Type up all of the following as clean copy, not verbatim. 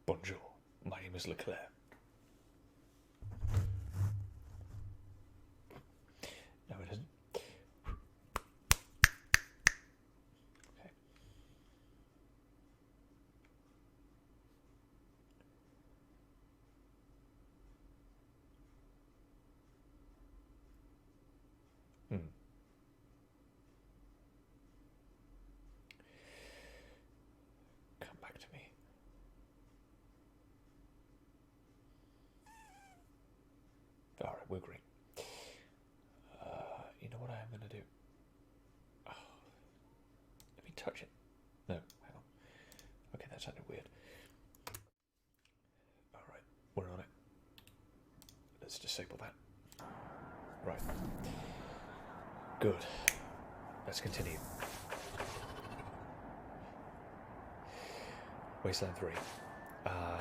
Bonjour, my name is Leclerc. No, it isn't. Okay. Come back to me. Alright, we're green. You know what I am going to do? Oh, let me touch it. No, hang on. Okay, that sounded weird. Alright, we're on it. Let's disable that. Right. Good. Let's continue. Wasteland 3. I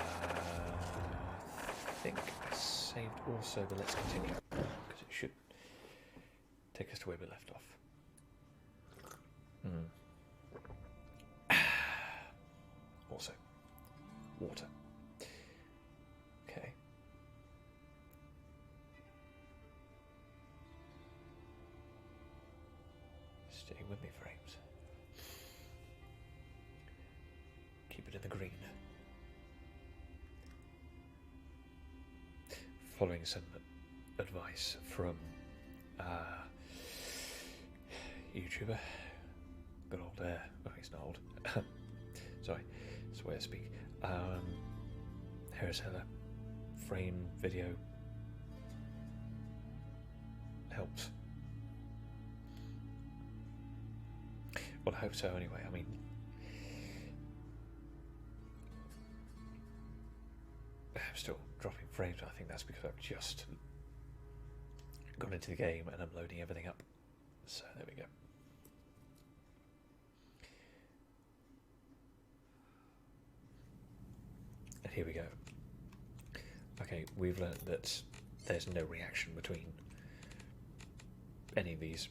think I saved also, but let's continue. Because it should take us to where we left off. Also, water. Okay. Stay with me, frames. Keep it in the green. Following some advice from YouTuber. Good old oh, he's not old. Sorry, that's the way I speak. Harris Heller, frame video helps. Well, I hope so anyway. I mean, I'm still dropping frames. I think that's because I've just gone into the game and I'm loading everything up. So there we go. And here we go. Okay, we've learned that there's no reaction between any of these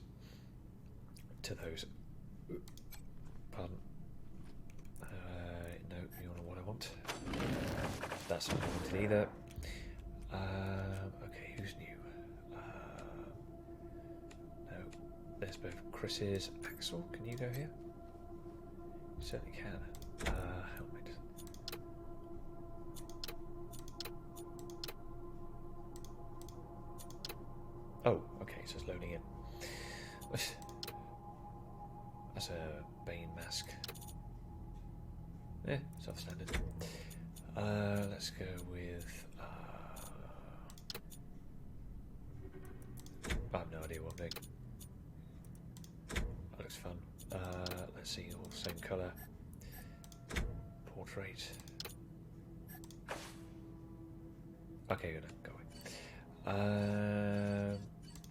to those. Pardon. No, you're not what I want. That's not what I wanted either. Okay, who's new? No, there's both Chris's. Axel, can you go here? You certainly can. Helmet. Oh, okay, so it's loading in. That's a Bane mask. Yeah, self-standard. Let's go with... I have no idea what I'm doing. That looks fun. Let's see, all the same colour. Portrait. Okay, good, going.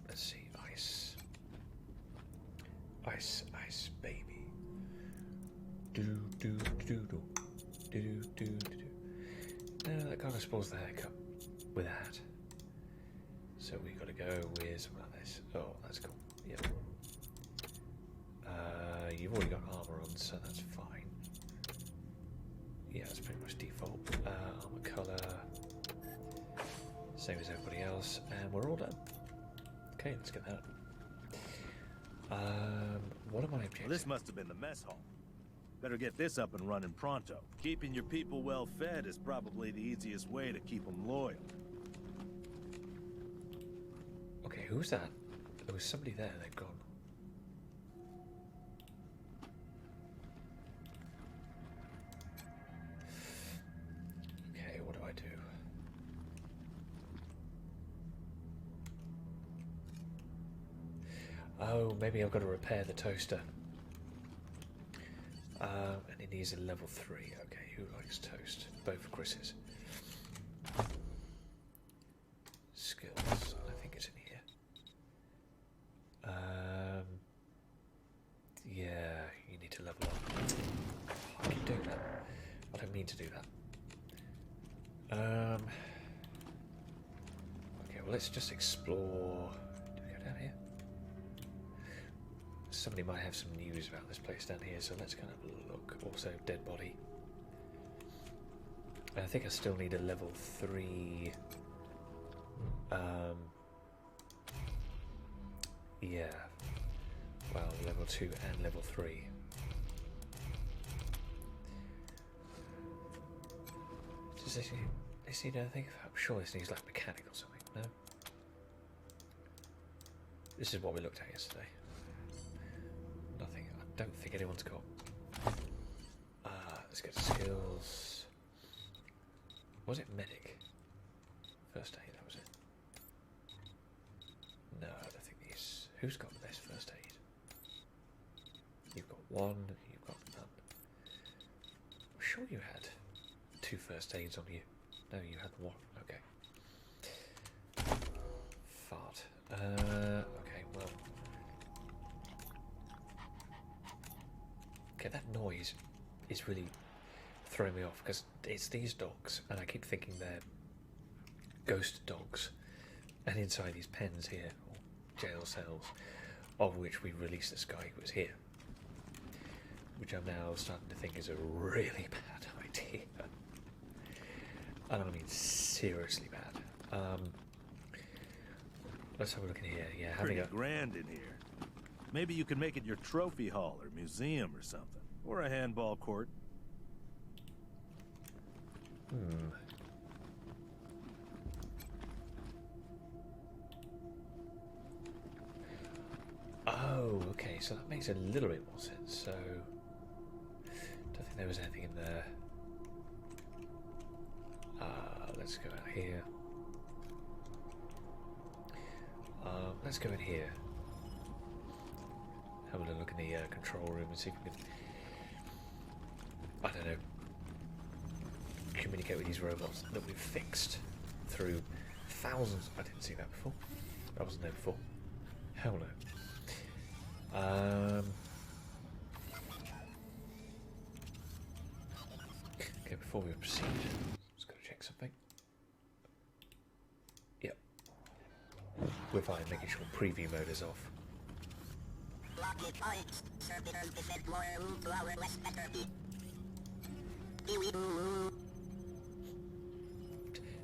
Let's see, ice. Ice, baby. Do do do do do do do do. No, that kind of spoils the haircut with a hat. So we got to go with something like this. Oh, that's cool. Yep. You've already got armor on, so that's fine. Yeah, that's pretty much default. Armor color, same as everybody else, and we're all done. Okay, let's get that. What are my objectives? Well, this must have been the mess hall. Better get this up and running pronto. Keeping your people well fed is probably the easiest way to keep them loyal. Okay, who's that? There was somebody there, they've gone. Okay, what do I do? Oh, maybe I've got to repair the toaster. And it needs a level 3. Okay, who likes toast? Both Chris's. Skills. I think it's in here. Yeah, you need to level up. I keep doing that. I don't mean to do that. Okay, well, let's just explore. Do we go down here? Somebody might have some news about this place down here, so let's kind of look. Also, dead body. I think I still need a level 3. Yeah. Well, level 2 and level 3. Does this need anything? I'm sure this needs like mechanic or something, no? This is what we looked at yesterday. Nothing. I don't think anyone's got. Let's get skills. Was it medic? First aid, that was it. No, I don't think these. Who's got the best first aid? You've got one, you've got none. I'm sure you had 2 first aids on you. No, you had 1. Okay. Fart. Okay, well. Okay, that noise is really throwing me off because it's these dogs, and I keep thinking they're ghost dogs. And inside these pens here, or jail cells, of which we released this guy who was here. Which I'm now starting to think is a really bad idea. And I mean seriously bad. Let's have a look in here. Yeah, having Pretty grand in here. Maybe you can make it your trophy hall or museum or something. Or a handball court. Oh, okay, so that makes a little bit more sense. So, don't think there was anything in there. Let's go out here. Let's go in here. Have a little look in the control room and see if we can, I don't know, communicate with these robots that we've fixed through thousands. I didn't see that before. I wasn't there before. Hell no. Okay, before we proceed, just got to check something. Yep. We're fine, making sure preview mode is off.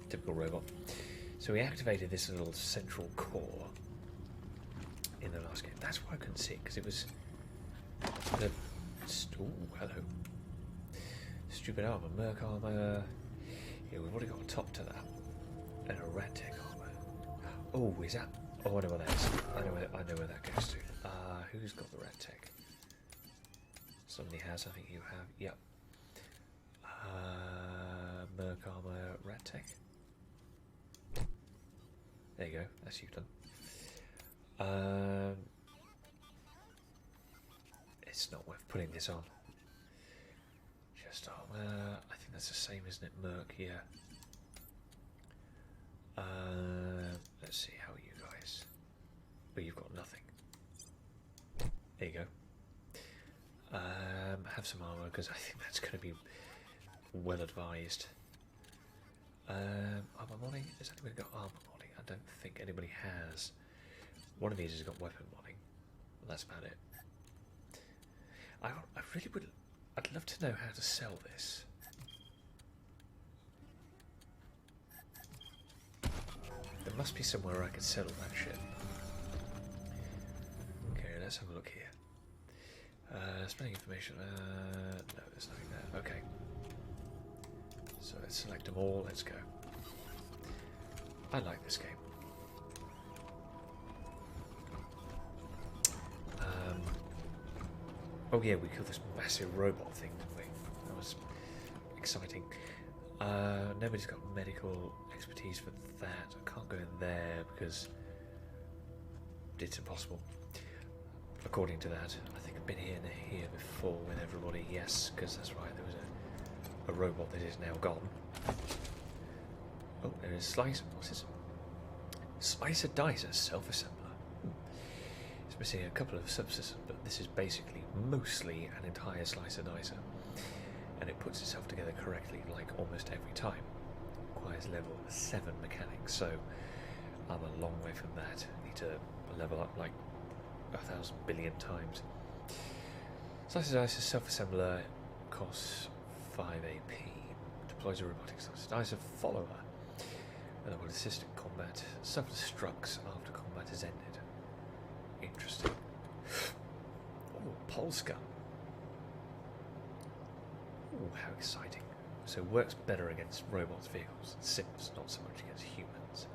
Typical robot. So we activated this little central core in the last game. That's why I couldn't see it, because it was the... Ooh, hello. Stupid armor, Merc armor. Yeah, we've already got a top to that. And a red tech armor. Oh, is that... Oh, I know what that is. I know where that goes to. Who's got the red tech? Somebody has, I think you have. Yep. Merc armor, red tech. There you go, that's you done. It's not worth putting this on. Just armor, I think that's the same, isn't it? Merc, yeah. Let's see, how are you guys? But you've got nothing. There you go. Have some armor, because I think that's going to be well advised. Armor modding? Has anybody got armor modding? I don't think anybody has. One of these has got weapon modding. Well, that's about it. I really would... I'd love to know how to sell this. There must be somewhere I could sell all that shit. Okay, let's have a look here. Spending information. No, there's nothing there. Okay. So let's select them all. Let's go. I like this game. Oh yeah, we killed this massive robot thing, didn't we? That was exciting. Nobody's got medical expertise for that. I can't go in there because it's impossible. According to that, I think I've been here before with everybody. Yes, because that's right. There was a robot that is now gone. Oh, there is Slicer. What's this? Slicer Dicer Self-Assembler. It's missing a couple of subsystems, but this is basically mostly an entire Slicer Dicer, and it puts itself together correctly, like almost every time. Requires level 7 mechanics, so I'm a long way from that. I need to level up like 1,000 billion times. Slicer Dicer Self-Assembler costs 5 AP to Deploys a robotic source. Dies a follower. And will assist in combat. Suffers strucks after combat is ended. Interesting. Oh, pulse gun. Oh, how exciting. So works better against robots, vehicles, and sims, not so much against humans.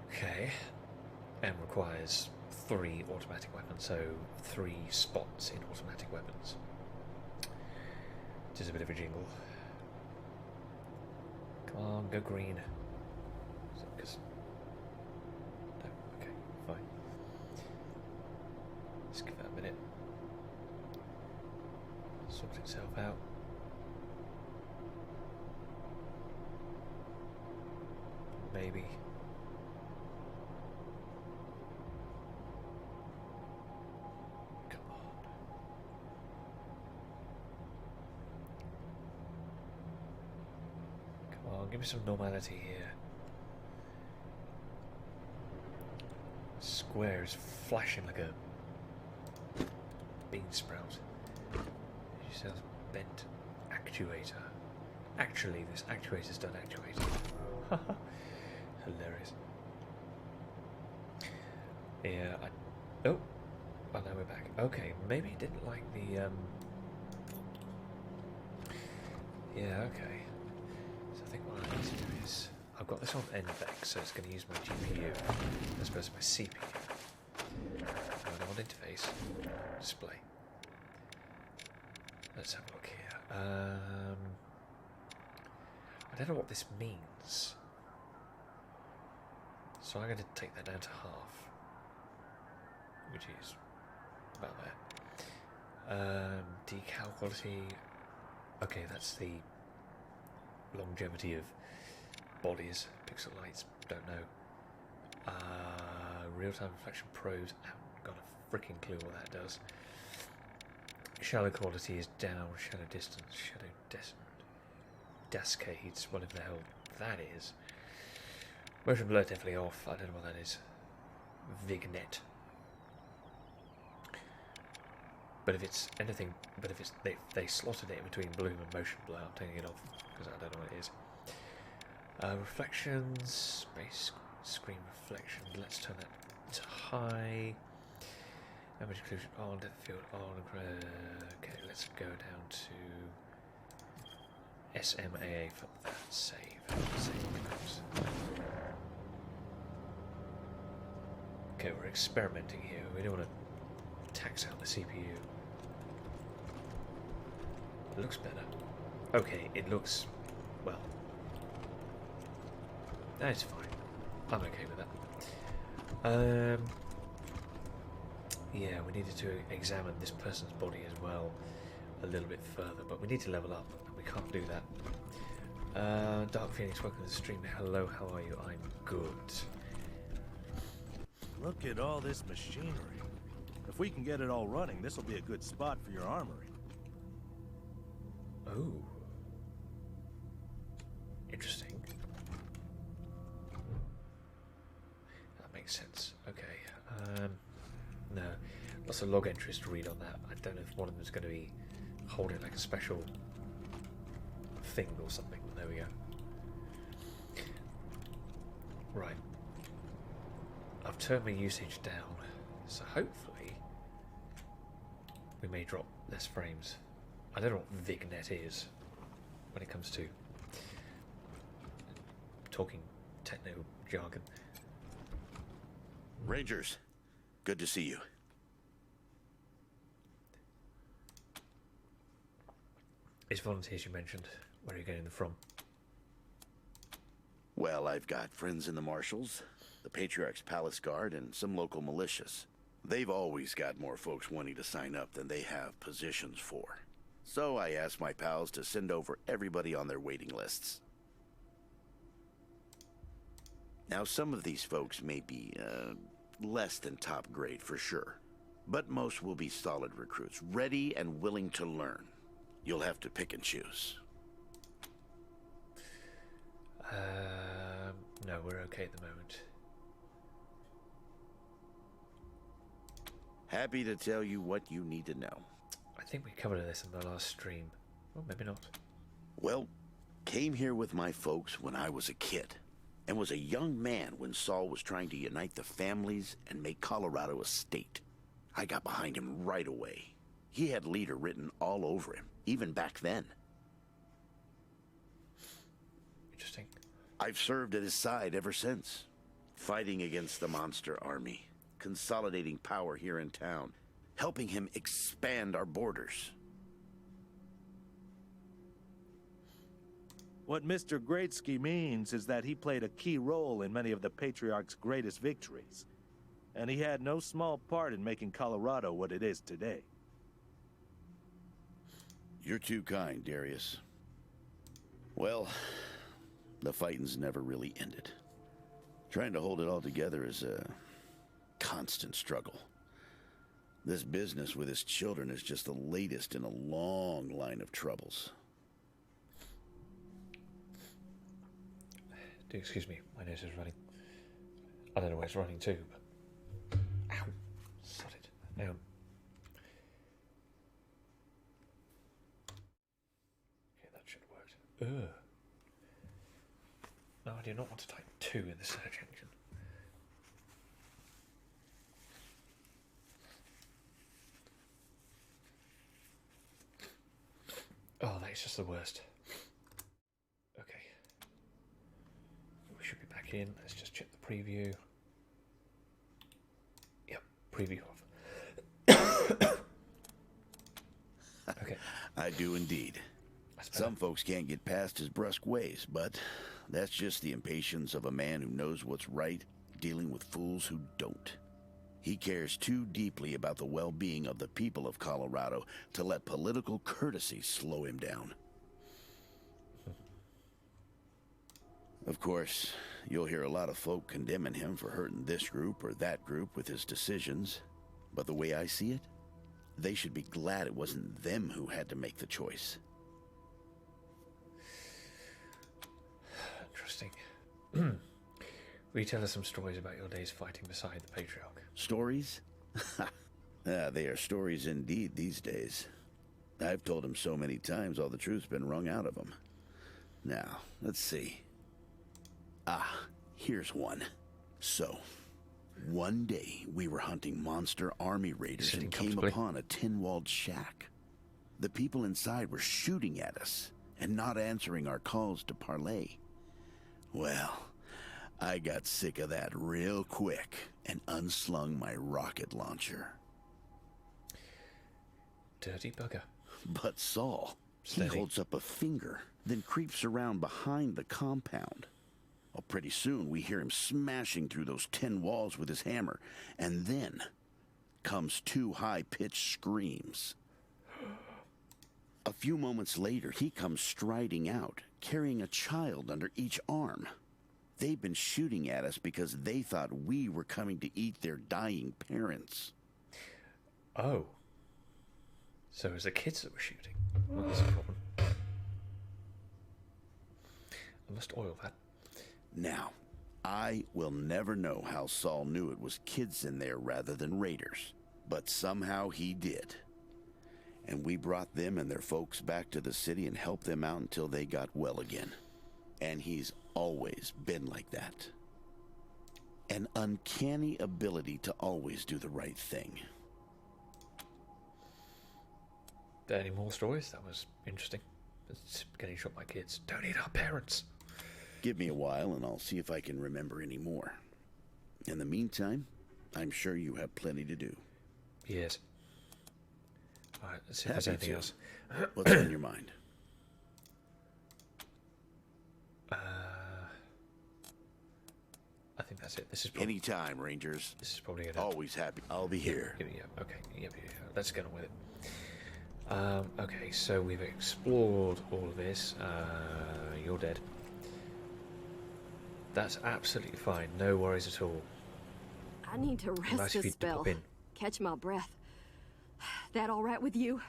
Okay. And requires 3 automatic weapons, so 3 spots in automatic weapons. Just a bit of a jingle. Come on, go green. Because no, okay, fine. Let's give that a minute. Sort itself out. Maybe. Come on. Come on, give me some normality here. Square is flashing like a bean sprout. She says bent actuator. Actually, this actuator's done actuating. Hilarious. Yeah, oh, well, now we're back. Okay, maybe he didn't like the, yeah, okay. So I think what I need to do is, I've got this on NVEC, so it's going to use my GPU as opposed to my CPU. Going on interface, display. Let's have a look here. I don't know what this means. So I'm going to take that down to half, which is about there. Decal quality. Okay, that's the longevity of bodies. Pixel lights, don't know. Real-time reflection probes, haven't got a freaking clue what that does. Shadow quality is down, shadow distance, shadow cascades, whatever the hell that is. Motion blur definitely off, I don't know what that is. Vignet. But if it's anything, but if it's they slotted it in between bloom and motion blur, I'm taking it off because I don't know what it is. Reflections, space screen reflection. Let's turn that to high. Image occlusion on, depth of field on. Okay, let's go down to SMAA for that save. Okay, we're experimenting here. We don't want to tax out the CPU. It looks better. Okay, it looks, well, that's fine. I'm okay with that. Yeah, we needed to examine this person's body as well a little bit further, but we need to level up, and we can't do that. Dark Phoenix, welcome to the stream. Hello, how are you? I'm good. Look at all this machinery. If we can get it all running, this will be a good spot for your armory. Oh. Interesting. That makes sense. Okay. No. Lots of log entries to read on that. I don't know if one of them is going to be holding like a special thing or something. There we go. Right. I've turned my usage down, so hopefully we may drop less frames. I don't know what Vignet is when it comes to talking techno jargon. Rangers, good to see you. It's volunteers you mentioned. Where are you getting them from? Well, I've got friends in the Marshals, the Patriarch's Palace Guard, and some local militias. They've always got more folks wanting to sign up than they have positions for. So I asked my pals to send over everybody on their waiting lists. Now, some of these folks may be, less than top grade for sure. But most will be solid recruits, ready and willing to learn. You'll have to pick and choose. No, we're okay at the moment. Happy to tell you what you need to know. I think we covered this in the last stream. Well, maybe not. Well, came here with my folks when I was a kid, and was a young man when Saul was trying to unite the families and make Colorado a state. I got behind him right away. He had leader written all over him, even back then. Interesting. I've served at his side ever since, fighting against the monster army, consolidating power here in town, helping him expand our borders. What Mr. Greatsky means is that he played a key role in many of the Patriarch's greatest victories. And he had no small part in making Colorado what it is today. You're too kind, Darius. Well, the fighting's never really ended. Trying to hold it all together is a constant struggle. This business with his children is just the latest in a long line of troubles. Do excuse me, my nose is running. I don't know where it's running to, but... Ow! Sod it. Okay, that should have worked. Ugh. No, I do not want to type 2 in the search engine. Oh, that is just the worst. Okay. We should be back in. Let's just check the preview. Yep, preview off. Okay. I do indeed. Some folks can't get past his brusque ways, but that's just the impatience of a man who knows what's right, dealing with fools who don't. He cares too deeply about the well-being of the people of Colorado to let political courtesy slow him down. Of course, you'll hear a lot of folk condemning him for hurting this group or that group with his decisions, but the way I see it, they should be glad it wasn't them who had to make the choice. Interesting. Will you tell us some stories about your days fighting beside the Patriarch? Stories? They are stories indeed these days. I've told him so many times all the truth's been wrung out of him. Now, let's see. Here's one. So, one day we were hunting monster army raiders and came upon a tin-walled shack. The people inside were shooting at us and not answering our calls to parley. Well, I got sick of that real quick and unslung my rocket launcher. Dirty bugger. But Saul, he holds up a finger, then creeps around behind the compound. Well, pretty soon we hear him smashing through those tin walls with his hammer, and then comes 2 high-pitched screams. A few moments later, he comes striding out, carrying a child under each arm. They've been shooting at us because they thought we were coming to eat their dying parents. Oh. So it was the kids that were shooting. Well, that's a problem. I must oil that. Now, I will never know how Saul knew it was kids in there rather than raiders, but somehow he did. And we brought them and their folks back to the city and helped them out until they got well again. And he's always been like that. An uncanny ability to always do the right thing. Any more stories? That was interesting. It's getting shot by kids. Don't eat our parents. Give me a while and I'll see if I can remember any more. In the meantime, I'm sure you have plenty to do. Yes. Alright, let's see if there's anything else. What's on your mind? I think that's it. This is probably... Anytime, Rangers. This is probably it. Always happy. I'll be here. Yeah, okay. Yeah. Let's get on with it. Okay, so we've explored all of this. You're dead. That's absolutely fine. No worries at all. I need to rest a spell. Catch my breath. That all right with you?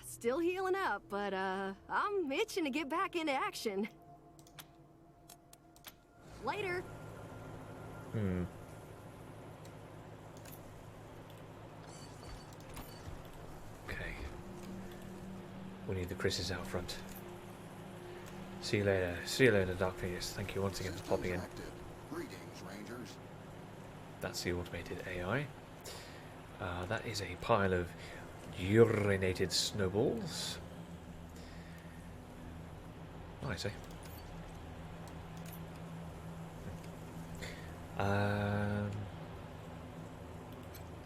Still healing up, but I'm itching to get back into action. Later. We need the Chris's out front. See you later. See you later, Dark Phoenix. Thank you once again for popping in. Greetings, Rangers. That's the automated AI. That is a pile of urinated snowballs. Nice, eh?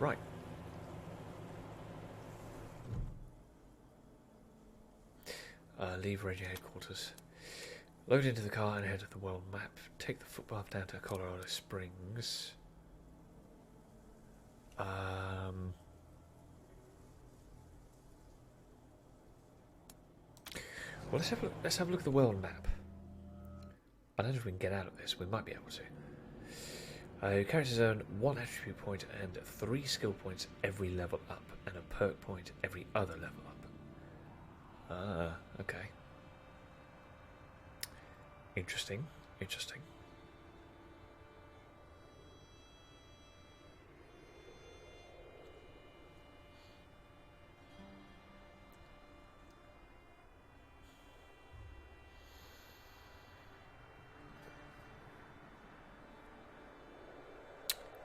Right. Leave radio headquarters. Load into the car and head to the world map. Take the footpath down to Colorado Springs. Well, let's have a look at the world map. I don't know if we can get out of this. We might be able to. Characters earn 1 attribute point and 3 skill points every level up, and a perk point every other level up. Okay. Interesting. Interesting.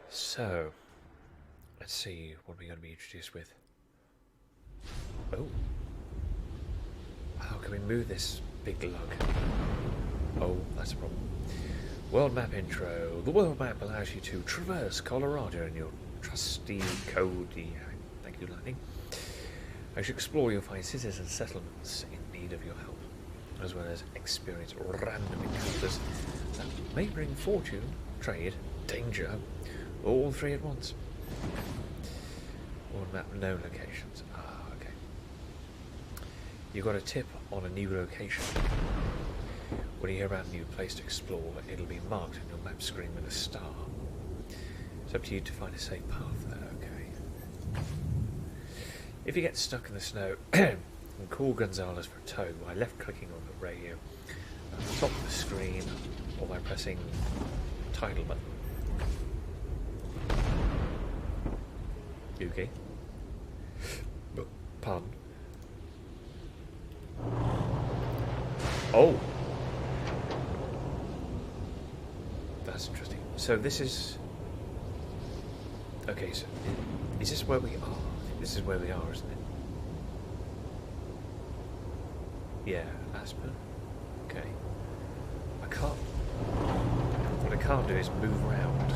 So, let's see what we're going to be introduced with. Oh. How can we move this big lug? Oh, that's a problem. World map intro. The world map allows you to traverse Colorado in your trusty Cody. Thank you, Lightning. As you explore, you'll find cities and settlements in need of your help, as well as experience random encounters that may bring fortune, trade, danger, all 3 at once. World map, no locations. Okay. You got a tip on a new location. When you hear about a new place to explore, it'll be marked on your map screen with a star. It's up to you to find a safe path there, okay? If you get stuck in the snow, and call Gonzalez for a tow by left-clicking on the radio at the top of the screen, or by pressing title button. Okay. Pardon. Oh! That's interesting. So this is... Okay, so is this where we are? This is where we are, isn't it? Yeah, Aspen. Okay. I can't... What I can't do is move around.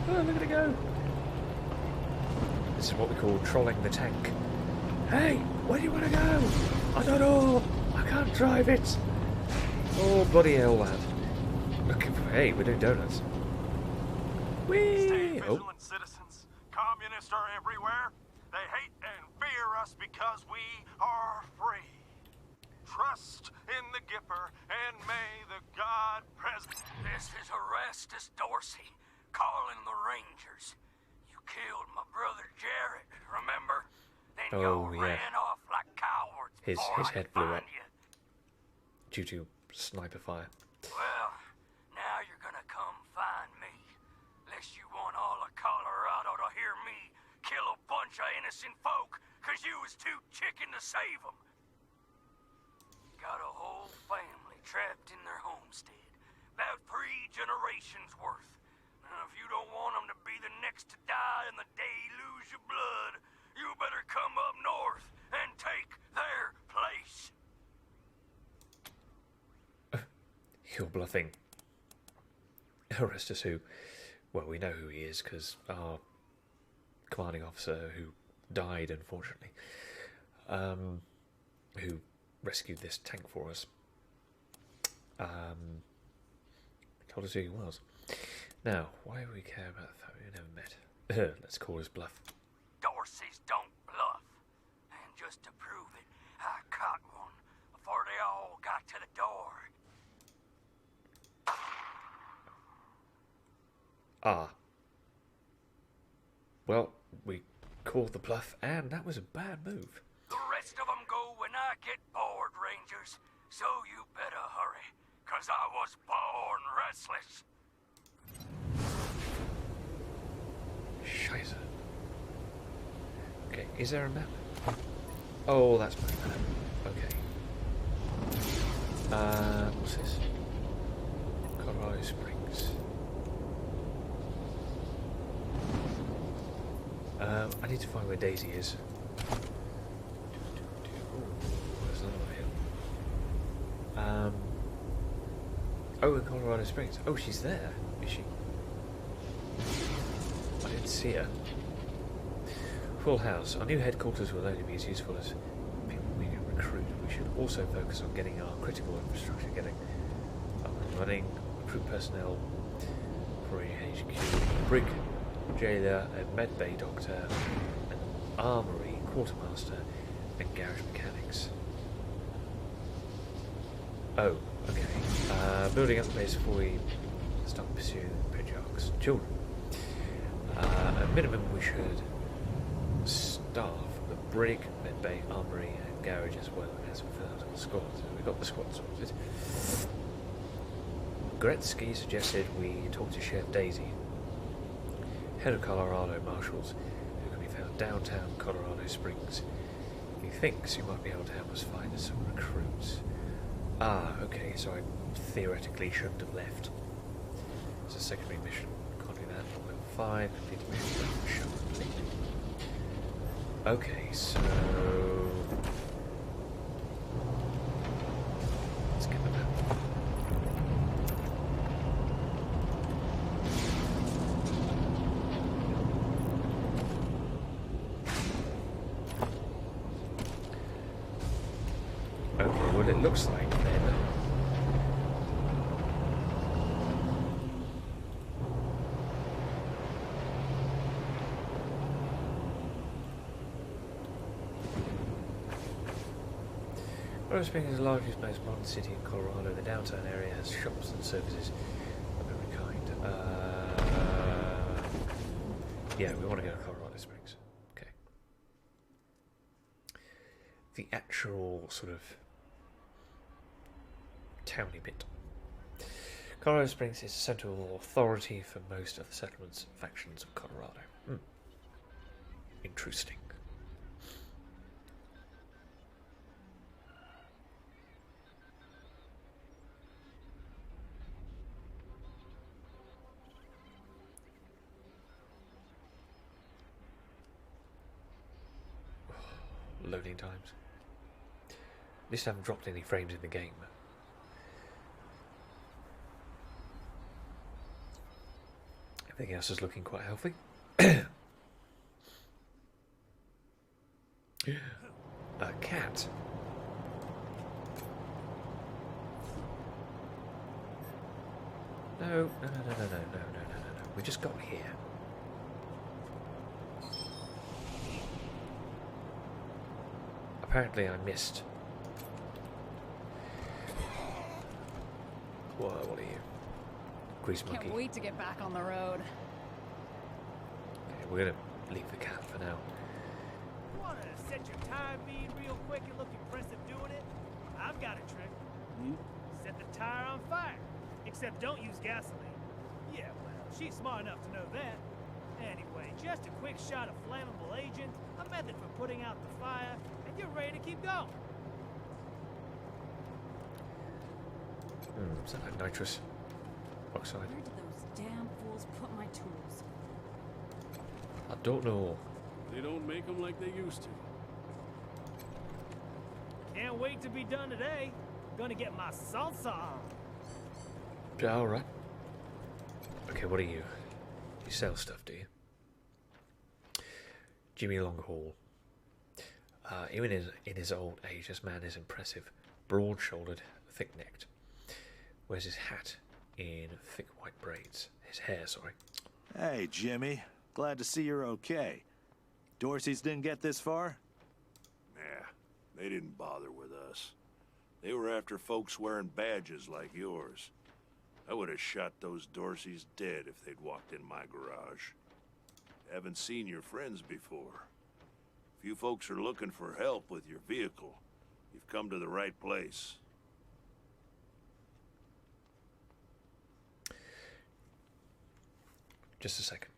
Oh, look at it go! This is what we call trolling the tank. Hey, where do you want to go? I don't know. I can't drive it. Oh, bloody hell, lad. Look, hey, we're doing donuts. Whee! Stay vigilant, citizens. Communists are everywhere. They hate and fear us because we are free. Trust in the Gipper, and may the God present. This is Orestes Dorsey, calling the Rangers. You killed my brother Jarrett, remember? Then you ran off like cowards. His head blew up due to sniper fire. Well, now you're gonna come find me. Lest you want all of Colorado to hear me kill a bunch of innocent folk, 'cause you was too chicken to save them. Got a whole family trapped in their homestead. About 3 generations worth. Now, if you don't want them to be the next to die in the deluge of blood, you better come up north and take their place. You're bluffing. Orestes who? Well, we know who he is because our commanding officer who died, unfortunately, who rescued this tank for us, told us who he was. Now, why do we care about that we never met? Let's call his bluff. Dorsey's don't bluff. And just to prove it, I caught one before they all got to the door. Ah. Well, we called the bluff, and that was a bad move. The rest of them go when I get bored, Rangers. So you better hurry, 'cause I was born restless. Scheiße. Is there a map? Oh, that's my map. Okay. What's this? Colorado Springs. I need to find where Daisy is. Where's another hill? Oh, in Colorado Springs. Oh, she's there, is she? I didn't see her. Full house. Our new headquarters will only be as useful as people we can recruit. We should also focus on getting our critical infrastructure getting up and running, recruit personnel for a HQ, brig, jailer, a med bay doctor, an armory, quartermaster, and garage mechanics. Oh, okay. Building up the base before we start pursuing the patriarch's children. At minimum, we should staff the brig, medbay, armory, and garage as well as fill out the squad. So we got the squad sorted. Gretzky suggested we talk to Chef Daisy, head of Colorado Marshals, who can be found downtown Colorado Springs. He thinks you might be able to help us find some recruits. Ah, okay, so I theoretically shouldn't have left. It's a secondary mission. Can't do that. Level 5, complete mission. Show complete. Okay, so let's get the map. Okay, what it looks like then. Colorado Springs is the largest, most modern city in Colorado. The downtown area has shops and services of every kind. Yeah, we want to go to Colorado Springs. Okay. The actual sort of towny bit. Colorado Springs is a central authority for most of the settlements and factions of Colorado. Interesting. Loading times. At least I haven't dropped any frames in the game. Everything else is looking quite healthy. A cat. No. We just got here. Apparently I missed. What are you? Grease monkey. Can't wait to get back on the road. Okay, we're gonna leave the cat for now. Wanna set your tire bead real quick and look impressive doing it? I've got a trick. Set the tire on fire. Except don't use gasoline. Yeah, well, she's smart enough to know that. Anyway, just a quick shot of flammable agent, a method for putting out the fire, and you're ready to keep going. Is that like nitrous oxide? Where did those damn fools put my tools? I don't know. They don't make them like they used to. Can't wait to be done today. Gonna get my salsa on. Yeah, alright. Okay, what are you? You sell stuff, do you? Jimmy Longhaul. Even in his old age, this man is impressive. Broad-shouldered, thick-necked. Wears his hat in thick white braids. His hair, sorry. Hey, Jimmy. Glad to see you're okay. Dorsey's didn't get this far? Nah, they didn't bother with us. They were after folks wearing badges like yours. I would have shot those Dorseys dead if they'd walked in my garage. Haven't seen your friends before. If you folks are looking for help with your vehicle, you've come to the right place. Just a second.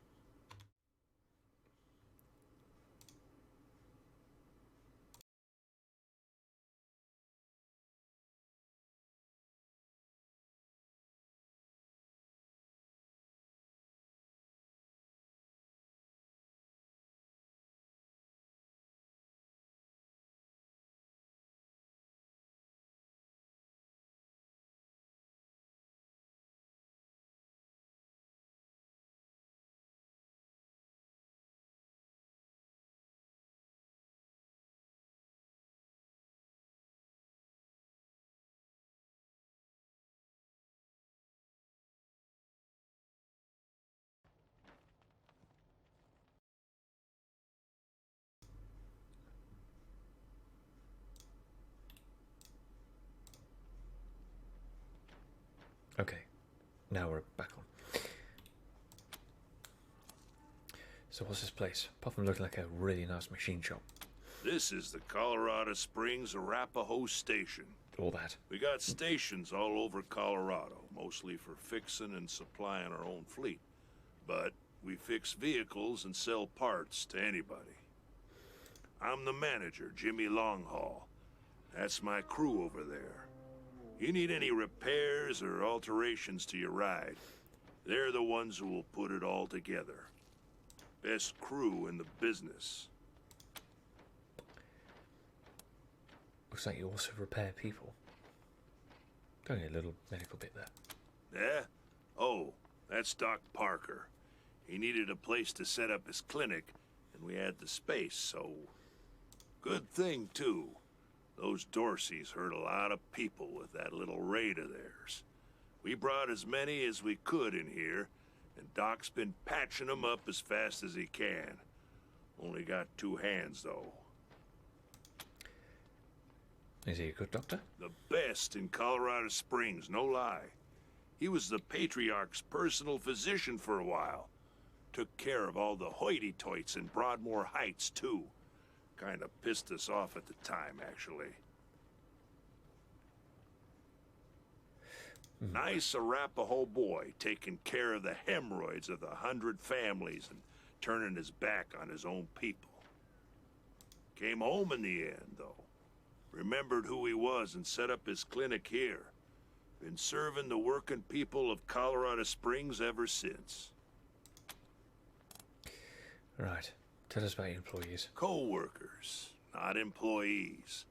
Okay, now we're back on. So what's this place? Apart from looking like a really nice machine shop. This is the Colorado Springs Arapahoe Station. All that. We got stations all over Colorado, mostly for fixing and supplying our own fleet. But we fix vehicles and sell parts to anybody. I'm the manager, Jimmy Longhaul. That's my crew over there. You need any repairs or alterations to your ride, they're the ones who will put it all together. Best crew in the business. Looks like you also repair people. Only a little medical bit there. Yeah? Oh, that's Doc Parker. He needed a place to set up his clinic, and we had the space, so... Good thing, too. Those Dorseys hurt a lot of people with that little raid of theirs. We brought as many as we could in here, and Doc's been patching them up as fast as he can. Only got 2 hands, though. Is he a good doctor? The best in Colorado Springs, no lie. He was the Patriarch's personal physician for a while. Took care of all the hoity-toits in Broadmoor Heights, too. Kinda pissed us off at the time, actually. Nice Arapahoe boy, taking care of the hemorrhoids of the 100 families and turning his back on his own people. Came home in the end, though. Remembered who he was and set up his clinic here. Been serving the working people of Colorado Springs ever since. Right. Tell us about your employees. Co-workers, not employees.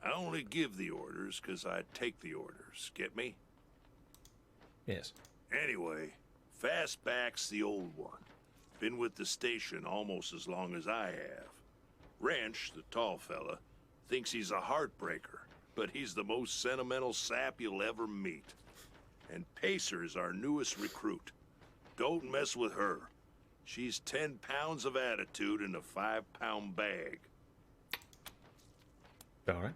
I only give the orders because I take the orders. Get me? Yes. Anyway, Fastback's the old one. Been with the station almost as long as I have. Wrench, the tall fella, thinks he's a heartbreaker, but he's the most sentimental sap you'll ever meet. And Pacer's our newest recruit. Don't mess with her. She's 10 pounds of attitude in a 5-pound bag. All right.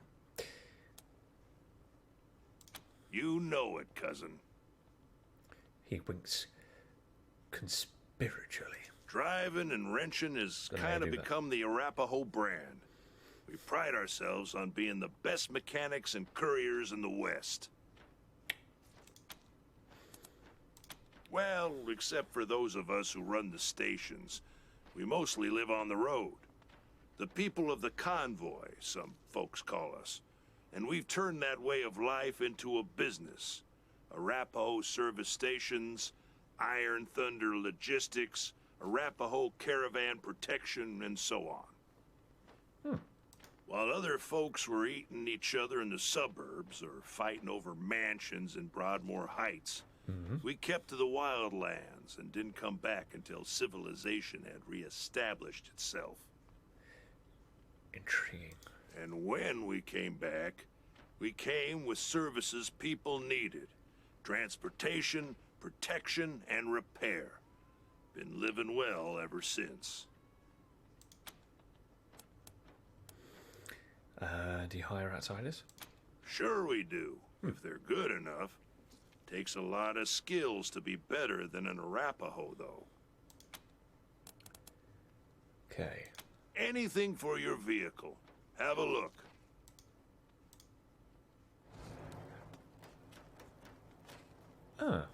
You know it, cousin. He winks conspiratorially. Driving and wrenching has kind of become the Arapahoe brand. We pride ourselves on being the best mechanics and couriers in the West. Well, except for those of us who run the stations. We mostly live on the road. The people of the convoy, some folks call us. And we've turned that way of life into a business. Arapahoe Service Stations, Iron Thunder Logistics, Arapahoe Caravan Protection, and so on. While other folks were eating each other in the suburbs or fighting over mansions in Broadmoor Heights, we kept to the wildlands and didn't come back until civilization had reestablished itself. Intriguing. And when we came back, we came with services people needed. Transportation, protection, and repair. Been living well ever since. Do you hire outsiders? Sure we do, if they're good enough. Takes a lot of skills to be better than an Arapahoe, though. Okay. Anything for your vehicle. Have a look. Ah.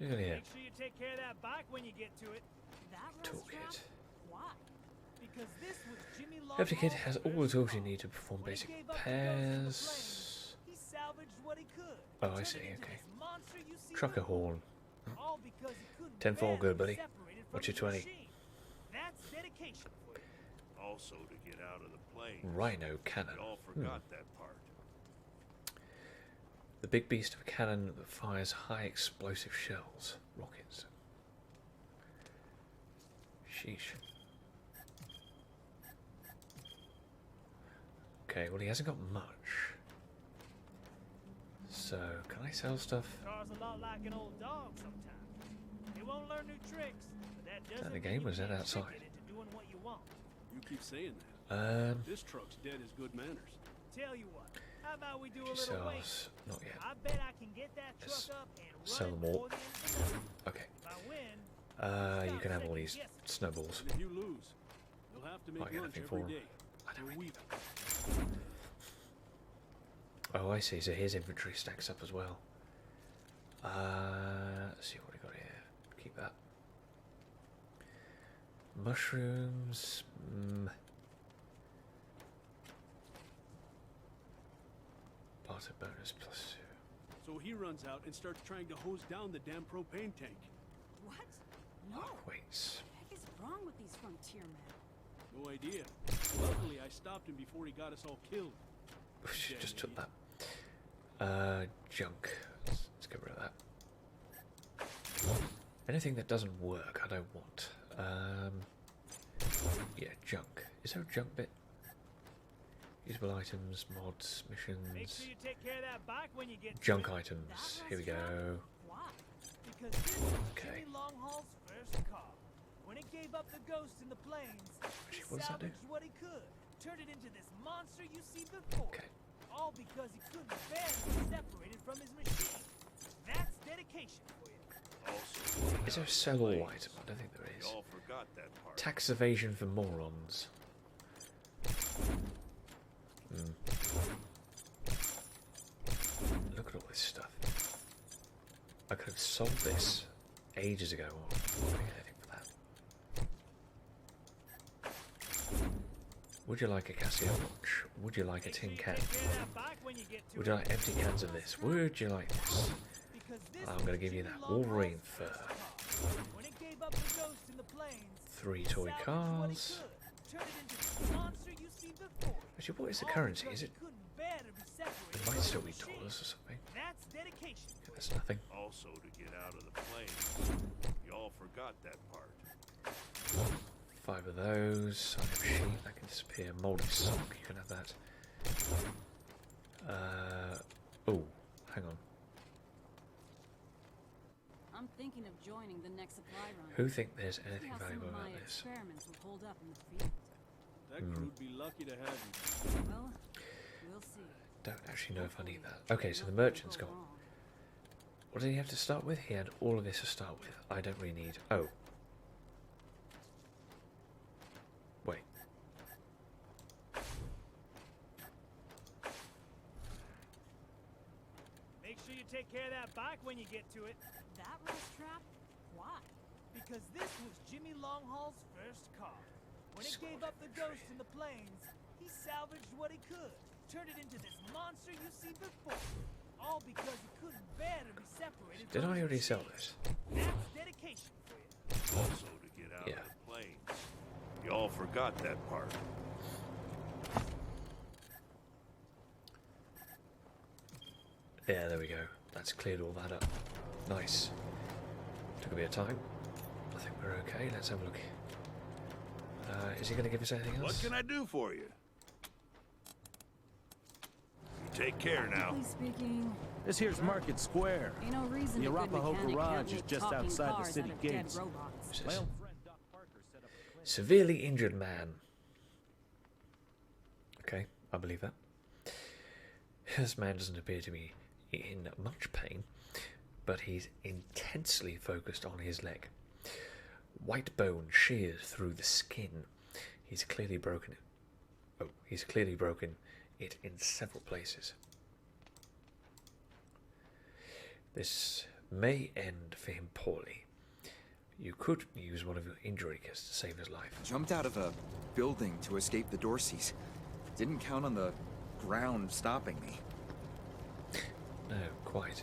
Look at here. Make sure you take care of that bike when you get to it. That Toolkit. Why? Because this was Jimmy Every kid has all the tools you need need to perform basic repairs. He salvaged what he could. Oh, I see, okay. Trucker horn. All because he couldn't 10 for all good, buddy. separate it from What's your the 20? machine. That's dedication for you. Also to get out of the plane. Rhino cannon. We all forgot that part. The big beast of a cannon that fires high explosive shells. Rockets. Sheesh. Okay, well he hasn't got much. So, can I sell stuff? Car's a lot like an old dog sometimes. It won't learn new tricks, but that doesn't the mean game you was that can't outside? trick it into doing what you want. You keep saying that. Um, This truck's dead as good manners. Tell you what, How about we do a little Sells. wait? Not yet. I bet I can get that Let's truck up and sell run them all. before the end of the night. Okay. If I win, You can have all these snowballs. If you lose, you'll have to Might make get lunch nothing every for 'em. day. I don't For a really week. Oh, I see. So his inventory stacks up as well. Let's see what we got here. Keep that. Mushrooms. Barter bonus plus 2. So he runs out and starts trying to hose down the damn propane tank. What? No. Oh, weights. What the heck is wrong with these frontier men? No idea. Luckily, I stopped him before he got us all killed. She Damn just took idiot. that. Junk. Let's get rid of that. Anything that doesn't work, I don't want. Yeah, junk. Is there a junk bit? Usable items, mods, make missions, sure you take care of that bike when you get to junk it. items. Here we go. Why? Because this was Okay. Jimmy Longhaul's first car. When it gave up the ghost in the plains, he What does that do? salvaged what he could, turned it into this monster you see before. Okay. All because he couldn't bear to be separated from his machine. That's dedication for you. Also, Is there a sell all item? I don't think there is. y'all forgot that part. Tax evasion for morons. Look at all this stuff. I could have sold this ages ago or not paid anything for that. Would you like a Casio watch? Would you like a tin can? Take care of that bike when you get to Would it. you like empty cans of this? Would you like this? Because this I'm gonna was give you Jimmy that Wolverine Longhaul's fur. first car. When it gave up the ghost in the plains, 3 he toy salvaged what he cars. could, turned it into the monster you see before. Actually, what is the All currency? because Is it? he couldn't bear to be separated It from might his still be machine. dollars or something. That's dedication. Yeah, that's nothing. Also, to get out of the plains. Y'all forgot that part. 5 of those. Sign of sheet. That can disappear. Moldy sock. You can have that. Oh, hang on. I'm thinking of joining the next supply run. Who think there's See anything how some valuable of my about this? experiments will hold up in the field. That crew'd be lucky to have you. Well, we'll see. Don't actually know if I need that. Okay, so the merchant's gone. What did he have to start with? He had all of this to start with. I don't really need. Oh. Wait. Make sure you take care of that bike when you get to it. That rust trap? Why? Because this was Jimmy Longhaul's first car. When it gave up the ghost in the plains, he salvaged what he could, turned it into this monster you see before. All because he couldn't bear to be separated Did from I his already sell machine. this? That's dedication for you. Also, to get out Yeah. of the plains. Y'all forgot that part. Yeah, there we go. That's cleared all that up. Nice. Took a bit of time. I think we're okay. Let's have a look. Is he going to give us anything else? What can I do for you? You take care now. Technically speaking, This here's Market Square. ain't no reason The a good Arapahoe mechanic Garage can't is make just talking outside the cars city out of dead gates. robots. What's My this? old friend Doc Parker set up a clinic. Severely injured man. Okay, I believe that. This man doesn't appear to be in much pain, but he's intensely focused on his leg. White bone shears through the skin. He's clearly broken it. Oh, he's clearly broken it in several places. This may end for him poorly. You could use one of your injury kits to save his life. Jumped out of a building to escape the Dorseys. Didn't count on the ground stopping me. No, quite.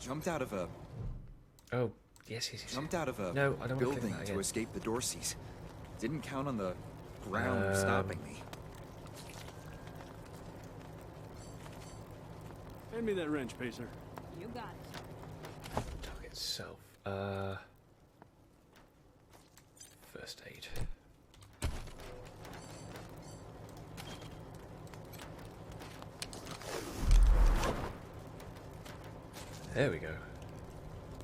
Jumped out of a Oh, yes, yes, yes. Jumped out of a No, I don't want to building click that to again. escape the Dorseys. Didn't count on the ground stopping me. Hand me that wrench, Pacer. You got it. Target self. First aid. There we go.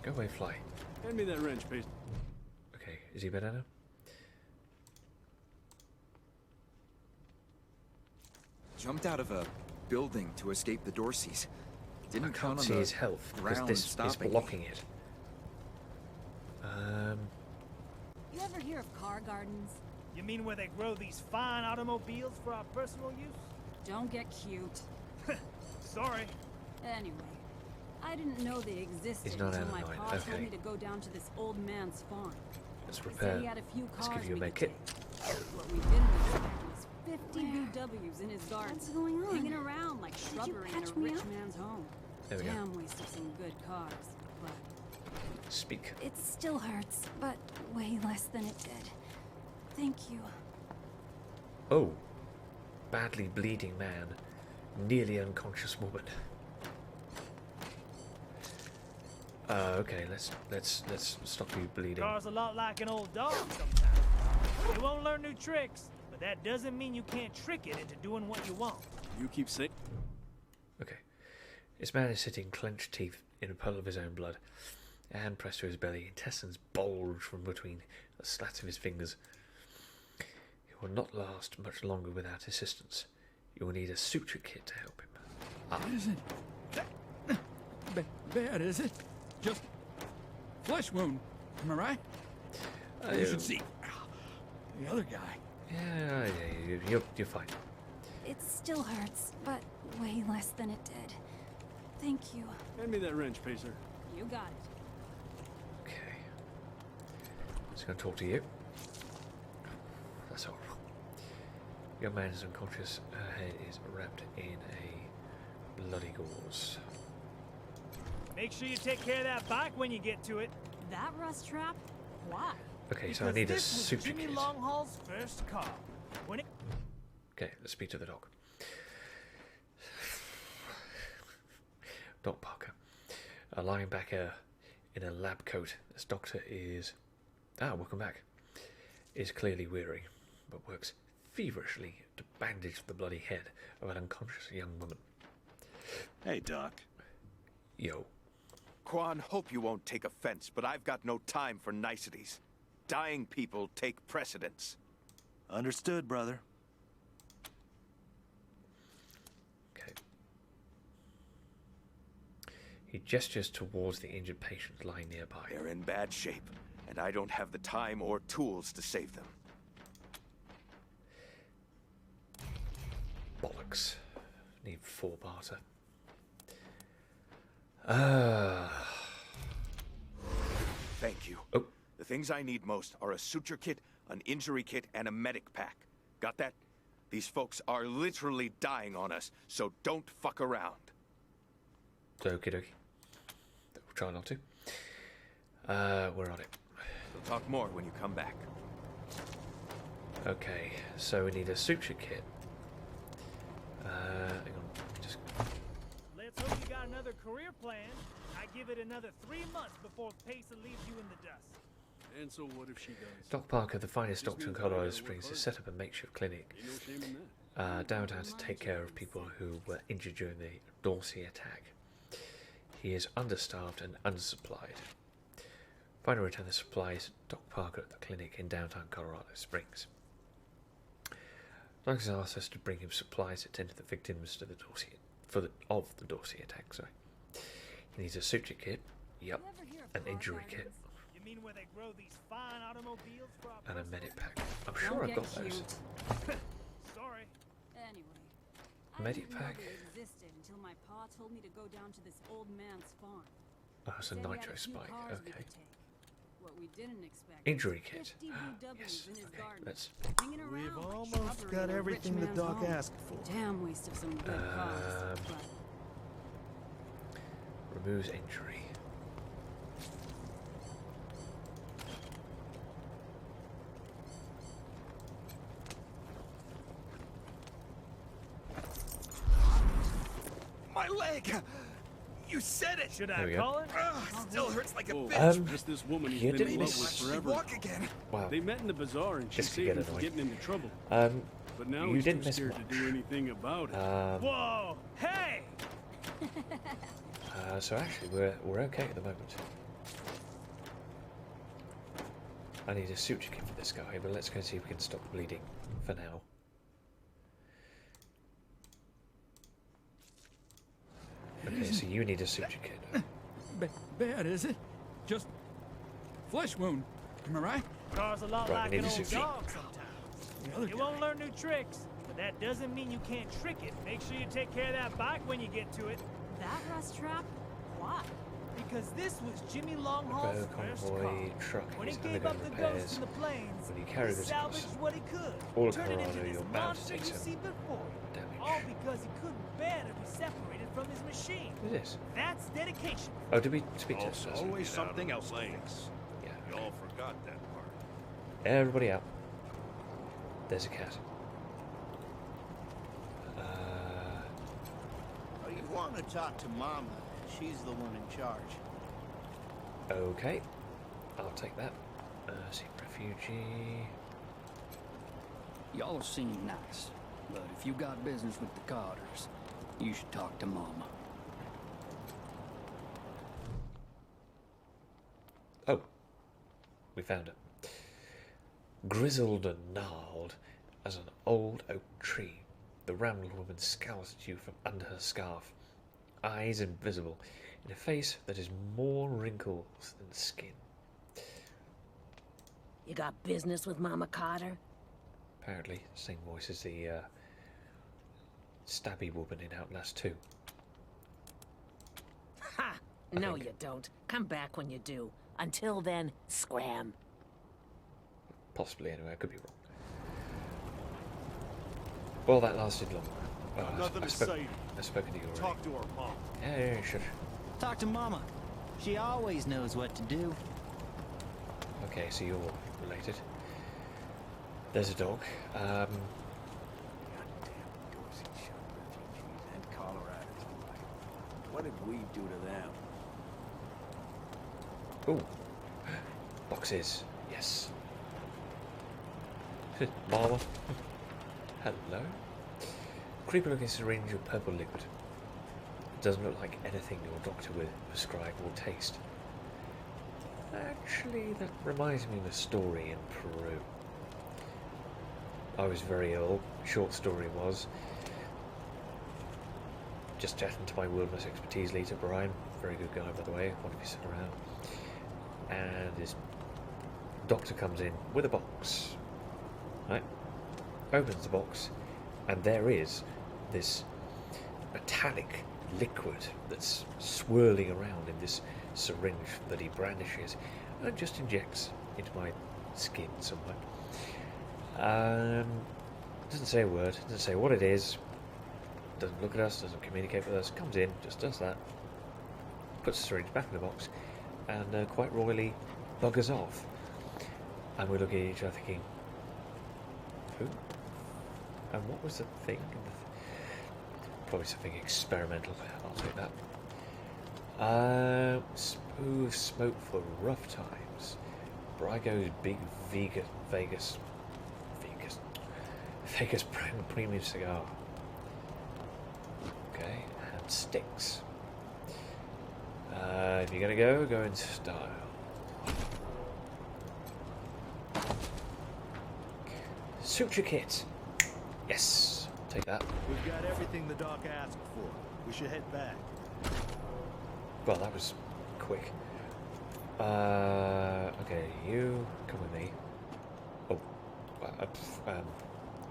Go away, fly. Hand me that wrench, Pacer. Okay, is he better now? Jumped out of a building to escape the Dorseys. Didn't I count can't on see the his health because ground this is stopping me. blocking it. You ever hear of car gardens? You mean where they grow these fine automobiles for our personal use? Don't get cute. Sorry. Anyway, I didn't know they existed He's not until out of my nine, pa told okay. me to go down to this old man's farm. Let's He repair. said he had a few Let's cars give you a we med could kit. take. What we didn't expect was 50 VWs in his garden. What's going on? Hanging around like shrubbery in a patch me rich up? man's home. There we go. Damn waste of some good cars. But Speak. It still hurts, but way less than it did. Thank you. Oh, badly bleeding man, nearly unconscious woman. Okay, let's stop you bleeding. Car's a lot like an old dog sometimes. You won't learn new tricks, but that doesn't mean you can't trick it into doing what you want. You keep saying. Okay, this man is sitting clenched teeth in a puddle of his own blood, hand pressed to his belly, intestines bulge from between the slats of his fingers. He will not last much longer without assistance. You will need a suture kit to help him. It isn't that bad, is it? Just flesh wound. Am I right? You should see the other guy. Yeah, you're fine. It still hurts, but way less than it did. Thank you. Hand me that wrench, Pacer. you got it. Okay. Just gonna talk to you. That's horrible. Young man is unconscious. Her head is wrapped in a bloody gauze. Make sure you take care of that bike when you get to it. That rust trap? Why? Okay, so I need a This was suture Jimmy kit. Longhaul's first car. When it Okay, let's speak to the dog. Doc Parker, lying back in a lab coat. This doctor is... welcome back. Is clearly weary, but works feverishly to bandage the bloody head of an unconscious young woman. Hey, Doc. Yo. Quan, hope you won't take offense, but I've got no time for niceties. Dying people take precedence. Understood, brother. Okay. He gestures towards the injured patient lying nearby. They're in bad shape, and I don't have the time or tools to save them. Bollocks. Need 4 barter. Thank you. Oh. The things I need most are a suture kit, an injury kit, and a medic pack. Got that? These folks are literally dying on us, so don't fuck around. Okie dokie. We'll try not to. We're on it. We'll talk more when you come back. Okay, so we need a suture kit. Hang on. Just... Let's hope you got another career plan. I give it another 3 months before Pacer leaves you in the dust. And so what if she does? Doc Parker, the finest Just doctor in means I gotta Colorado work Springs, has harder. set up a makeshift clinic Ain't no shame in that. downtown to take care of people who were injured during the Dorsey attack. He is understaffed and undersupplied. Find and return the supplies to Doc Parker at the clinic in downtown Colorado Springs. Doc has asked us to bring him supplies that tend to the victims to the Dorsey of the Dorsey attack. Sorry. He needs a suture kit. Yep. An injury kit. You mean where they grow these fine automobiles for our And a personal medic pack. I'm Don't sure I've get got those. cute. Sorry. Anyway, I Medic didn't know pack. they existed until my pa told me to go down to this old man's farm. Oh, it's a Said he had nitro few spike. cars we Okay. could take. What we didn't expect. Injury was kit. 50 VWs Yes. in his Okay. garden. Let's. Hanging around We've like almost shrubbery got in a everything rich the man's doc home. asked for. Damn waste of some good cars. But Removes injury. My leg! You said it! Should There I we go. call it? Still hurts like a Whoa, bitch. just this woman he's you been didn't in love miss- with She forever. walk again. Wow. They met in the bazaar and she This could saved get him from annoying. getting into trouble. But now You he's didn't too miss scared much. to do anything about it. Whoa! Hey! So actually, we're okay at the moment. I need a suture kit for this guy, but let's go see if we can stop bleeding for now. Okay, so you need a suture kit. Bad, is it? Just flesh wound. Am I right? Car's a lot Right, like we an need a old suture. dog sometimes. The other You guy. won't learn new tricks, but that doesn't mean you can't trick it. Make sure you take care of that bike when you get to it. That rust trap? Why? Because this was Jimmy Longhaul's Repair first convoy car. truck When he is gave up the undergoing ghost repairs. in the plains, When you he carry this across salvaged what he could, all of turn it into Colorado, this you're bound to monster take you some see before you. damage. All because he couldn't bear to be separated from his machine. Who's this? That's dedication. Oh, did we speak to us? Also, Always get out of something the else to flames. Yeah. Y'all forgot that part. Everybody out. There's a cat. You want to talk to Mama. She's the one in charge. Okay. I'll take that. See, refugee. Y'all seem nice, but if you got business with the Carters, you should talk to Mama. Oh. We found it. Grizzled and gnarled as an old oak tree, the rambled woman scowls at you from under her scarf, eyes invisible, in a face that is more wrinkles than skin. You got business with Mama Carter? Apparently, same voice as the stabby woman in Outlast 2. Ha! No, you don't. Come back when you do. Until then, scram. Possibly, anyway. I could be wrong. Well, that lasted long. Oh, Nothing to say. I've spoken to you already. Talk to her, Mom. Yeah, sure. Talk to Mama. She always knows what to do. Okay, so you're related. There's a dog. Goddamn Dorsey shot refugees and Coloradans alike. What did we do to them? Ooh. Boxes. Yes. Mama. Hello. Creepy looking syringe of purple liquid. Doesn't look like anything your doctor would prescribe or taste. Actually, that reminds me of a story in Peru. I was very ill. Short story was. Just chatting to my wilderness expertise leader, Brian. Very good guy, by the way. One of you sit around. And his doctor comes in with a box. Right? Opens the box, and there is this metallic liquid that's swirling around in this syringe that he brandishes and just injects into my skin somewhere. Doesn't say a word, doesn't say what it is, doesn't look at us, doesn't communicate with us, comes in, just does that, puts the syringe back in the box, and quite royally buggers off. And we look at each other thinking, who? And what was the thing? Probably something experimental. I'll take that. Smooth smoke for rough times. Brigo's big Vegas brand premium cigar. Okay, and sticks. If you're gonna go in style. Suture kit. Yes, take that. We've got everything the doc asked for. We should head back. Well, that was quick. Okay, you come with me. Oh,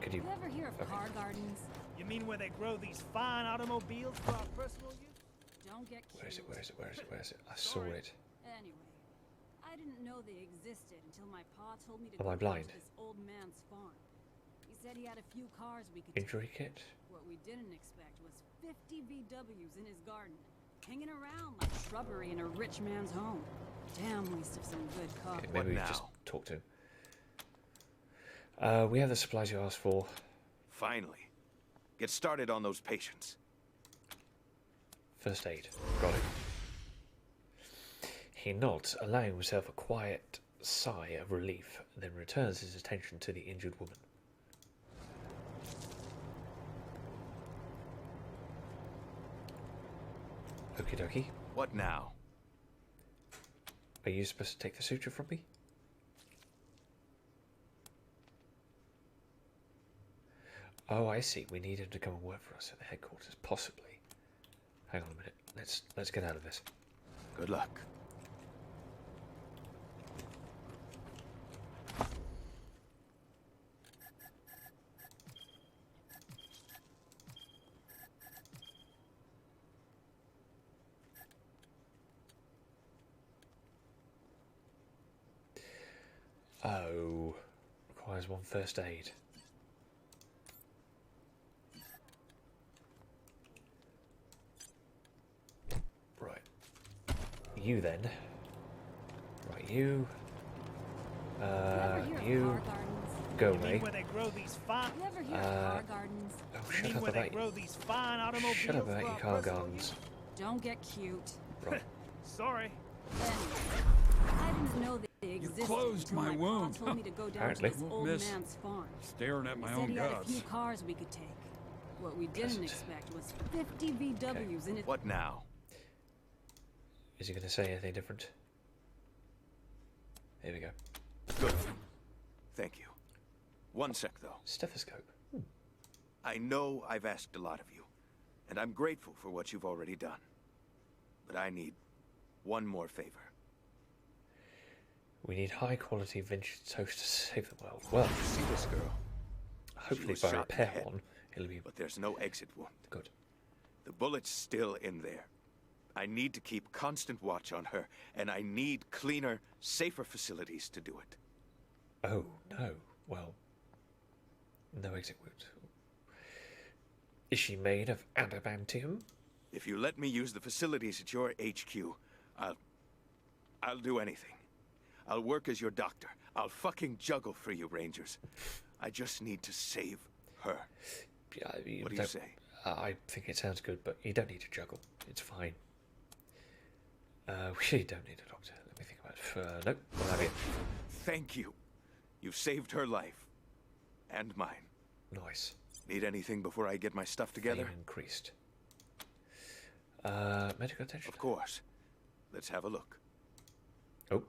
could you? You ever hear of car gardens? You mean where they grow these fine automobiles for our personal use? Don't get cute. Where is it? I saw it. Anyway, I didn't know they existed until my pa told me to Am go I blind? to this old man's farm. He said he had a few cars we could Injury take. kit? What we didn't expect was 50 VWs in his garden, hanging around like shrubbery in a rich man's home. Damn waste of some good car. Okay, maybe we just talk to him. We have the supplies you asked for. Finally. Get started on those patients. First aid. Got it. He nods, allowing himself a quiet sigh of relief, and then returns his attention to the injured woman. Okie dokie. What now? Are you supposed to take the suture from me? Oh, I see. We need him to come and work for us at the headquarters, possibly. Hang on a minute. Let's get out of this. Good luck. Oh, requires 1 first aid. Right. You then. Right, you. You. Go away. Where they grow these fine. Oh, shut up about these fine automobiles. Shut up about your car gardens. Don't get cute. Right. Sorry. I didn't know they existed. You closed my wound. Told me to go down to Apparently. this old man's farm. Staring at my He own said he had a guts. few cars we could take. What we didn't expect was 50 VWs in it. What now? Is he going to say anything different? Here we go. Good. Thank you. One sec, though. Stethoscope. I know I've asked a lot of you, and I'm grateful for what you've already done. But I need one more favor. We need high-quality vintage toast to save the world. Well, You see this girl? hopefully if I repair one, it'll be... But there's no exit wound. Good. The bullet's still in there. I need to keep constant watch on her, and I need cleaner, safer facilities to do it. Oh, no. Well, no exit wound. Is she made of adamantium? If you let me use the facilities at your HQ, I'll do anything. I'll work as your doctor. I'll fucking juggle for you, Rangers. I just need to save her. Yeah, What do you say? I think it sounds good, but you don't need to juggle. It's fine. We don't need a doctor. Let me think about it. Nope, we'll have it. Thank you. You've saved her life. And mine. Nice. Need anything before I get my stuff together? Fame increased. Medical attention. Of course. Let's have a look. Oh.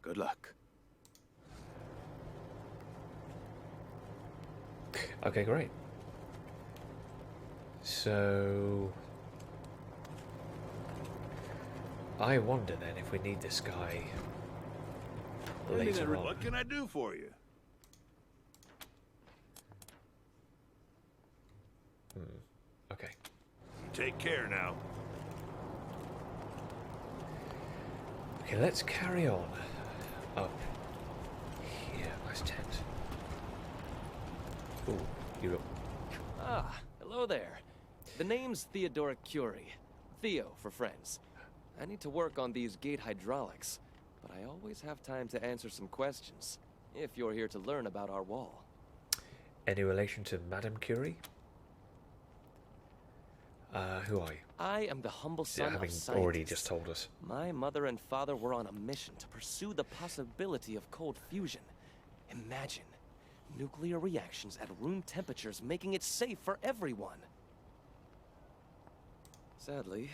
Good luck. Okay, great. So... I wonder then if we need this guy later on. What can I do for you? Okay. Take care now. Okay, let's carry on up here. Nice tent. Ooh, you look. Ah, hello there. The name's Theodoric Curie. Theo for friends. I need to work on these gate hydraulics, but I always have time to answer some questions, if you're here to learn about our wall. Any relation to Madame Curie? Who are you? I am the humble son Having of scientists. already just told us. My mother and father were on a mission to pursue the possibility of cold fusion. Imagine nuclear reactions at room temperatures, making it safe for everyone. Sadly,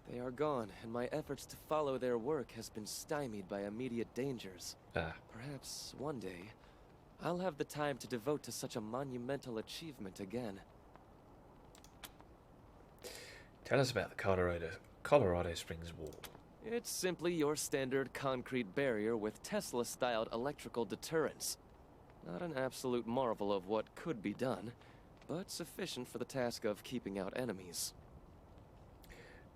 they are gone, and my efforts to follow their work has been stymied by immediate dangers. Perhaps one day, I'll have the time to devote to such a monumental achievement again. Tell us about the Colorado Springs Wall. It's simply your standard concrete barrier with Tesla-styled electrical deterrence. Not an absolute marvel of what could be done, but sufficient for the task of keeping out enemies.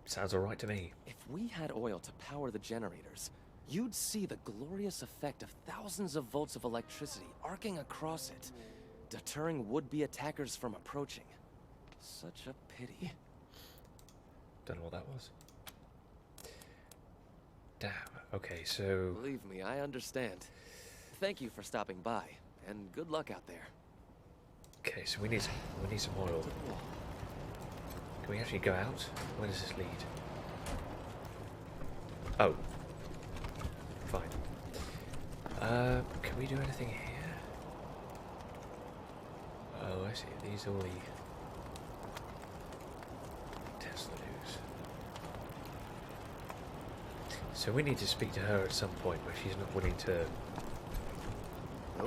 Sounds alright to me. If we had oil to power the generators, you'd see the glorious effect of thousands of volts of electricity arcing across it, deterring would-be attackers from approaching. Such a pity. Don't know what that was. Damn. Okay, so... Believe me, I understand. Thank you for stopping by, and good luck out there. Okay, so we need some oil. Can we actually go out? Where does this lead? Oh. Fine. Can we do anything here? Oh, I see. These are all the Tesla news. So we need to speak to her at some point, but she's not willing to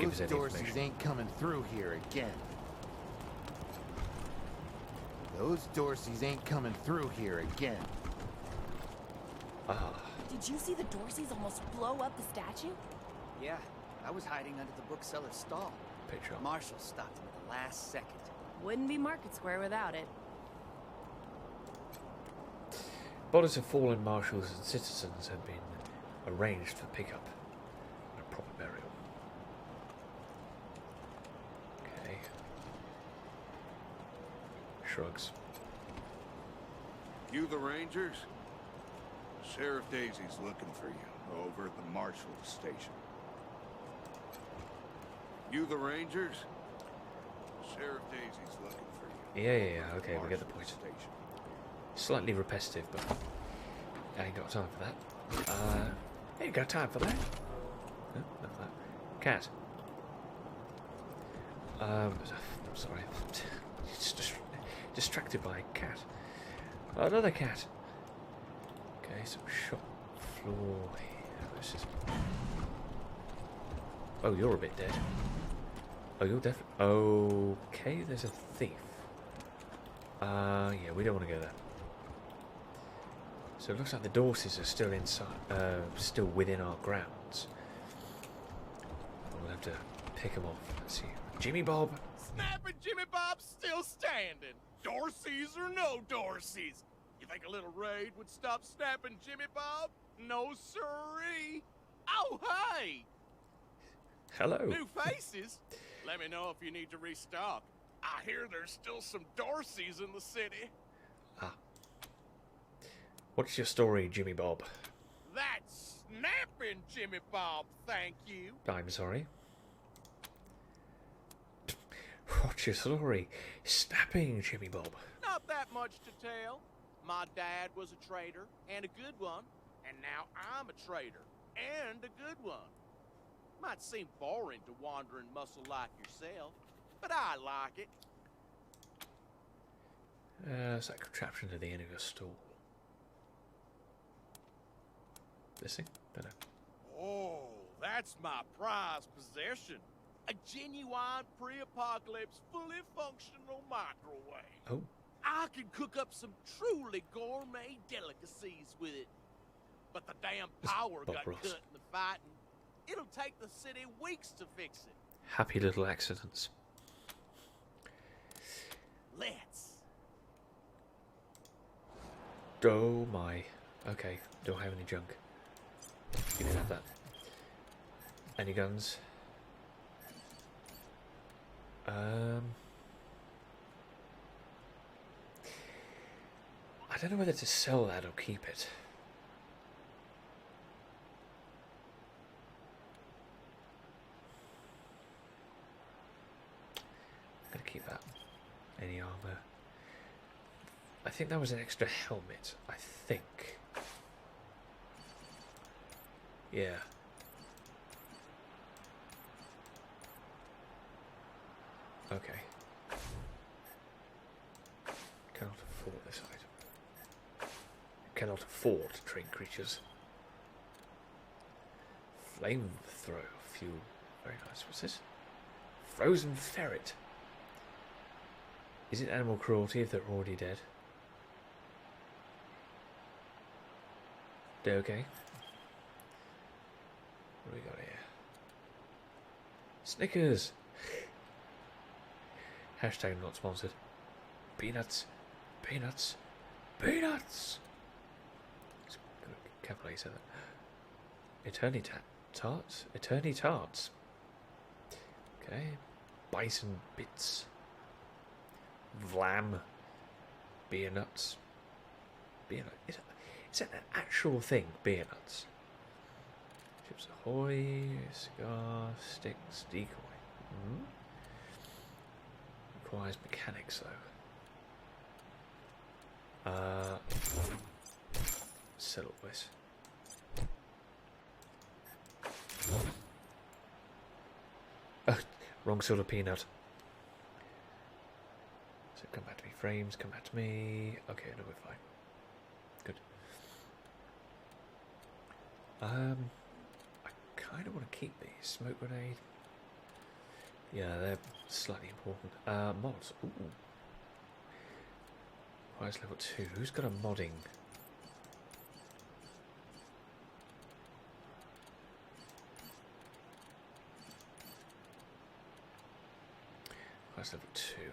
give us Those any Dorseys information. ain't coming through here again. Those Dorseys ain't coming through here again. Ah. Did you see the Dorseys almost blow up the statue? Yeah, I was hiding under the bookseller's stall. Picture. Marshall stopped him at the last second. Wouldn't be Market Square without it. Bodies of fallen marshals and citizens have been arranged for pickup and a proper burial. Okay. Shrugs. You the Rangers? Sheriff Daisy's looking for you over at the Marshal Station. You the Rangers? Sheriff Daisy's looking for you. Yeah, okay, we get the point. Slightly repetitive, but I ain't got time for that. Ain't got time for that. No, not that. Cat. I'm sorry. Just distracted by a cat. Another cat. Okay, some shop floor here. This is... Oh, you're a bit dead. Oh, you're definitely... Okay, there's a thief. Yeah, we don't want to go there. So it looks like the Dorseys are still inside, still within our grounds. We'll have to pick them off. Let's see. Jimmy Bob. Snapping Jimmy Bob's still standing. Dorseys or no Dorseys. You think a little raid would stop snapping Jimmy Bob? No siree. Oh, hey. Hello. New faces. Let me know if you need to restock. I hear there's still some Dorseys in the city. Ah. What's your story, Jimmy Bob? That's snapping Jimmy Bob, thank you. I'm sorry. What's your story? Snapping Jimmy Bob. Not that much to tell. My dad was a trader, and a good one. And now I'm a trader, and a good one. Might seem boring to wandering muscle like yourself, but I like it. It's that contraption to the end of your stall. This thing? Don't know. Oh, that's my prized possession. A genuine pre-apocalypse, fully functional microwave. Oh. I can cook up some truly gourmet delicacies with it. But the damn power got cut in the fighting. It'll take the city weeks to fix it. Happy little accidents. Let's. Oh my. Okay, don't have any junk. You can have that. Any guns? I don't know whether to sell that or keep it. I'm gonna keep that. Any armor? I think that was an extra helmet. I think. Yeah. Okay. Cannot afford this item. Cannot afford to train creatures. Flamethrower fuel. Very nice. What's this? Frozen ferret. Is it animal cruelty if they're already dead? They're okay. What do we got here? Snickers! Hashtag not sponsored. Peanuts. Peanuts. Peanuts! Careful how you say that. Eternity tarts? Eternity tarts. Okay. Bison bits. Vlam. Beer nuts. Beer nuts. Is that an actual thing? Beer nuts. Chips Ahoy. Cigar. Sticks. Decoy. Mm-hmm. Requires mechanics though. Settle this. Oh, wrong sort of peanut. So come back to me, frames, come back to me. Okay, no, we're fine. Good. I kind of want to keep these. Smoke grenade. Yeah, they're slightly important. Mods. Ooh. Requires level 2. Who's got a modding? Requires level 2.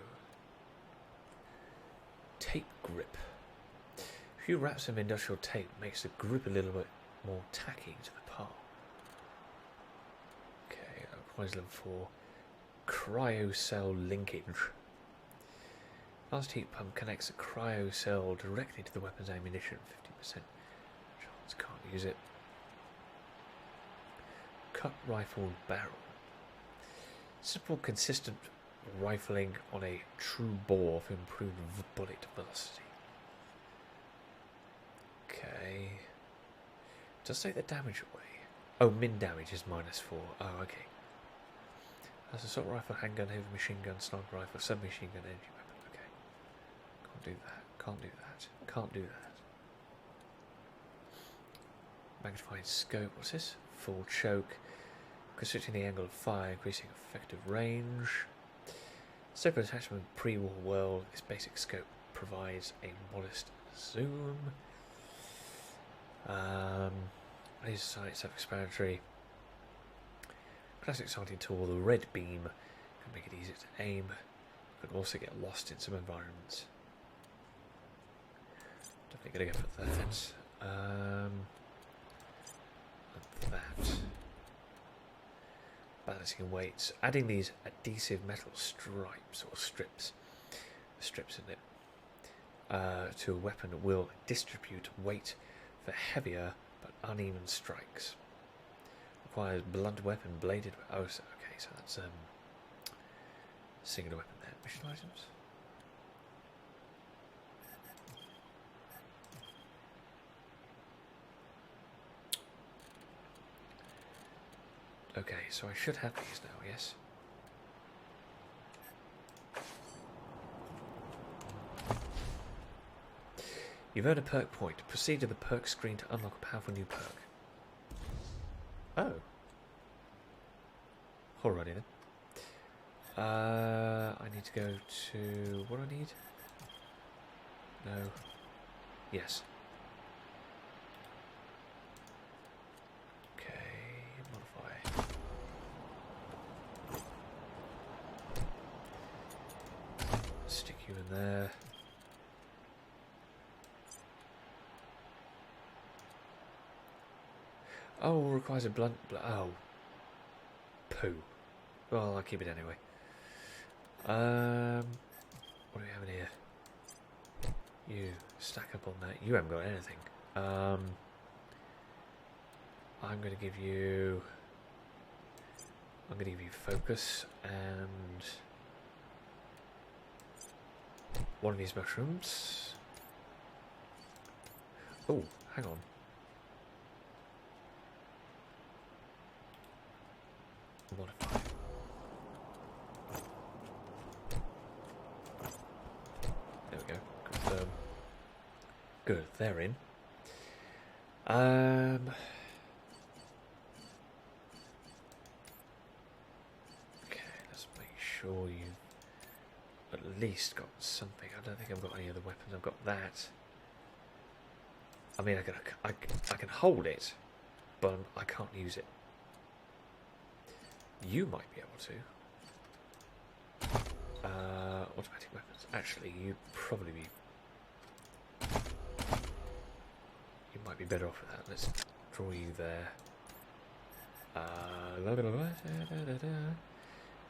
Tape grip. A few wraps of industrial tape makes the grip a little bit more tacky to the part. Okay, that requires level 4. Cryocell linkage. Fast heat pump connects the cryocell directly to the weapon's ammunition. 50% chance, can't use it. Cut rifle barrel. Simple, consistent rifling on a true bore for improved bullet velocity. Okay. Does take the damage away. Oh, min damage is -4. Oh, okay. That's assault rifle, handgun, heavy machine gun, sniper rifle, submachine gun, energy weapon. Okay. Can't do that. Can't do that. Can't do that. Magnifying scope. What's this? Full choke. Constricting the angle of fire, increasing effective range. Separate attachment pre-war world. This basic scope provides a modest zoom. Laser sight, self-explanatory. Classic sighting tool, the red beam can make it easier to aim. Can also get lost in some environments. Definitely gonna go for that. And that. Balancing weights. Adding these adhesive metal stripes or strips in it to a weapon will distribute weight for heavier but uneven strikes. Requires blunt weapon, bladed. Oh, so, okay, so that's singular weapon there. Mission items. Okay, so I should have these now, yes? You've earned a perk point. Proceed to the perk screen to unlock a powerful new perk. Oh. Alrighty then. I need to go to... what do I need? No. Yes. Stick you in there. Oh, requires a blunt. Oh, poo. Well, I'll keep it anyway. What do we have in here? You stack up on that. You haven't got anything. I'm going to give you. I'm going to give you focus and one of these mushrooms. Oh, hang on. Modify. There we go. Confirm. Good, they're in. Okay, let's make sure you've at least got something. I don't think I've got any other weapons. I've got that. I mean, I can hold it, but I can't use it. You might be able to. Automatic weapons. Actually, you probably be. You might be better off with that. Let's draw you there.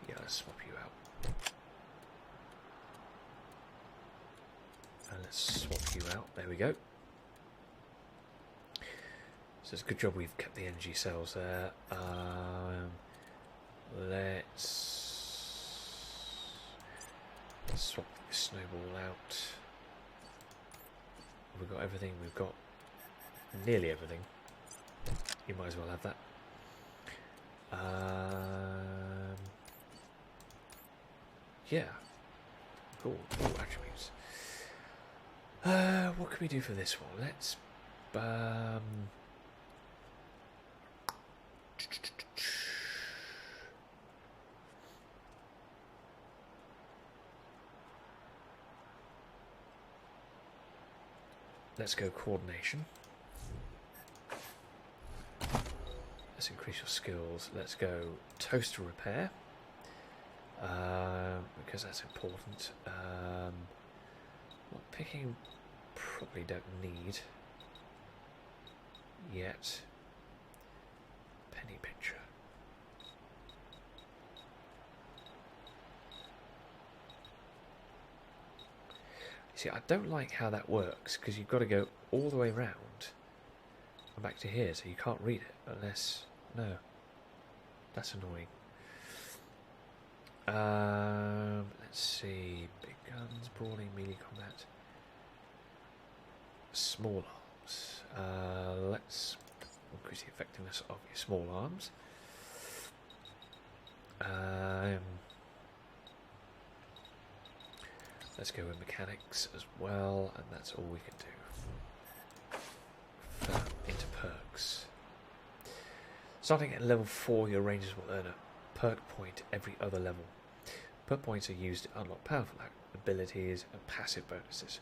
Yeah, let's swap you out. And let's swap you out. There we go. So it's a good job we've kept the energy cells there. Let's swap the snowball out. We've got everything. We've got nearly everything. You might as well have that. Yeah. Cool. All attributes. What can we do for this one? Let's let's go coordination. Let's increase your skills. Let's go toaster repair. Because that's important. Well, picking probably don't need yet. Penny pincher. See, I don't like how that works because you've got to go all the way around and back to here, so you can't read it unless... No. That's annoying. Let's see. Big guns, brawling, melee combat. Small arms. Let's increase the effectiveness of your small arms. Let's go with mechanics as well, and that's all we can do. Into perks. Starting at level 4, your rangers will earn a perk point every other level. Perk points are used to unlock powerful abilities and passive bonuses.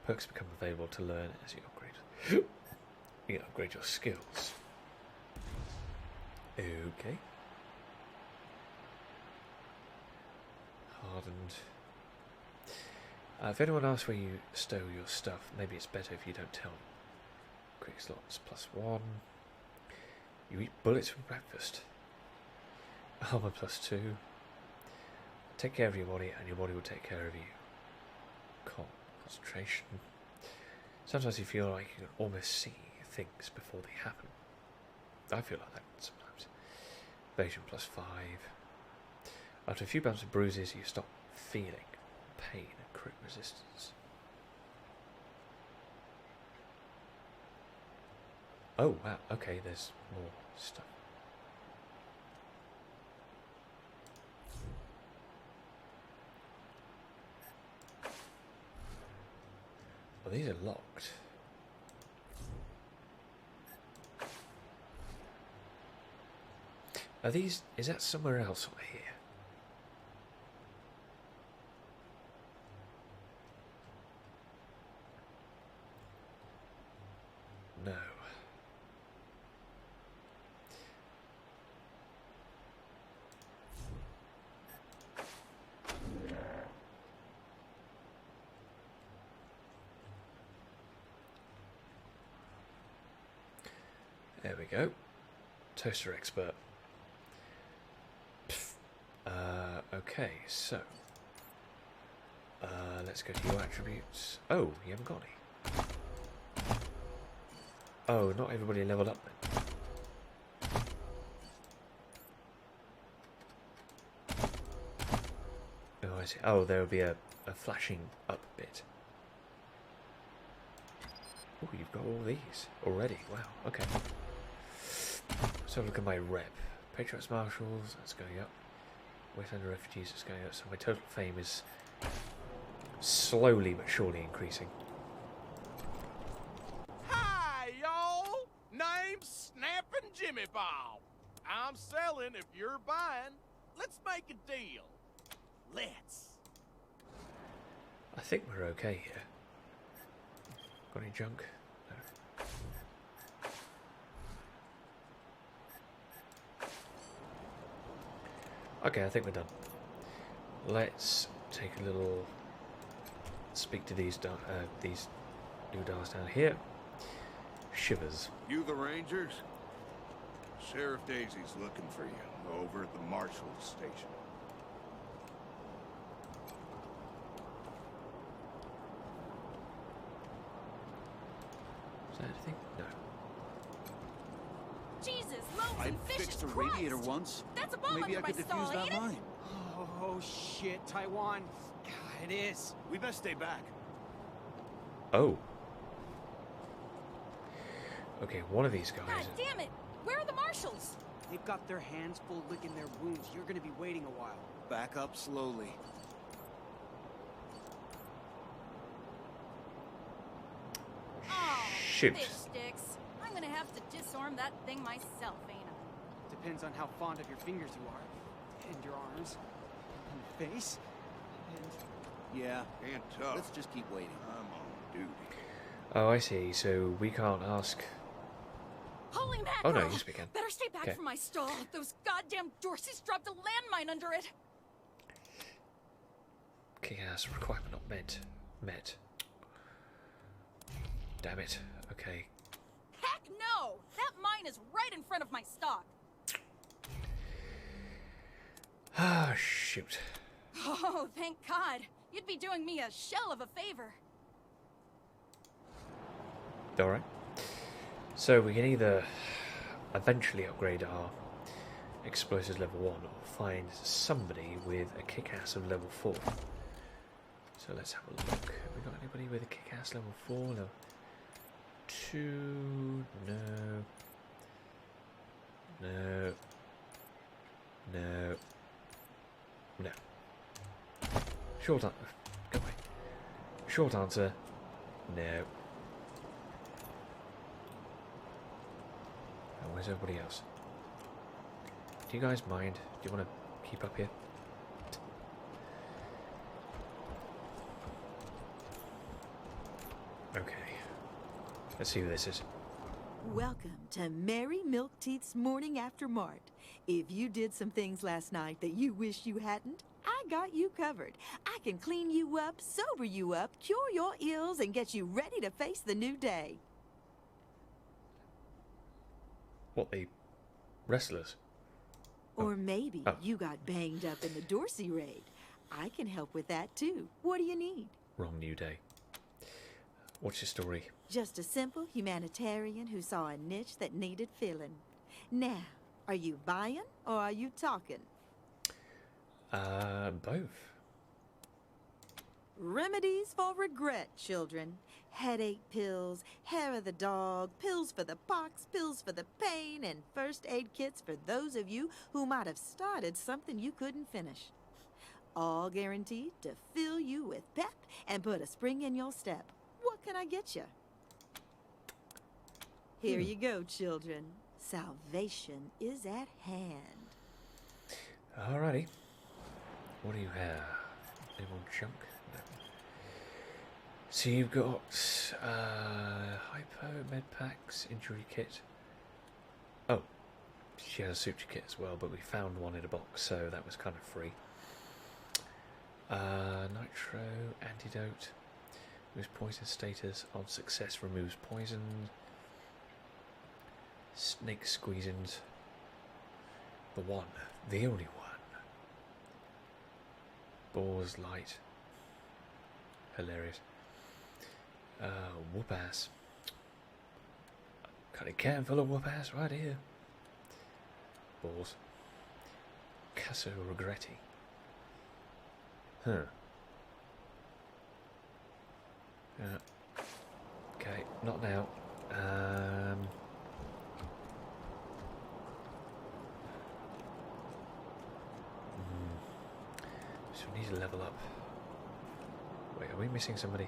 Perks become available to learn as you upgrade your skills. Okay. Hardened. If anyone asks where you stow your stuff, maybe it's better if you don't tell them. Quick slots +1. You eat bullets for breakfast. Armor +2. Take care of your body and your body will take care of you. Concentration. Sometimes you feel like you can almost see things before they happen. I feel like that sometimes. Evasion +5. After a few bumps and bruises, you stop feeling pain and crit resistance. Oh wow, okay, there's more stuff. Well, these are locked. Are these... is that somewhere else on here? No. There we go. Toaster expert. Okay, so let's go to your attributes. Oh, you haven't got any. Oh, not everybody leveled up then. Oh, I see. Oh, there will be a flashing up bit. Oh, you've got all these already. Wow, okay. So look at my rep. Patriots Marshals, that's going up. Wasteland Refugees, that's going up. So my total fame is slowly but surely increasing. Hi, y'all! Name's Snappin' Jimmy Bob. I'm selling if you're buying. Let's make a deal. Let's. I think we're okay here. Got any junk? No. Okay, I think we're done. Let's take a little... speak to these doodahs down here. Shivers. You the Rangers? Sheriff Daisy's looking for you over at the Marshal's station. Is that anything? No. Jesus, loaves I and fishes fixed a Christ. radiator once. That's a bomb Maybe I under could my stall, defuse that ain't it? mine. Oh shit, Taiwan. God, it is. We best stay back. Oh. Okay, one of these guys... God damn it! Where are the marshals? They've got their hands full licking their wounds. You're gonna be waiting a while. Back up slowly. Oh, Shoot. fish sticks. I'm gonna have to disarm that thing myself, ain't I? Depends on how fond of your fingers you are. And your arms. And your face. And... Yeah. And tough. Let's just keep waiting. I'm on duty. Oh, I see. So we can't ask. Holy mackerel! Oh no, yes we can. Better stay back from my stall. Those goddamn Dorseys dropped a landmine under it. Kick-ass requirement not met. Damn it. Okay. Heck no! That mine is right in front of my stock. Ah, shoot. Oh, thank God. You'd be doing me a shell of a favor. Alright. So we can either eventually upgrade our explosives level 1 or find somebody with a kick-ass of level 4. So let's have a look. Have we got anybody with a kick-ass level 4? Level 2? No. No. No. No. Short answer. Go away. Short answer. No. Oh, where's everybody else? Do you guys mind? Do you want to keep up here? Okay. Let's see who this is. Welcome to Mary Milkteeth's Morning After Mart. If you did some things last night that you wish you hadn't, I got you covered. I can clean you up, sober you up, cure your ills, and get you ready to face the new day. What, the wrestlers? Or maybe you got banged up in the Dorsey raid. I can help with that too. What do you need? Wrong new day. What's your story? Just a simple humanitarian who saw a niche that needed filling. Now, are you buying or are you talking? Both. Remedies for regret, children. Headache pills, hair of the dog, pills for the pox, pills for the pain, and first aid kits for those of you who might have started something you couldn't finish. All guaranteed to fill you with pep and put a spring in your step. What can I get you? Here you go, children. Salvation is at hand. Alrighty. What do you have? Any more junk? No. So you've got hypo, med packs, injury kit. Oh, she has a suture kit as well, but we found one in a box, so that was kind of free. Nitro, antidote. Removes poison status on success, removes poison. Snake squeezins. The one, the only one. Boar's light. Hilarious. Whoop ass. Got a can full of whoop ass right here. Balls. Casso Regretti. Huh. Okay, not now. So we need to level up. Wait, are we missing somebody?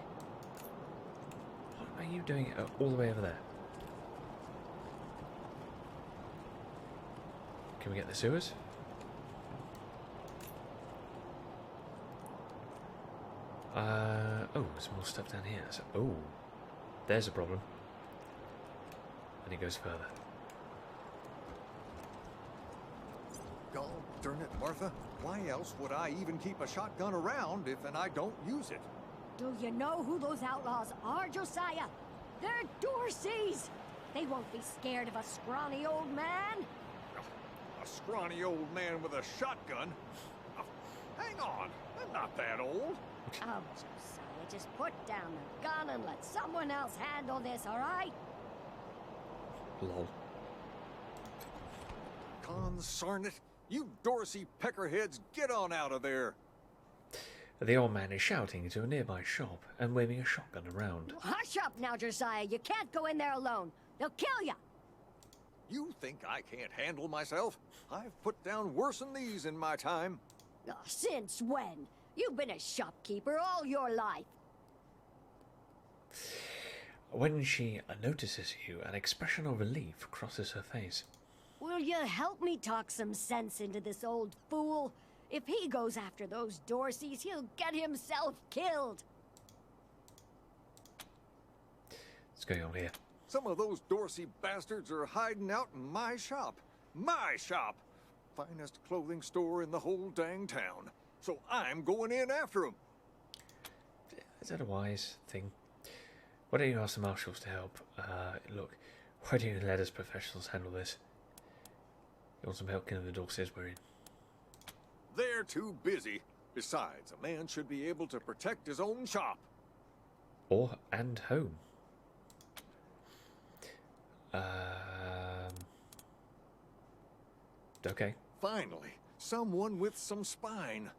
What are you doing all the way over there? Can we get the sewers? Oh, there's more stuff down here. So, oh, there's a problem. And it goes further. God darn it, Martha. Why else would I even keep a shotgun around if I don't use it? Do you know who those outlaws are, Josiah? They're Dorseys! They won't be scared of a scrawny old man. A scrawny old man with a shotgun? Hang on, I'm not that old. Oh, Josiah, just put down the gun and let someone else handle this, all right? Lol. Consarn it. You Dorsey peckerheads, get on out of there. The old man is shouting to a nearby shop and waving a shotgun around. Hush up now, Josiah. You can't go in there alone. They'll kill you. You think I can't handle myself? I've put down worse than these in my time. Oh, since when? You've been a shopkeeper all your life. When she notices you, an expression of relief crosses her face. Will you help me talk some sense into this old fool? If he goes after those Dorseys, he'll get himself killed. What's going on here? Some of those Dorsey bastards are hiding out in my shop. My shop! Finest clothing store in the whole dang town. So I'm going in after them. Is that a wise thing? Why don't you ask the marshals to help? Look, why don't you let us professionals handle this? You want some help killing the Dorseys we're in? They're too busy. Besides, a man should be able to protect his own shop. And home. Okay. Finally, someone with some spine.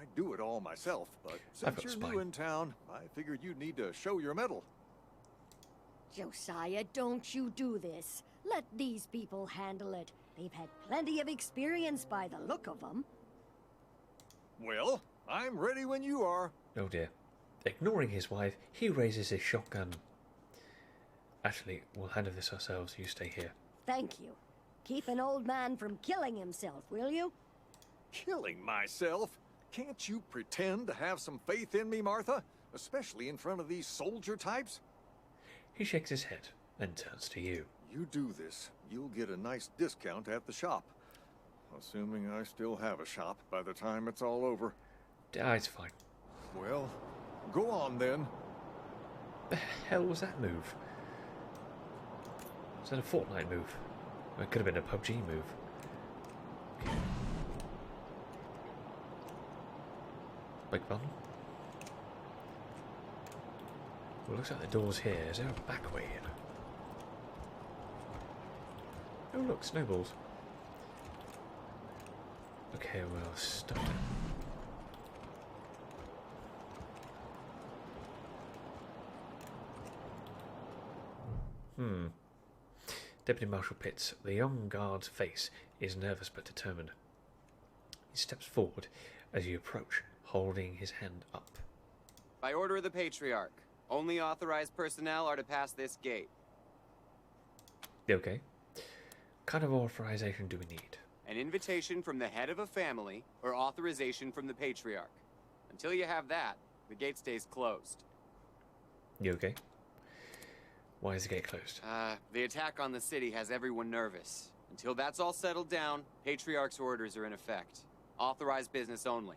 I'd do it all myself, but since you're new in town, I figured you'd need to show your mettle. Josiah, don't you do this. Let these people handle it. They've had plenty of experience by the look of them. Well, I'm ready when you are. Oh dear. Ignoring his wife, he raises his shotgun. Actually, we'll handle this ourselves. You stay here. Thank you. Keep an old man from killing himself, will you? Killing myself? Can't you pretend to have some faith in me, Martha? Especially in front of these soldier types? He shakes his head and turns to you. You do this, you'll get a nice discount at the shop. Assuming I still have a shop by the time it's all over. It's fine. Well, go on then. The hell was that move? Was that a Fortnite move? It could have been a PUBG move. Okay. Big button. Well, looks like the door's here. Is there a back way in? Oh look, snowballs. Okay, well, stop it. Deputy Marshal Pitts, the young guard's face is nervous but determined. He steps forward as you approach, holding his hand up. By order of the Patriarch, only authorized personnel are to pass this gate. Okay. What kind of authorization do we need? An invitation from the head of a family or authorization from the Patriarch. Until you have that, the gate stays closed. You okay? Why is the gate closed? The attack on the city has everyone nervous. Until that's all settled down, Patriarch's orders are in effect. Authorized business only.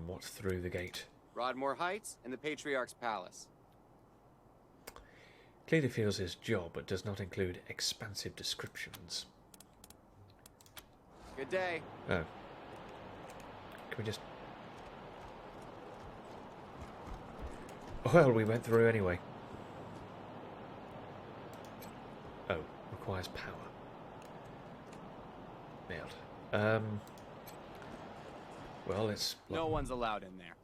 What's through the gate? Broadmoor Heights and the Patriarch's Palace. Clearly feels his job, but does not include expansive descriptions. Good day. Oh. Can we just... Well, we went through anyway. Oh, requires power. Nailed. Well, it's... No one's allowed in there.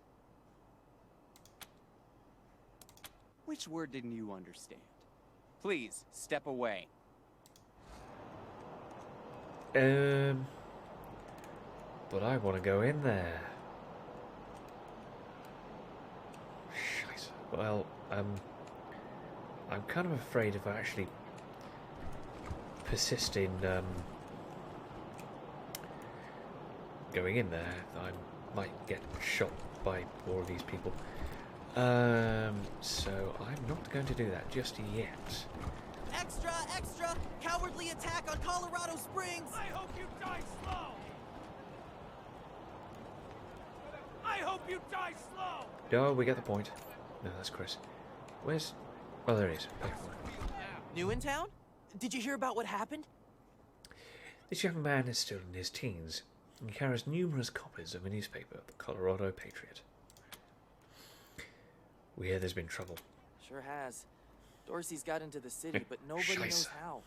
Which word didn't you understand? Please, step away. But I want to go in there. Scheiße. Well, I'm kind of afraid if I actually persist in going in there, I might get shot by all of these people. So I'm not going to do that just yet. Extra, extra! Cowardly attack on Colorado Springs! I hope you die slow! I hope you die slow! No, we get the point. No, that's Chris. Where's... Oh, there he is. New in town? Did you hear about what happened? This young man is still in his teens and carries numerous copies of a newspaper, the Colorado Patriot. We hear there's been trouble. Sure has. Dorsey's got into the city, but nobody knows how.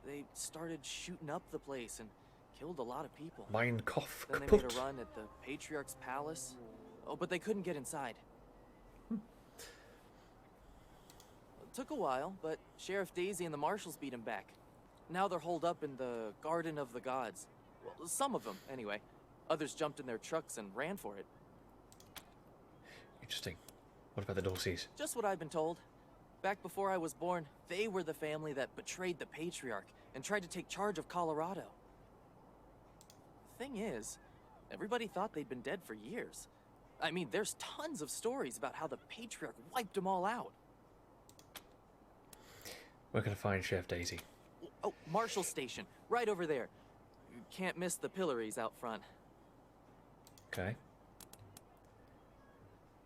They started shooting up the place and killed a lot of people. Mein Kopf Then they kaputt. made a run at the Patriarch's Palace. Oh, but they couldn't get inside. It took a while, but Sheriff Daisy and the marshals beat him back. Now they're holed up in the Garden of the Gods. Well, some of them, anyway. Others jumped in their trucks and ran for it. Interesting. What about the Dorseys? Just what I've been told. Back before I was born, they were the family that betrayed the Patriarch and tried to take charge of Colorado. The thing is, everybody thought they'd been dead for years. I mean, there's tons of stories about how the Patriarch wiped them all out. We're gonna find Chef Daisy. Oh, Marshal Station, right over there. You can't miss the pillories out front. Okay.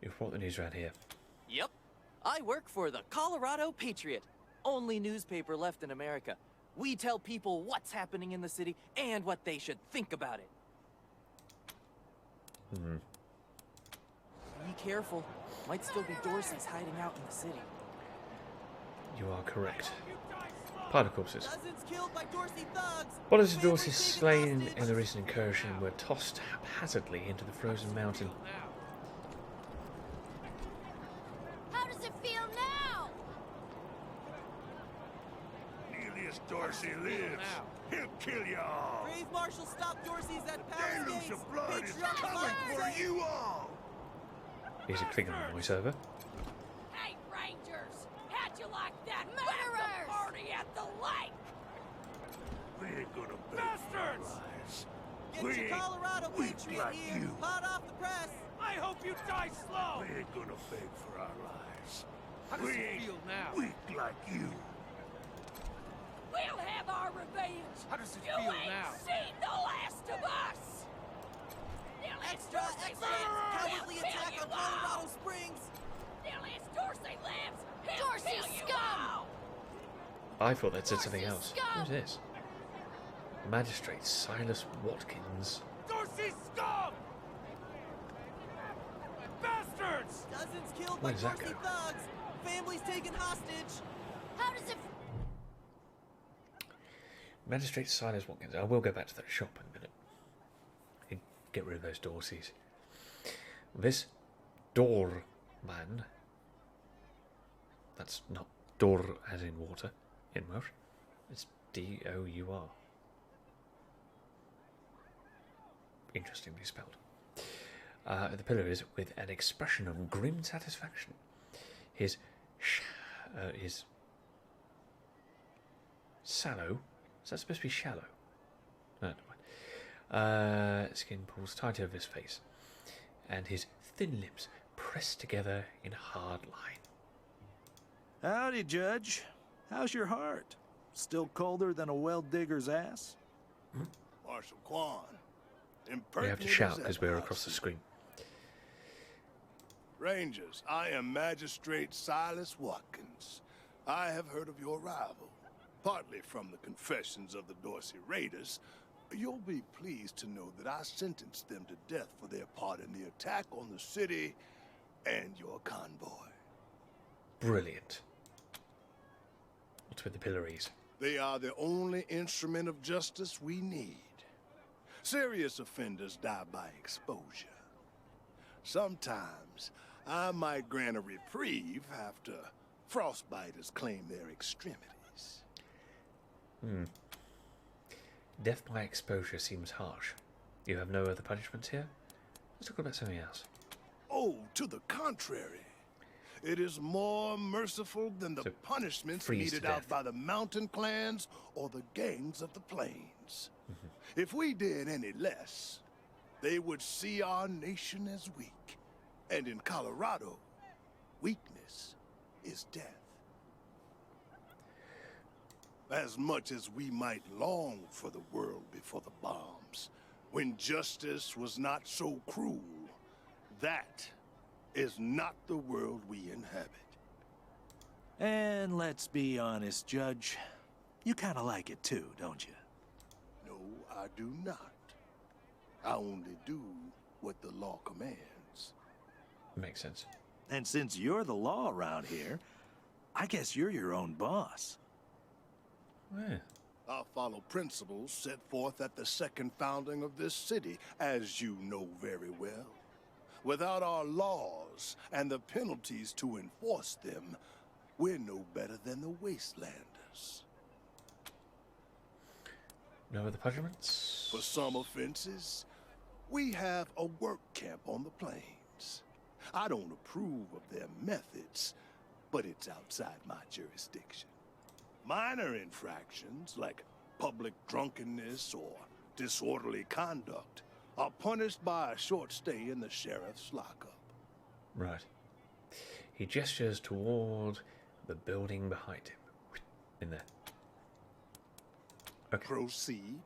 You've brought the news around here. Yep. I work for the Colorado Patriot. Only newspaper left in America. We tell people what's happening in the city and what they should think about it. Hmm. Be careful. Might still be Dorseys hiding out in the city. You are correct. Pile of corpses. Dozens killed by Dorsey thugs. Bodies of Dorsey slain in the recent incursion were tossed haphazardly into the frozen mountain. How does it feel now? Neilius Dorsey lives. He'll kill you all. Brave Marshal stopped Dorsey's at The Palace deluge Gates. of blood is Patriarch coming lies. for you all. Here's a Klingon voiceover. Hey, Rangers! How'd you like that? Murderers! Party at the lake! We ain't gonna beg for our lives. Get We your ain't Colorado weak Patriot like here. you. Hot off the press. I hope you die slow! We ain't gonna beg for our lives. How does We it ain't feel now? weak like you. We'll have our revenge! How does it You feel ain't now? seen the last of us! Extra, extra! Cowardly attack on Colorado Springs. Neilius Dorsey lives! Dorsey Kill you scum! all! I thought they'd said something else. scum! Who's this? Magistrate Silas Watkins. Dorsey scum! Bastards! Dozens killed Where by does that Dorsey go? thugs. Families taken hostage. How does it Magistrate Silas Watkins. I will go back to that shop in a minute. And get rid of those Dorseys. This door man. That's not door as in water in Welsh. It's D-O-U-R. Interestingly spelled. The pillar is with an expression of grim satisfaction. His sallow. Is that supposed to be shallow? No, never mind. Skin pulls tight over his face, and his thin lips pressed together in a hard line. Howdy, Judge. How's your heart? Still colder than a well digger's ass? Marshal Quan. We have to shout because we're across the screen. Rangers, I am Magistrate Silas Watkins. I have heard of your arrival, partly from the confessions of the Dorsey Raiders. You'll be pleased to know that I sentenced them to death for their part in the attack on the city and your convoy. Brilliant. What's with the pillories? They are the only instrument of justice we need. Serious offenders die by exposure. Sometimes I might grant a reprieve after frostbiters claim their extremities. Death by exposure seems harsh. You have no other punishments here? Let's talk about something else. Oh, to the contrary. It is more merciful than the punishments freeze to meted out death. by the mountain clans or the gangs of the plains. If we did any less, they would see our nation as weak. And in Colorado, weakness is death. As much as we might long for the world before the bombs, when justice was not so cruel, that is not the world we inhabit. And let's be honest, Judge. You kind of like it too, don't you? No, I do not. I only do what the law commands. Makes sense. And since you're the law around here, I guess you're your own boss. Yeah. I follow principles set forth at the second founding of this city, as you know very well. Without our laws and the penalties to enforce them, we're no better than the Wastelanders. No other punishments? For some offenses, we have a work camp on the plains. I don't approve of their methods, but it's outside my jurisdiction. Minor infractions, like public drunkenness or disorderly conduct, are punished by a short stay in the sheriff's lockup. Right. He gestures toward the building behind him. In there. Okay. Proceed.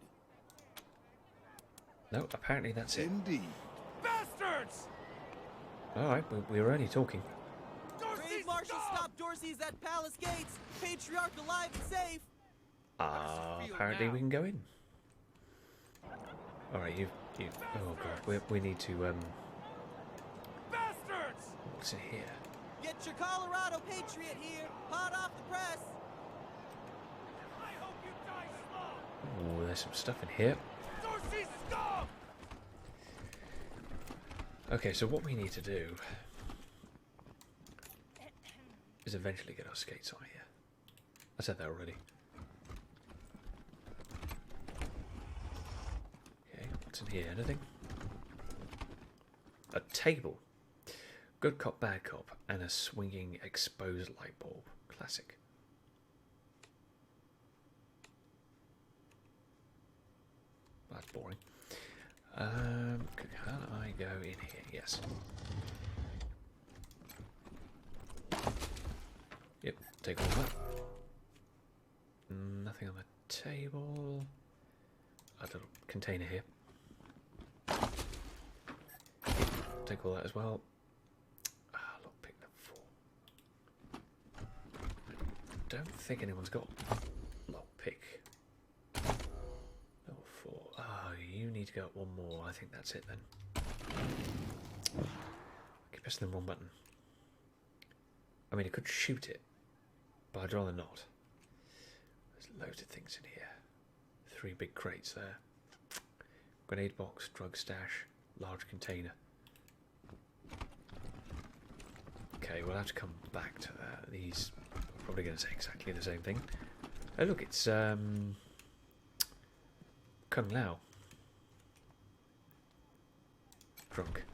No, apparently that's it. Indeed. Bastards! Alright, we were only talking. Brave Marshal, stop Dorsey's at Palace Gates! Patriarch alive and safe! Apparently we can go in. Alright, you. Oh god, we need to, Bastards! What's in here? Get your Colorado Patriot here! Hot off the press! I hope you die slow! Ooh, there's some stuff in here. Dorsey, stop! Okay, so what we need to do is eventually get our skates on here. I said that already. Okay, what's in here? Anything? A table. Good cop, bad cop, and a swinging exposed light bulb. Classic. That's boring. Can I go in here? Yes. Yep, take all that. Nothing on the table. A little container here. Take all that as well. Lockpick #4. Don't think anyone's got lockpick. #4. You need to go up one more. I think that's it then. Keep pressing the wrong button. I mean, I could shoot it, but I'd rather not. There's loads of things in here. 3 big crates there. Grenade box, drug stash, large container. Okay, we'll have to come back to that. These are probably going to say exactly the same thing. Oh look, it's Kung Lao. Drunk.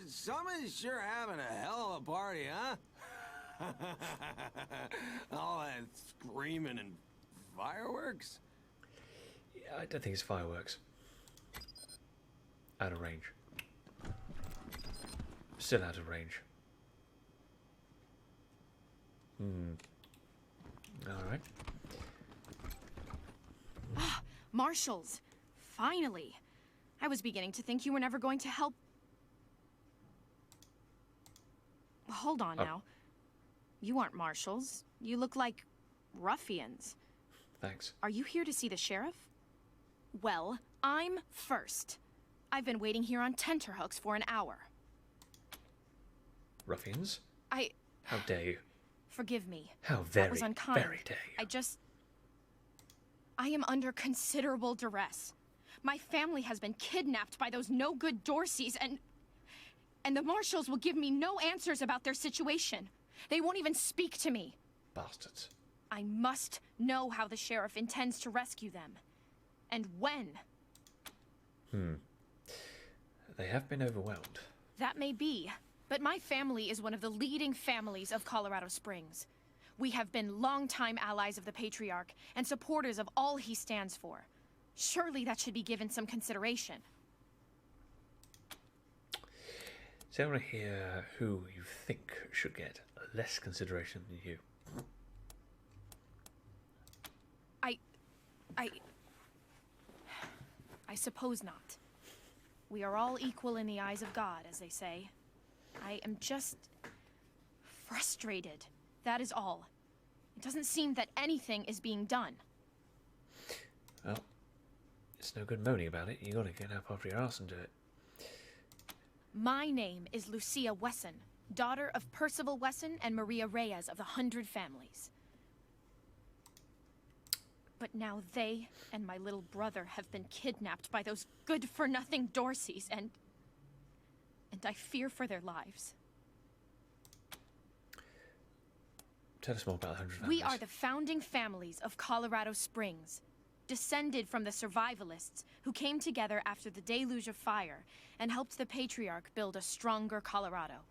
Someone's sure having a hell of a party, huh? All that screaming and fireworks? Yeah, I don't think it's fireworks. Out of range. Still out of range. Alright. Marshals! Finally! I was beginning to think you were never going to help. Hold on now. You aren't marshals. You look like ruffians. Thanks. Are you here to see the sheriff? Well, I'm first. I've been waiting here on tenterhooks for an hour. Ruffians? How dare you? Forgive me. How That was unkind. very dare you. I am under considerable duress. My family has been kidnapped by those no-good Dorseys, and the marshals will give me no answers about their situation. They won't even speak to me. Bastards. I must know how the sheriff intends to rescue them. And when. They have been overwhelmed. That may be, but my family is one of the leading families of Colorado Springs. We have been longtime allies of the Patriarch and supporters of all he stands for. Surely that should be given some consideration. So I want to hear who you think should get less consideration than you. I suppose not. We are all equal in the eyes of God, as they say. I am just frustrated. That is all. It doesn't seem that anything is being done. Well, it's no good moaning about it. You gotta get up off your arse and do it. My name is Lucia Wesson, daughter of Percival Wesson and Maria Reyes of the 100 Families. But now they and my little brother have been kidnapped by those good-for-nothing Dorseys, and I fear for their lives. Tell us more about the 100 Families. We are the founding families of Colorado Springs, descended from the survivalists who came together after the deluge of fire and helped the Patriarch build a stronger Colorado.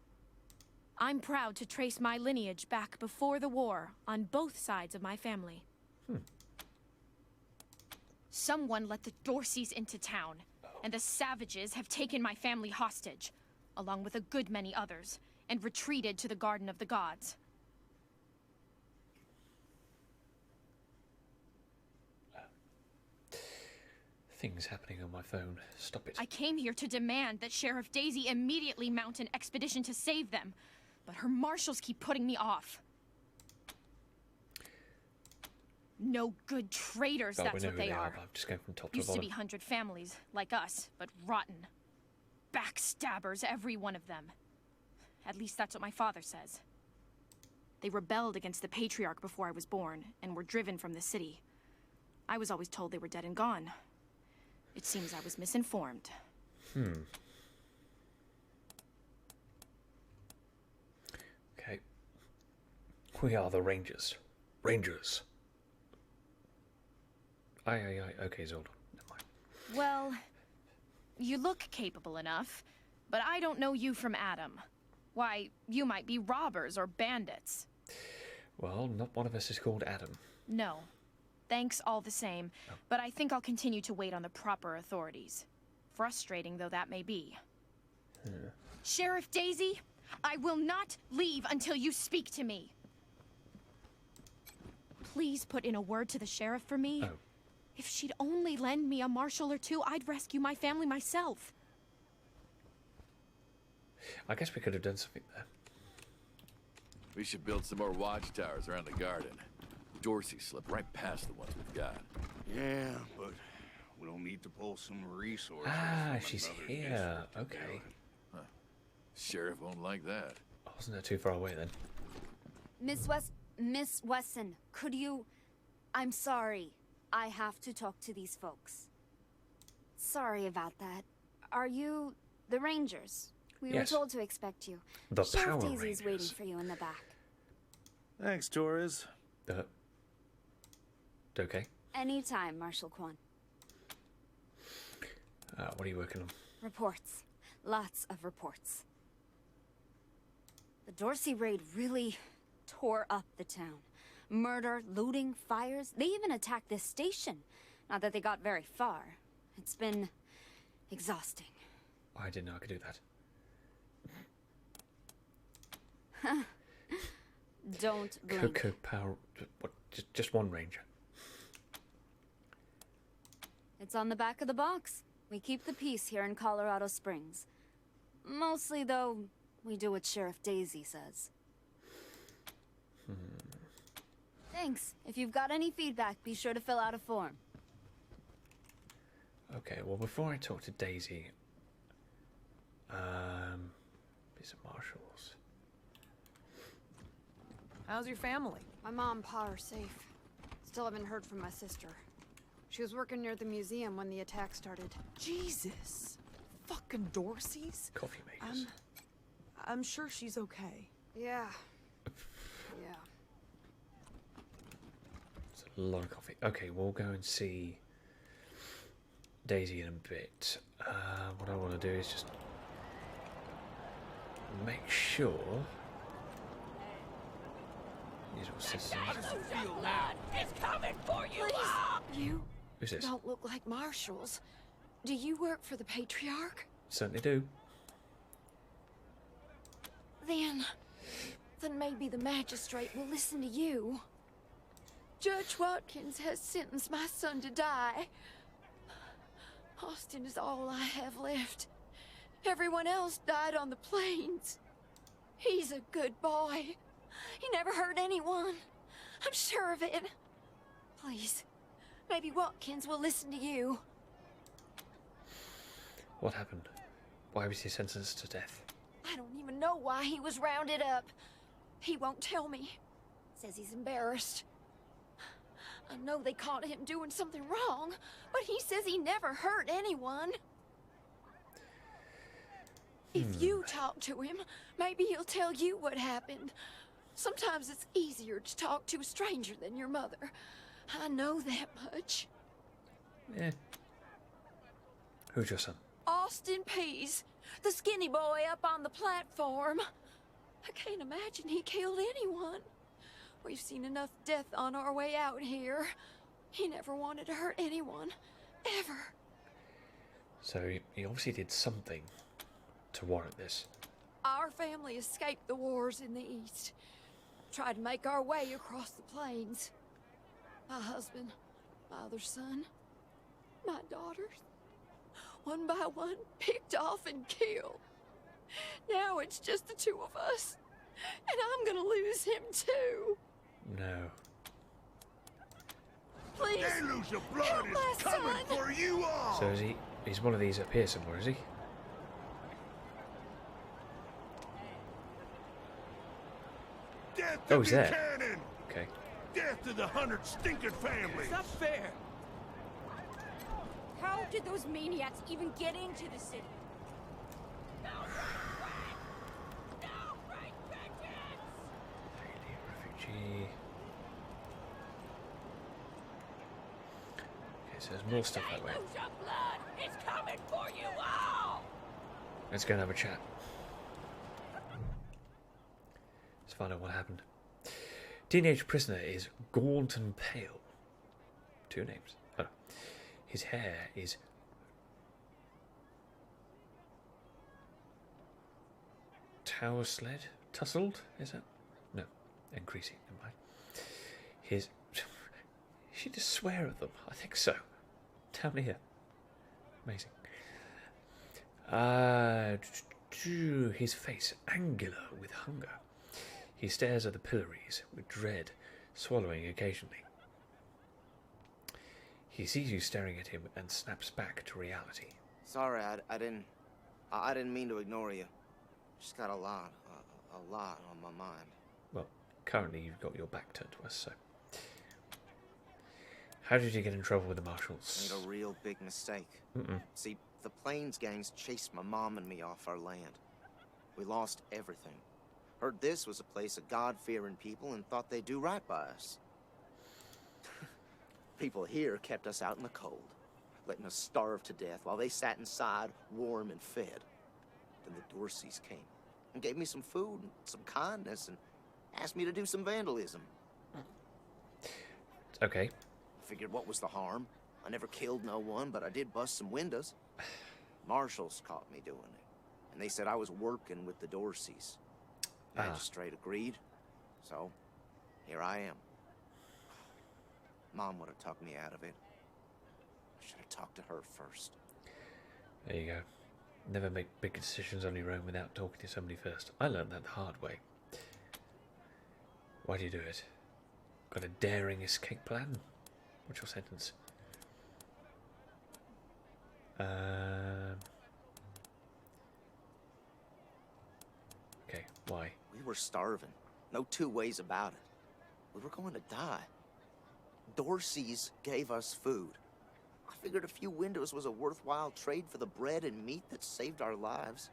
I'm proud to trace my lineage back before the war on both sides of my family. Someone let the Dorseys into town, and the savages have taken my family hostage, along with a good many others, and retreated to the Garden of the Gods. Things happening on my phone. Stop it. I came here to demand that Sheriff Daisy immediately mount an expedition to save them, but her marshals keep putting me off. No good traitors, Oh, that's we know what who they are. I'm just going from top to Used to bottom. be 100 families, like us, but rotten. Backstabbers, every one of them. At least that's what my father says. They rebelled against the Patriarch before I was born, and were driven from the city. I was always told they were dead and gone. It seems I was misinformed. Okay. We are the Rangers. Rangers. Aye. Okay, Zordon. Never mind. Well, you look capable enough, but I don't know you from Adam. Why, you might be robbers or bandits. Well, not one of us is called Adam. No. Thanks all the same, but I think I'll continue to wait on the proper authorities. Frustrating though that may be. Sheriff Daisy, I will not leave until you speak to me. Please put in a word to the sheriff for me. Oh. If she'd only lend me a marshal or two, I'd rescue my family myself. I guess we could have done something there. We should build some more watchtowers around the garden. Dorsey slipped right past the ones we've got. Yeah, but we'll need to pull some resources. Ah, from she's another here. district to Okay. do it. Huh. Sheriff won't like that. I wasn't that too far away then. Miss Wesson, could you... I'm sorry. I have to talk to these folks. Sorry about that. Are you the Rangers? We Yes. were told to expect you. The Sheriff Power Daisy's waiting Rangers. for you in the back. Thanks, Torres. Okay. Anytime, Marshal Quan. What are you working on? Reports. Lots of reports. The Dorsey raid really tore up the town. Murder, looting, fires. They even attacked this station. Not that they got very far. It's been exhausting. I didn't know I could do that. Don't blink. Cocoa Power... What? Just one ranger. It's on the back of the box. We keep the peace here in Colorado Springs. Mostly, though, we do what Sheriff Daisy says. Thanks. If you've got any feedback, be sure to fill out a form. Okay, well, before I talk to Daisy... These are marshals. How's your family? My mom and pa are safe. Still haven't heard from my sister. She was working near the museum when the attack started. Jesus. Fucking Dorseys? Coffee makers. I'm sure she's okay. Yeah. Yeah. It's a lot of coffee. Okay, we'll go and see Daisy in a bit. What I want to do is just make sure these are citizens. It's coming for you, Mom! You Who's this? don't look like marshals. Do you work for the Patriarch? Certainly do. Then maybe the magistrate will listen to you. Judge Watkins has sentenced my son to die. Austin is all I have left. Everyone else died on the plains. He's a good boy. He never hurt anyone. I'm sure of it. Please, maybe Watkins will listen to you. What happened? Why was he sentenced to death? I don't even know why he was rounded up. He won't tell me. Says he's embarrassed. I know they caught him doing something wrong, but he says he never hurt anyone. If you talk to him, maybe he'll tell you what happened. Sometimes it's easier to talk to a stranger than your mother. I know that much. Yeah. Who's your son? Austin Pease, the skinny boy up on the platform. I can't imagine he killed anyone. We've seen enough death on our way out here. He never wanted to hurt anyone. Ever. So he obviously did something to warrant this. Our family escaped the wars in the East. Tried to make our way across the plains. My husband, my other son, my daughters, one by one, picked off and killed. Now it's just the two of us, and I'm gonna lose him too. No. Please, Deluge of blood help my is coming son. for you all! So is he? He's one of these up here somewhere, is he? Death Oh, to he's there. Buchanan! Okay. Death to the 100 stinking families! It's not fair. How did those maniacs even get into the city? Refugee. Okay, so there's more stuff that way. It's coming for you all. Let's go and have a chat. Let's find out what happened. Teenage prisoner is gaunt and pale. Two names. Oh. His hair is tower sled? Tussled, is it? No. Increasing, never mind. His she just swear at them? I think so. Down here. Amazing. His face angular with hunger. He stares at the pillories with dread, swallowing occasionally. He sees you staring at him and snaps back to reality. Sorry, I didn't mean to ignore you. Just got a lot on my mind. Well, currently you've got your back turned to us, so. How did you get in trouble with the marshals? Made a real big mistake. See, the Plains gangs chased my mom and me off our land. We lost everything. Heard this was a place of God-fearing people and thought they'd do right by us. People here kept us out in the cold, letting us starve to death while they sat inside, warm and fed. Then the Dorseys came and gave me some food and some kindness and asked me to do some vandalism. Okay. Figured what was the harm? I never killed no one, but I did bust some windows. Marshals caught me doing it, and they said I was working with the Dorseys. Magistrate agreed, so here I am. Mom would have talked me out of it. I should have talked to her first. There you go. Never make big decisions on your own without talking to somebody first. I learned that the hard way. Why do you do it? Got a daring escape plan? What's your sentence? Okay, why? We were starving. No two ways about it. We were going to die. Dorseys gave us food. I figured a few windows was a worthwhile trade for the bread and meat that saved our lives.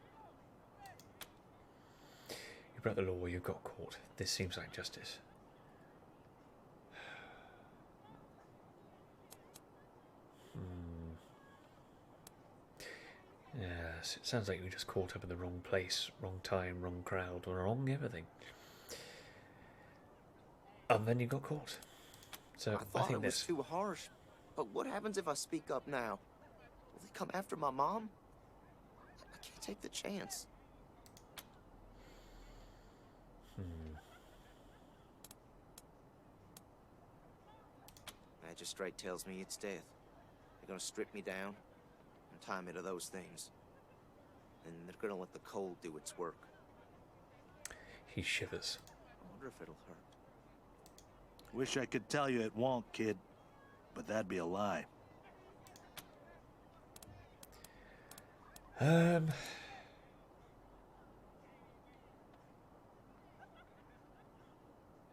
You broke the law, you got caught. This seems like justice. Yes, it sounds like you were just caught up in the wrong place, wrong time, wrong crowd, or wrong everything. And then you got caught. So I thought think it was too harsh, but what happens if I speak up now? Will they come after my mom? I can't take the chance. Magistrate tells me it's death. They're gonna strip me down and tie me to those things. And they're gonna let the cold do its work. He shivers. I wonder if it'll hurt. Wish I could tell you it won't, kid, but that'd be a lie.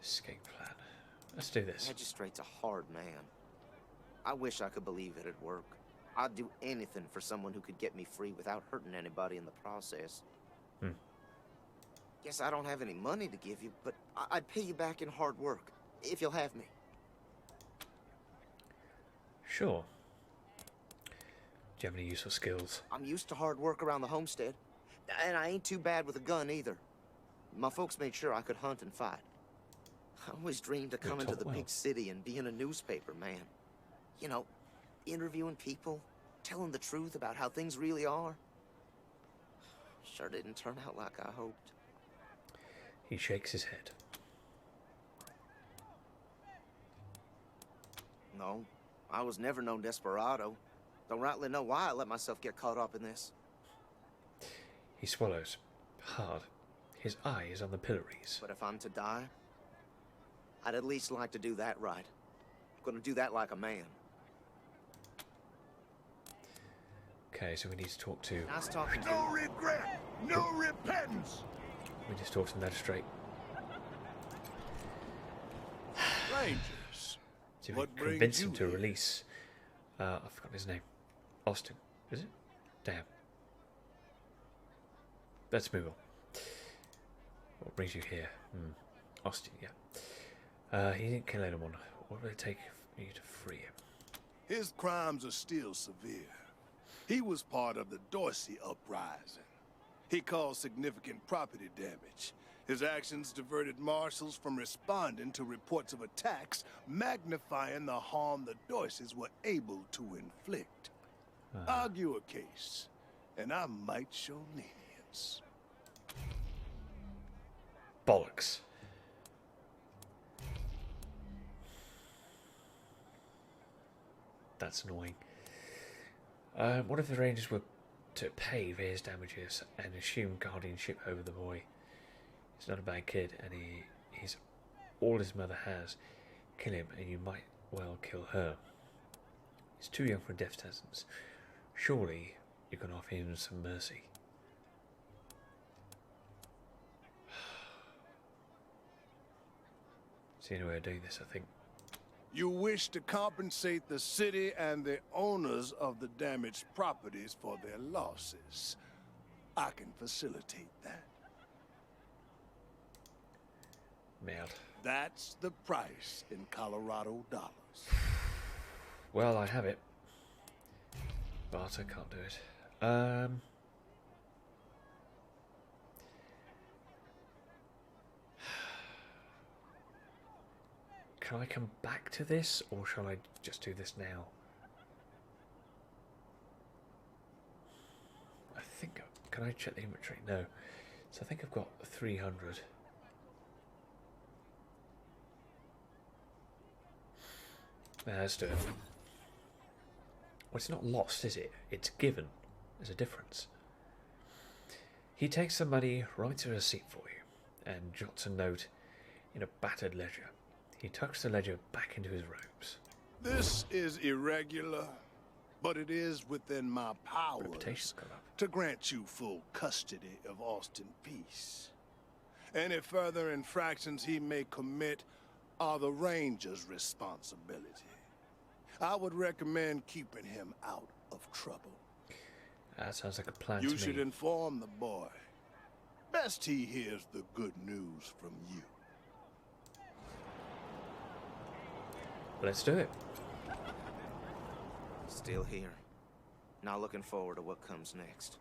Escape plan. Let's do this. Magistrate's a hard man. I wish I could believe it'd work. I'd do anything for someone who could get me free without hurting anybody in the process. Guess I don't have any money to give you, but I'd pay you back in hard work, if you'll have me. Sure. Do you have any useful skills? I'm used to hard work around the homestead, and I ain't too bad with a gun either. My folks made sure I could hunt and fight. I always dreamed of coming to taught the well. big city and being a newspaper man. You know, interviewing people, telling the truth about how things really are. Sure didn't turn out like I hoped. He shakes his head. No, I was never no desperado. Don't rightly know why I let myself get caught up in this. He swallows hard. His eye is on the pillories. But if I'm to die, I'd at least like to do that right. I'm gonna do that like a man. Okay, so we need to talk to... Nice talking to No regret, no repentance. We just talk to the magistrate. Rangers. See if we What can brings convince him you to here? release... I've forgotten his name. Austin, is it? Damn. Let's move on. What brings you here? Austin, yeah. He didn't kill anyone. What will it take for you to free him? His crimes are still severe. He was part of the Dorsey uprising. He caused significant property damage. His actions diverted marshals from responding to reports of attacks, magnifying the harm the Dorseys were able to inflict. Argue a case, and I might show lenience. Bollocks. That's annoying. What if the Rangers were to pay for his damages and assume guardianship over the boy? He's not a bad kid, and he's all his mother has. Kill him, and you might well kill her. He's too young for a death sentence. Surely you can offer him some mercy. It's the only way of doing this, I think. You wish to compensate the city and the owners of the damaged properties for their losses. I can facilitate that. Merde. That's the price in Colorado dollars. Well, I have it, but I can't do it. Can I come back to this, or shall I just do this now? I think... Can I check the inventory? No. So I think I've got 300. Let's do it. Well, it's not lost, is it? It's given. There's a difference. He takes the money, writes a receipt for you, and jots a note in a battered ledger. He tucks the ledger back into his robes. This is irregular, but it is within my powers to grant you full custody of Austin Peace. Any further infractions he may commit are the Ranger's responsibility. I would recommend keeping him out of trouble. That sounds like a plan to You me. should inform the boy. Best he hears the good news from you. Let's do it. Still here. Now looking forward to what comes next.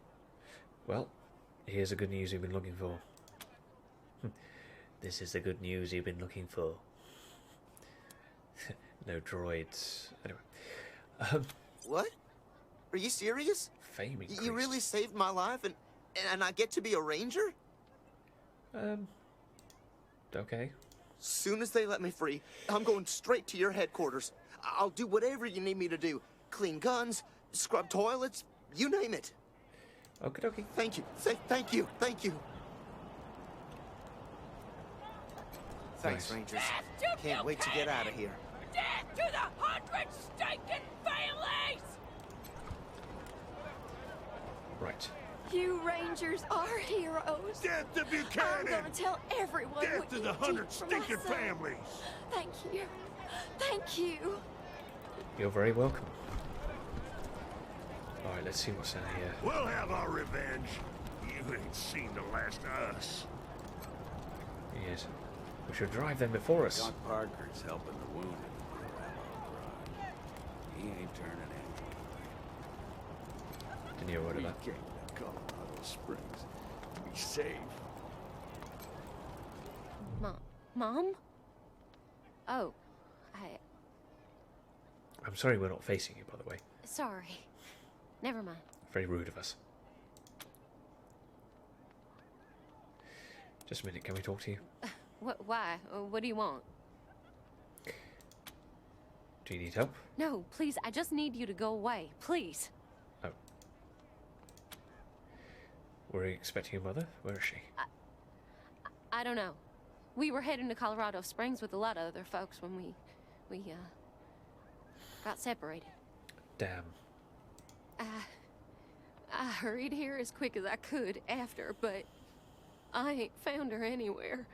Well, here's the good news you've been looking for. This is the good news you've been looking for. No droids. Anyway. What? Are you serious? Fame increased. You really saved my life and I get to be a ranger? Okay. Soon as they let me free, I'm going straight to your headquarters. I'll do whatever you need me to do. Clean guns, scrub toilets, you name it. Okie dokie. Thank you. Thank you. Thank you. Thanks, Nice. Rangers. Can't wait to get out of here. Death to the 100 stinking families! Right. You Rangers are heroes. Death to Buchanan! I'm gonna tell everyone Death what to you the did 100 for stinking my son. families! Thank you. Thank you. You're very welcome. Alright, let's see what's down here. We'll have our revenge. You ain't seen the last of us. Yes. We should drive them before us. Doc Parker's helping the wounded. He ain't turning in. Didn't hear a word of We that. came to Colorado Springs. Be safe. Mom? Oh, I'm sorry we're not facing you, by the way. sorry. Never mind. Very rude of us. Just a minute, can we talk to you? Why? What do you want? Do you need help? No, please, I just need you to go away. Please. Oh. Were you expecting your mother? Where is she? I don't know. We were heading to Colorado Springs with a lot of other folks when we got separated. Damn. I hurried here as quick as I could after, but I ain't found her anywhere.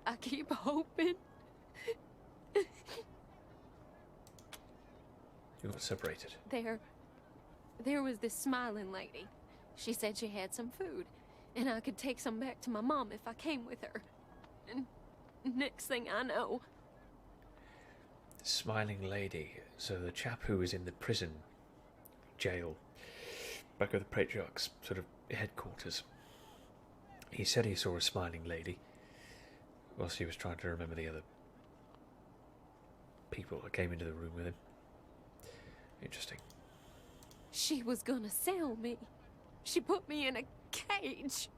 I keep hoping. You got separated. There was this smiling lady. She said she had some food, and I could take some back to my mom if I came with her. And next thing I know... Smiling lady. So the chap who was in the prison jail back at the Patriarch's sort of headquarters. He said he saw a smiling lady whilst he was trying to remember the other people that came into the room with him. Interesting. She was gonna sell me. She put me in a cage.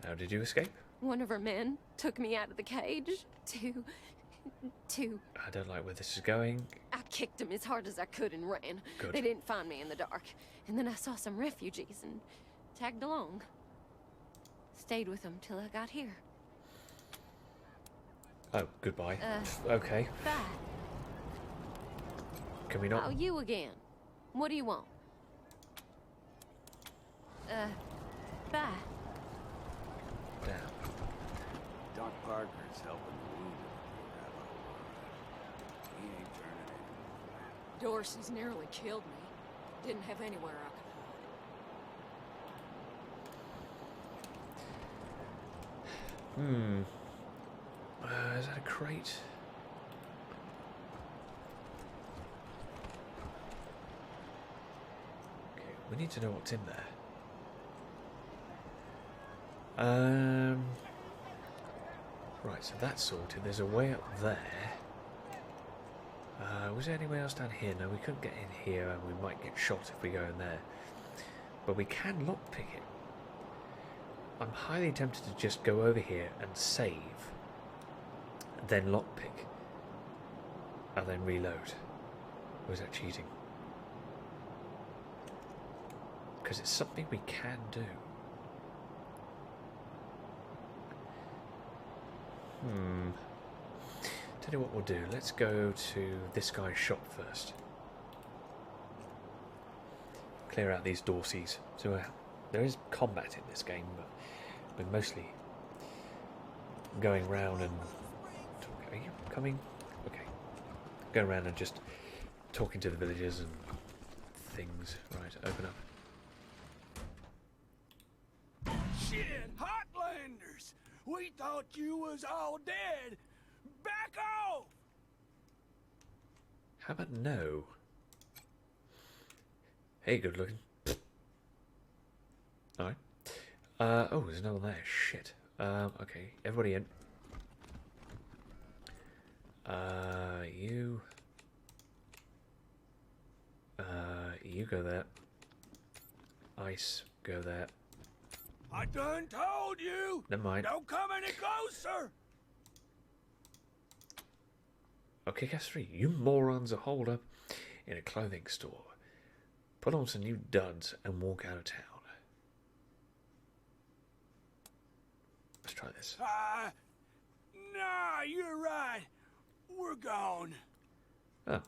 How did you escape? One of her men took me out of the cage to... I don't like where this is going. I kicked him as hard as I could and ran. Good. They didn't find me in the dark. And then I saw some refugees and tagged along. Stayed with them till I got here. Oh, goodbye. Okay. Bye. Can we not? Oh, you again. What do you want? Bye. Damn. Doc Parker's helping the wounded. He ain't turning in. Dorsey's nearly killed me. Didn't have anywhere I could hide. Is that a crate? Okay, we need to know what's in there. Right, so that's sorted. There's a way up there. Was there anywhere else down here? No, we couldn't get in here, and we might get shot if we go in there. But we can lockpick it. I'm highly tempted to just go over here and save, then lockpick, and then reload. Or is that cheating? Because it's something we can do. Tell you what we'll do. Let's go to this guy's shop first. Clear out these Dorseys. So there is combat in this game, but we're mostly going around and... Are you coming? Okay. Going around and just talking to the villagers and things. Right, open up. Shit, Hotlanders! We thought you was all dead! Back off! How about no? Hey, good looking. Alright. Oh, there's another one there. Shit. Okay, everybody in. You... you go there. Ice, go there. I done told you! Never mind. Don't come any closer! Okay, Cast 3, you morons are holed up in a clothing store. Put on some new duds and walk out of town. Let's try this. Nah, you're right. We're gone. Oh.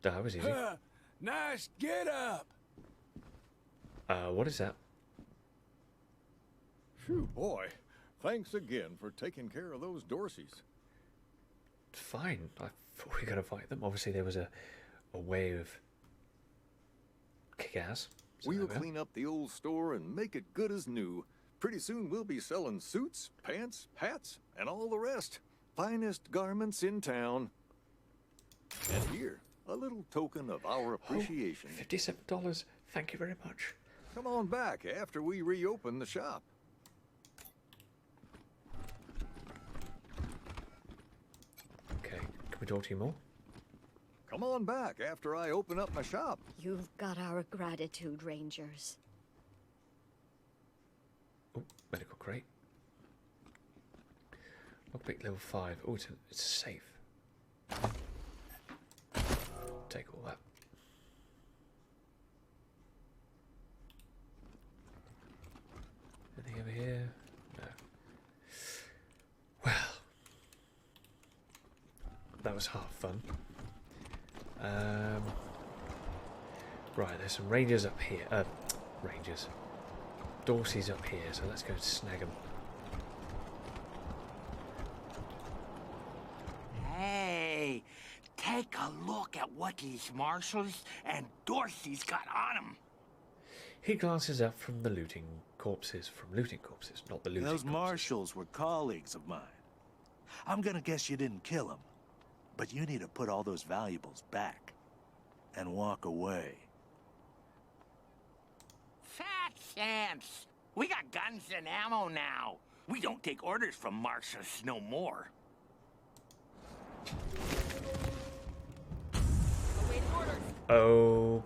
That was easy. Nice get up. What is that? Phew, boy. Thanks again for taking care of those Dorseys. Fine. I thought we were going to fight them. Obviously, there was a way of kick-ass. We'll clean up the old store and make it good as new. Pretty soon we'll be selling suits, pants, hats, and all the rest. Finest garments in town. And here, a little token of our appreciation. Oh, $57. Thank you very much. Come on back after we reopen the shop. Okay, can we talk to you more? Come on back after I open up my shop. You've got our gratitude, Rangers. Oh, medical crate. Lockpick level 5. Oh, it's safe. Take all that. Anything over here? No. Well, that was half fun. Right, there's some rangers up here. Rangers. Dorsey's up here, so let's go snag them. Hey, take a look at what these marshals and Dorsey's got on them. He glances up from looting corpses, not the looting Those corpses. marshals were colleagues of mine. I'm gonna guess you didn't kill them, but you need to put all those valuables back and walk away. Fat chance. We got guns and ammo now. We don't take orders from marshals no more. Oh,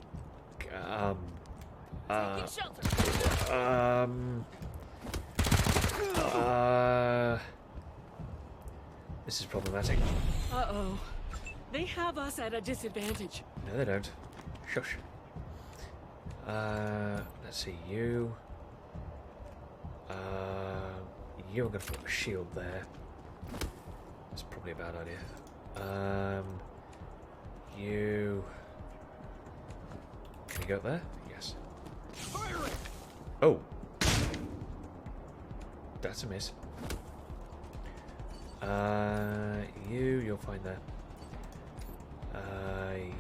this is problematic. Uh-oh. They have us at a disadvantage. No, they don't. Shush. Let's see, you. You're gonna put a shield there. That's probably a bad idea. You. Can you go up there? Yes. Oh. That's a miss. You'll find that.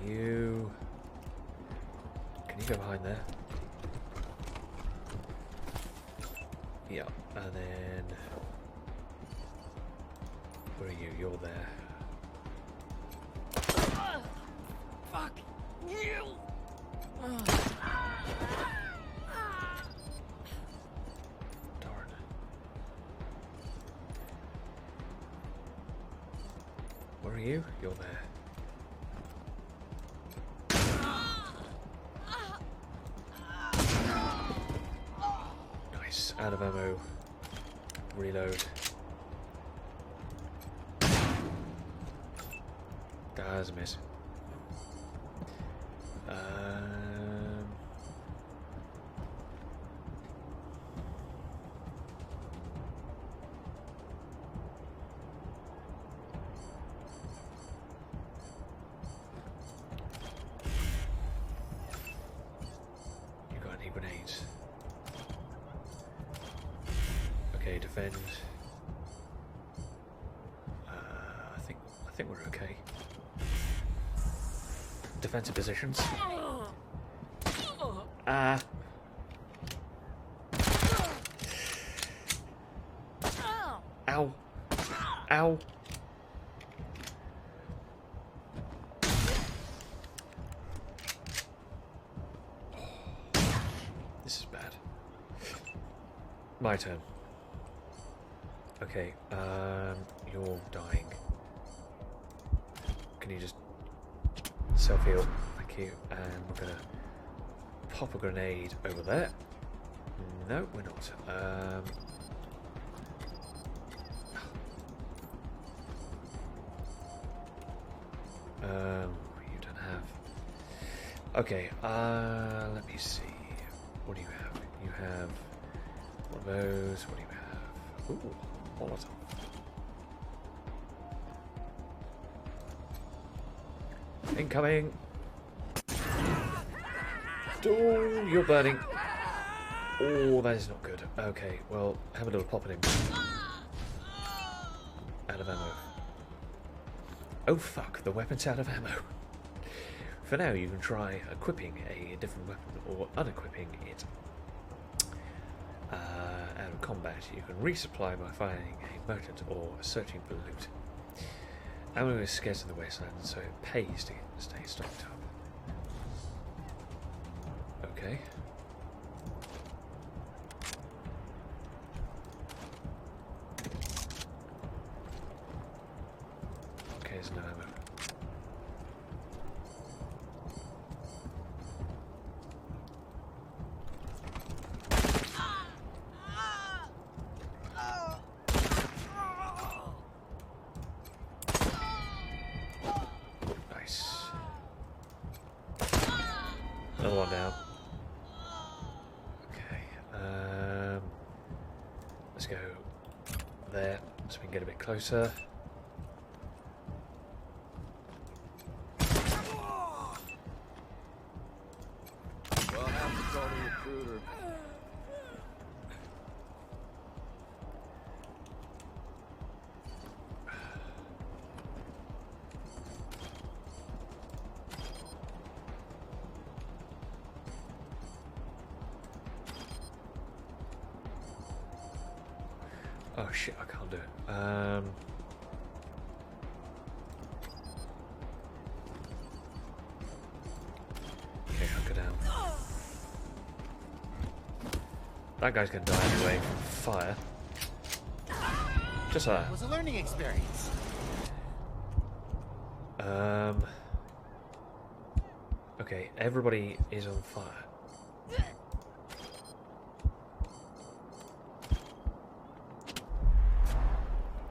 You. Can you go behind there? Yeah, and then where are you? You're there. Fuck you! Darn. Where are you? You're there. Nice. Out of ammo. Reload. That's a miss. You got any grenades? Okay, defend. I think we're okay. Defensive positions. Ow. Ow. This is bad. My turn. Okay, you're dying. Can you just self-heal? Thank you. And we're gonna pop a grenade over there. No, we're not. You don't have. Okay, let me see. What do you have? You have one of those. What do you have? Ooh, Molotov. Incoming! Oh, you're burning. Oh, that is not good. Okay, well, have a little pop at him. Out of ammo. Oh fuck, the weapon's out of ammo. For now, you can try equipping a different weapon or unequipping it. Out of combat, you can resupply by finding a merchant or searching for loot. Ammo is scarce in the Wasteland, so it pays to stay stocked up. Okay. Okay, there's no ammo. another one down. Okay. Let's go there so we can get a bit closer. Well, have to call the recruiter. Oh shit, I can't do it. Okay, I'll go down. That guy's gonna die anyway from fire. Just like that. It was a learning experience. Okay, everybody is on fire.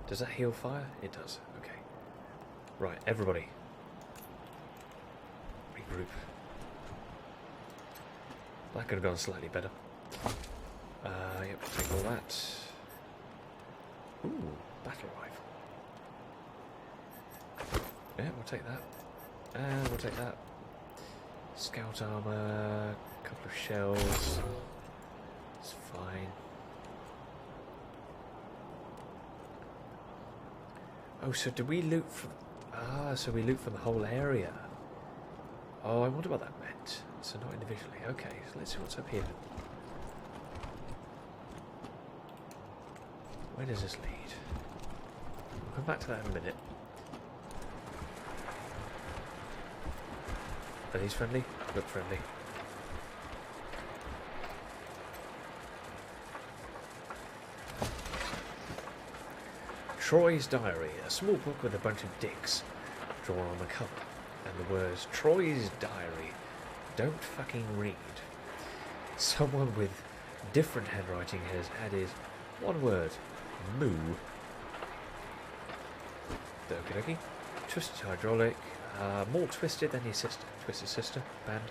Does that heal fire? It does. Okay. Right, everybody. Regroup. That could have gone slightly better. Yep, take all that. Ooh, battle rifle. Yeah, we'll take that. And we'll take that. Scout armor, a couple of shells. It's fine. Oh, so do we loot from... Ah, so we loot from the whole area. Oh, I wonder what that meant. So not individually. Okay, so let's see what's up here. Where does this lead? We'll come back to that in a minute. Are these friendly? Look friendly. Troy's Diary, a small book with a bunch of dicks drawn on the cover, and the words Troy's Diary, don't fucking read. Someone with different handwriting has added one word, moo. Okie dokie. Twisted hydraulic, more twisted than your sister. Twisted sister, band.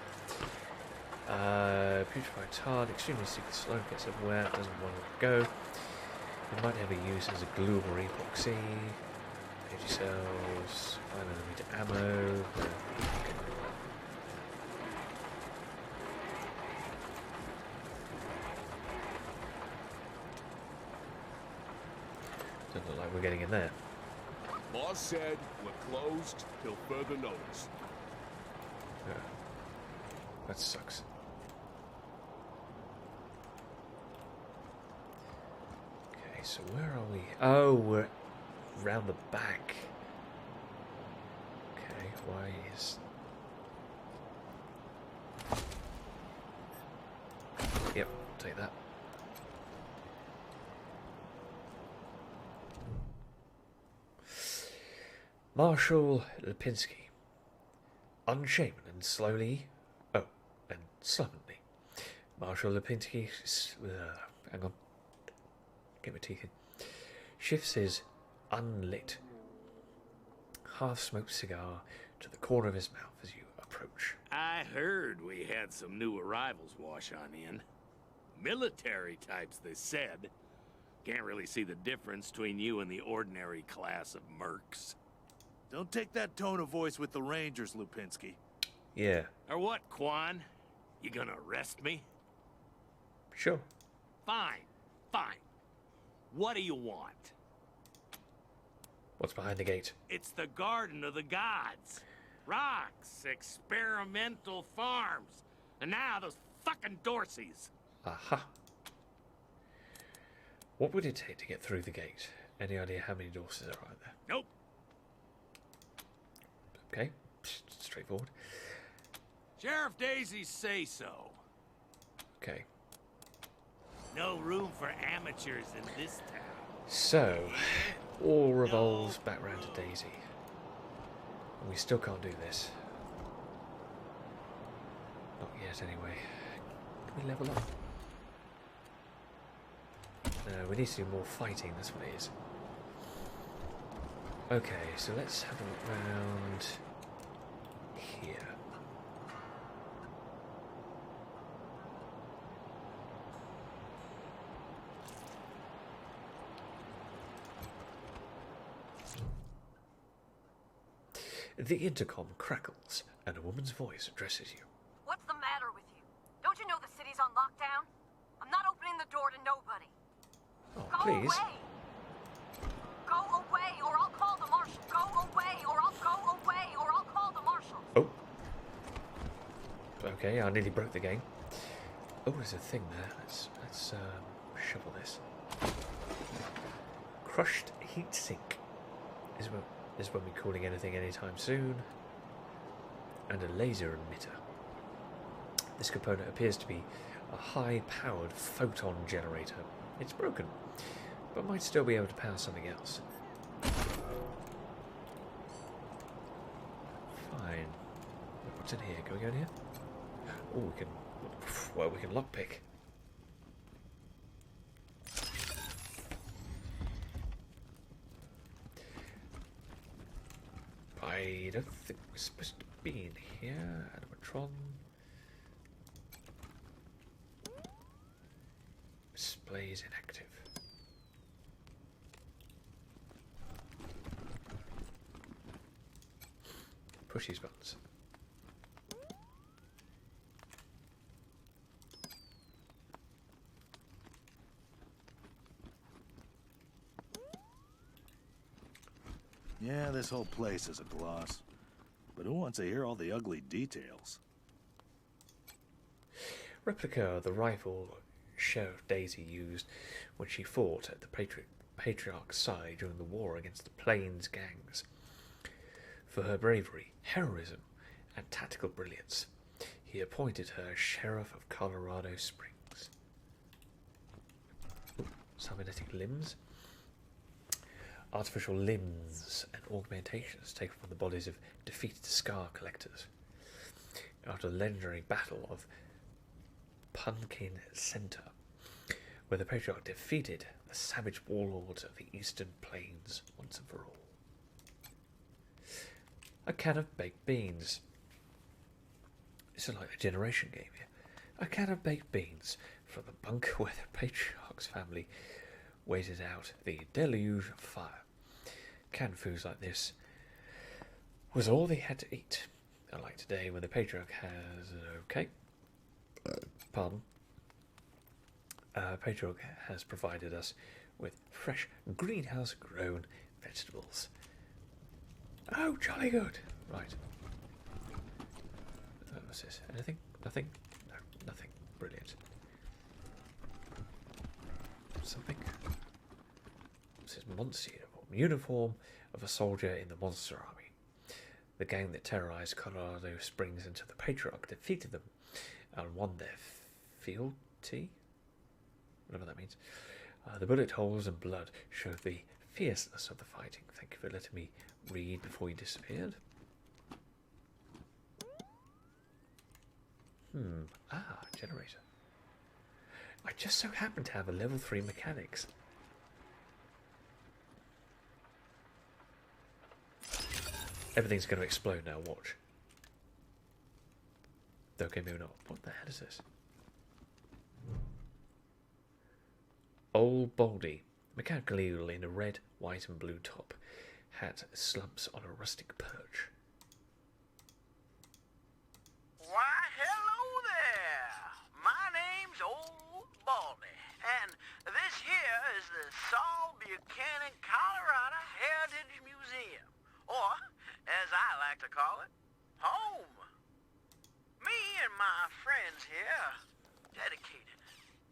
Putrefied tar, extremely sticky slow, gets everywhere, doesn't want to go. It might have a use as a glue or epoxy. Energy cells, 5mm ammo. Doesn't look like we're getting in there. Boss said we're closed till further notice. Yeah. That sucks. So where are we? Oh, we're round the back. Okay, why is... Yep, take that. Marshal Lipinski. Unshaven and slowly... Oh, and slovenly. Marshal Lipinski... hang on. Get my teeth in. Shifts his unlit, half-smoked cigar to the corner of his mouth as you approach. I heard we had some new arrivals wash on in. Military types, they said. Can't really see the difference between you and the ordinary class of mercs. Don't take that tone of voice with the Rangers, Lupinski. Yeah. Or what, Quan? You gonna arrest me? Sure. Fine. Fine. What do you want? What's behind the gate? It's the Garden of the Gods. Rocks, experimental farms, and now those fucking Dorseys. Aha. What would it take to get through the gate? Any idea how many Dorseys are out there? Nope. Okay, straightforward. Sheriff Daisies say so. Okay. No room for amateurs in this town. So, all revolves back round to Daisy. And we still can't do this. Not yet, anyway. Can we level up? No, we need to do more fighting, that's what it is. Okay, so let's have a look round here. The intercom crackles, and a woman's voice addresses you. What's the matter with you? Don't you know the city's on lockdown? I'm not opening the door to nobody. Oh, Go please. away! Go away, or I'll call the marshal. Go away, or I'll go away, or I'll call the marshal. Oh. Okay, I nearly broke the game. Oh, there's a thing there. Let's shovel this. Crushed heat sink. Is when we're calling anything anytime soon. And a laser emitter. This component appears to be a high-powered photon generator. It's broken, but might still be able to power something else. Fine. What's in here? Can we go in here? Oh, we can. Well, we can lockpick. I don't think we're supposed to be in here. Animatron. Displays inactive. Push these buttons. Yeah, this whole place is a gloss. But who wants to hear all the ugly details? Replica of the rifle Sheriff Daisy used when she fought at the Patriarch's side during the war against the Plains gangs. For her bravery, heroism, and tactical brilliance, he appointed her Sheriff of Colorado Springs. Ooh, cybernetic limbs. Artificial limbs and augmentations taken from the bodies of defeated scar collectors. After the legendary battle of Pumpkin Center, where the Patriarch defeated the savage warlords of the Eastern Plains once and for all. A can of baked beans. This is like a generation game here. A can of baked beans from the bunker where the Patriarch's family waited out the deluge of fire. Canned foods like this was all they had to eat. Unlike today when the Patriarch has... Patriarch has provided us with fresh greenhouse-grown vegetables. Oh, jolly good! Right. What's this? Anything? Nothing? No, nothing. Brilliant. Something? This is monster uniform. Uniform of a soldier in the Monster Army. The gang that terrorized Colorado Springs until the Patriarch defeated them and won their fealty? Whatever that means. The bullet holes and blood show the fierceness of the fighting. Thank you for letting me read before you disappeared. Generator. I just so happen to have a level 3 mechanics. Everything's going to explode now, watch. Okay, maybe not. What the hell is this? Old Baldy, mechanical eel in a red, white and blue top, hat slumps on a rustic perch. Why, hello there! My name's Old Baldy, and this here is the Saul Buchanan, Colorado Heritage Museum, or, as I like to call it, home. Me and my friends here dedicated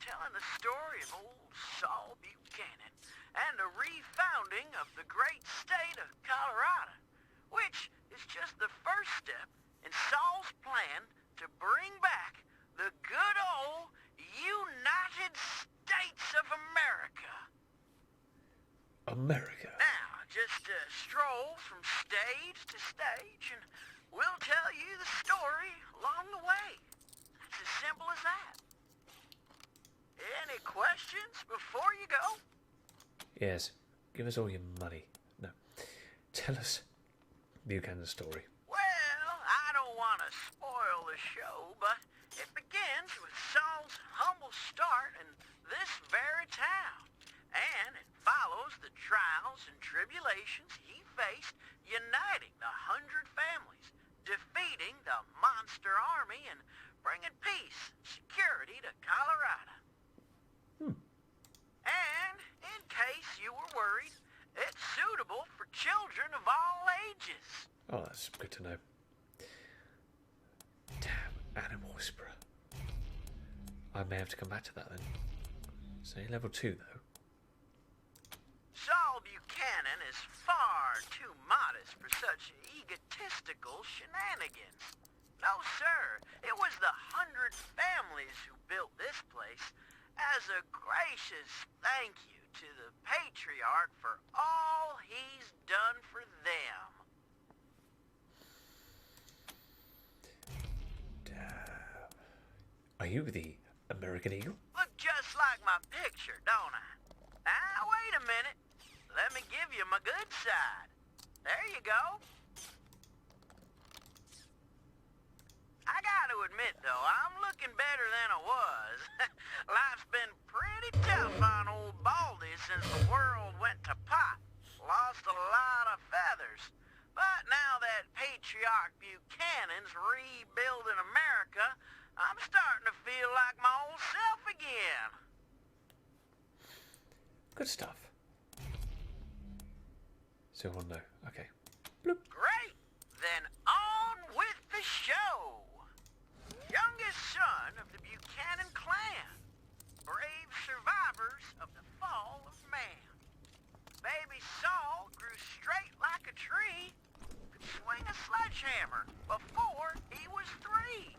telling the story of old Saul Buchanan and the refounding of the great state of Colorado, which is just the first step in Saul's plan to bring back the good old United States of America. America? Now, just stroll from stage to stage and we'll tell you the story along the way. It's as simple as that. Any questions before you go? Yes. Give us all your money. No. Tell us Buchanan's story. Well, I don't want to spoil the show, but it begins with Saul's humble start in this very town. And it follows the trials and tribulations he faced uniting the 100 families, defeating the monster army, and bringing peace and security to Colorado. And, in case you were worried, it's suitable for children of all ages. Oh, that's good to know. Damn, Animal Whisperer. I may have to come back to that then. So level 2 though. Saul Buchanan is far too modest for such egotistical shenanigans. No, sir. It was the 100 families who built this place as a gracious thank you to the Patriarch for all he's done for them. Damn. Are you the American Eagle? Look just like my picture, don't I? Now, wait a minute. Let me give you my good side. There you go. I gotta admit, though, I'm looking better than I was. Life's been pretty tough on old Baldy since the world went to pot. Lost a lot of feathers. But now that Patriarch Buchanan's rebuilding America, I'm starting to feel like my old self again. Good stuff. So on no. Okay. Great! Then on with the show! Youngest son of the Buchanan clan. Brave survivors of the fall of man. Baby Saul grew straight like a tree. Could swing a sledgehammer before he was 3.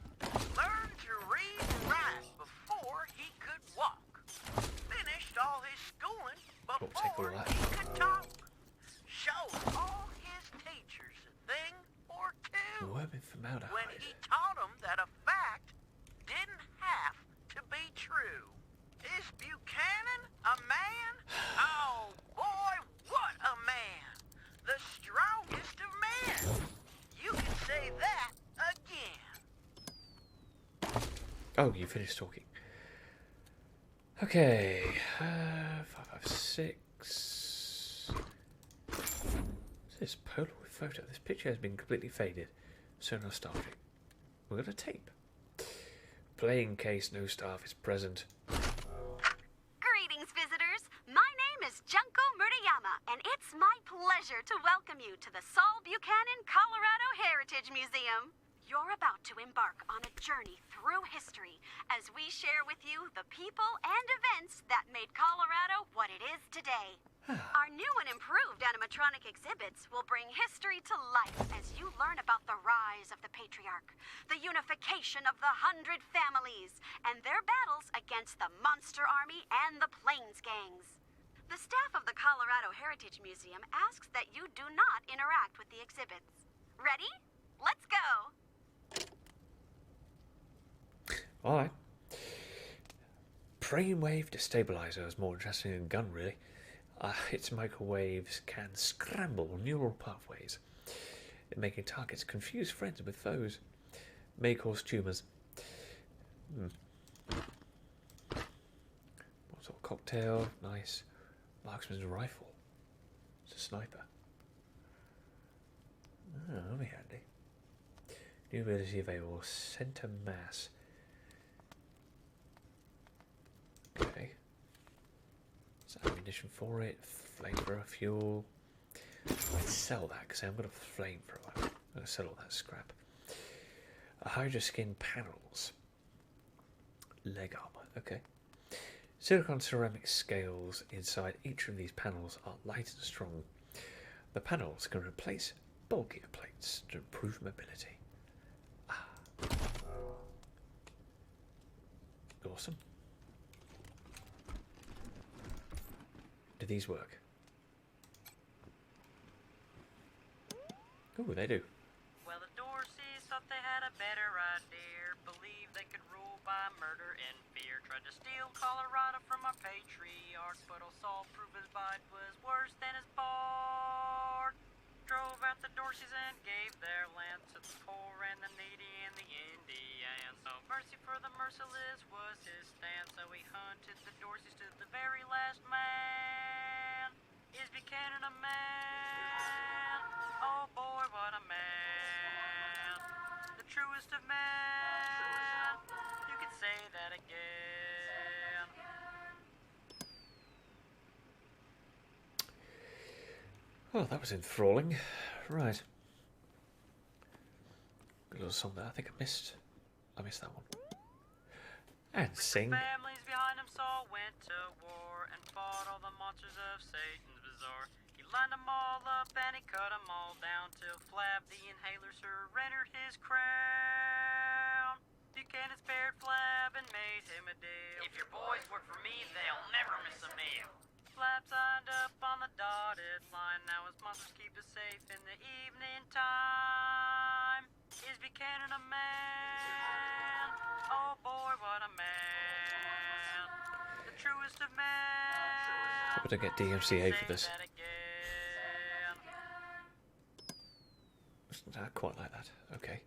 Learned to read and write before he could walk. Finished all his schooling before he could talk. Showed all his teachers a thing or two. When he taught them that a fact didn't have to be true. Is Buchanan a man? Oh boy, what a man! The strongest of men. You can say that again. Oh, you finished talking. Okay. 556. This Polaroid photo. This picture has been completely faded. So nostalgic. We're gonna tape. Playing case no staff is present. Greetings, visitors. My name is Junko Murayama, and it's my pleasure to welcome you to the Saul Buchanan Colorado Heritage Museum. You're about to embark on a journey through history as we share with you the people and events that made Colorado what it is today. Our new and improved animatronic exhibits will bring history to life as you learn about the rise of the Patriarch, the unification of the 100 families, and their battles against the Monster Army and the Plains Gangs. The staff of the Colorado Heritage Museum asks that you do not interact with the exhibits. Ready? Let's go! Alright. Brainwave destabilizer is more interesting than gun, really. Its microwaves can scramble neural pathways, making targets confuse friends with foes. May cause tumours. What sort of cocktail? Nice. Marksman's rifle. It's a sniper. Oh, that'll be handy. New ability available. Center mass. Okay. Ammunition for it, flamethrower fuel. Let's sell that because I'm going to flamethrower. I'm going to sell all that scrap. Hydra skin panels. Leg armor, okay. Silicon ceramic scales inside each of these panels are light and strong. The panels can replace bulkier plates to improve mobility. Awesome. Do these work? Oh, they do. Well, the Dorseys thought they had a better idea. Believed they could rule by murder and fear. Tried to steal Colorado from our patriarch, but old Saul proved his bite was worse than his bark. Drove out the Dorseys and gave their land to the poor and the needy and the Indians. No mercy for the merciless was his stand, so he hunted the Dorseys to the very last man. Is Buchanan a man? Oh boy, what a man. The truest of men. You could say that again. Oh, that was enthralling. Right. Good little song there. I think I missed that one. And sing. Families behind him Saul went to war and fought all the monsters of Satan's bazaar. He lined them all up and he cut them all down till Flab the Inhaler surrendered his crown. Buchanan spared Flab and made him a deal. If your boys work for me, they'll never miss a meal. Flab signed up on the dotted line. Now his monsters keep us safe in the evening time. Is Buchanan a man? Oh boy, what a man. The truest of men. I better get DMCA for this. Not quite like that. Okay.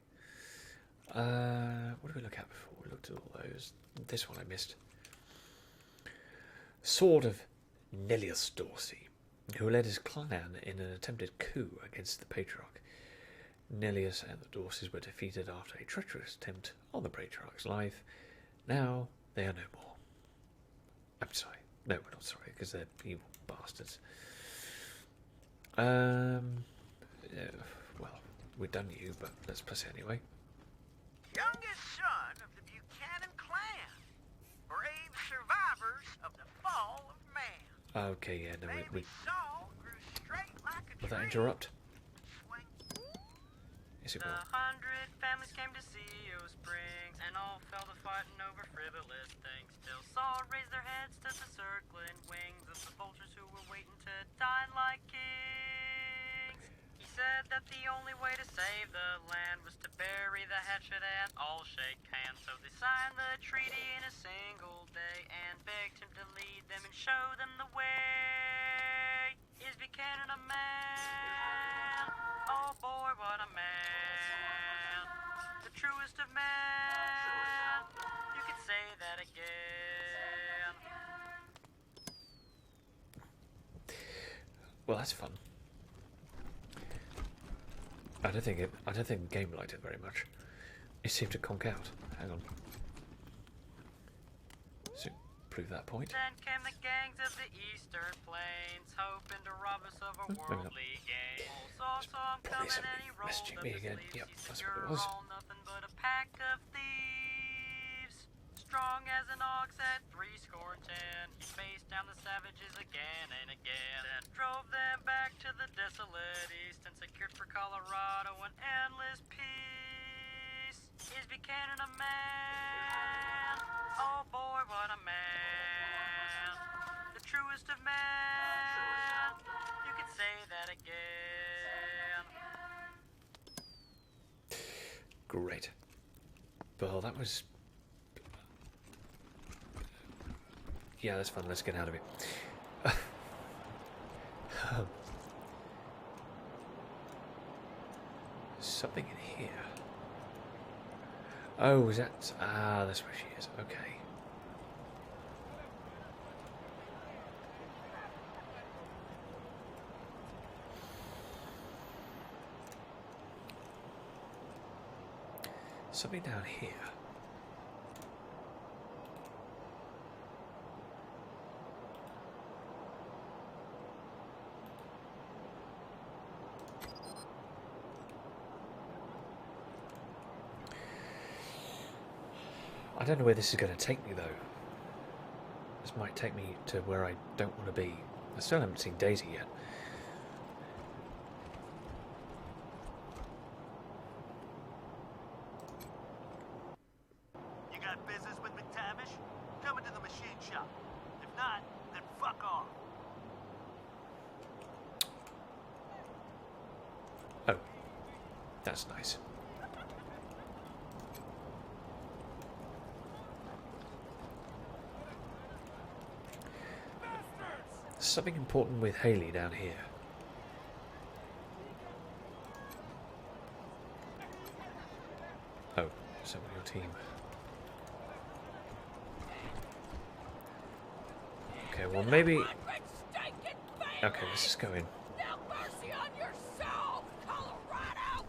What did we look at before? We looked at all those. This one I missed. Sword of Nelius Dorsey, who led his clan in an attempted coup against the Patriarch. Nelius and the Dorseys were defeated after a treacherous attempt on the Patriarch's life. Now they are no more. I'm sorry. No, we're not sorry, because they're evil bastards. Well, we've done you, but let's press it anyway. Youngest son of the Buchanan clan. Brave survivors of the fall of man. Okay, yeah, no, we Saul grew straight like a will that tree. interrupt? Yes, it will. 100 families came to see O Springs, and all fell to fighting over frivolous things. Till Saul raised their heads to the circling wings of the vultures who were waiting to dine like kings. He said that the only way to save the land was to bury the hatchet and all shake hands. So they signed the treaty in a single day and begged him to lead them and show them the way. Is Buchanan a man? Oh boy, what a man. The truest of men. You could say that again. Well, that's fun. I don't think the game liked it very much. It seemed to conk out. Hang on. So prove that point. Then came the gangs of the Eastern Plains, hoping to rob us of our worldly gain. Saul saw him coming and he rolled up me his again. sleeves. Yep, He said, that's what "You're it was." all nothing but a pack of thieves. Strong as an ox at 70. He faced down the savages again and again, and drove them back to the desolate east and secured for Colorado an endless peace. Is Buchanan a man? Oh boy, what a man. The truest of men. You could say that again. Great. Well, that was... Yeah, that's fun. Let's get out of it. Something in here. Oh, is that... Ah, that's where she is. Okay. Something down here. I don't know where this is going to take me, though. This might take me to where I don't want to be. I still haven't seen Daisy yet. You got business with McTavish? Come into the machine shop. If not, then fuck off. Oh. That's nice. Something important with Haley down here. Oh, some of your team. Okay, well maybe... Okay, let's just go in. No mercy on your soul, Colorado!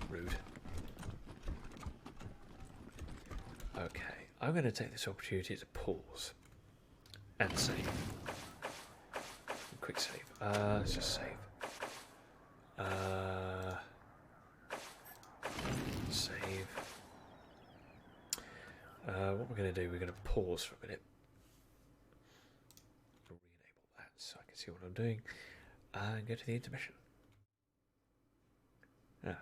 Rude. Okay, I'm going to take this opportunity to pause and save. Quick save. Let's just save. Save. What we're going to do, we're going to pause for a minute. Re-enable that so I can see what I'm doing. And go to the intermission. Ah.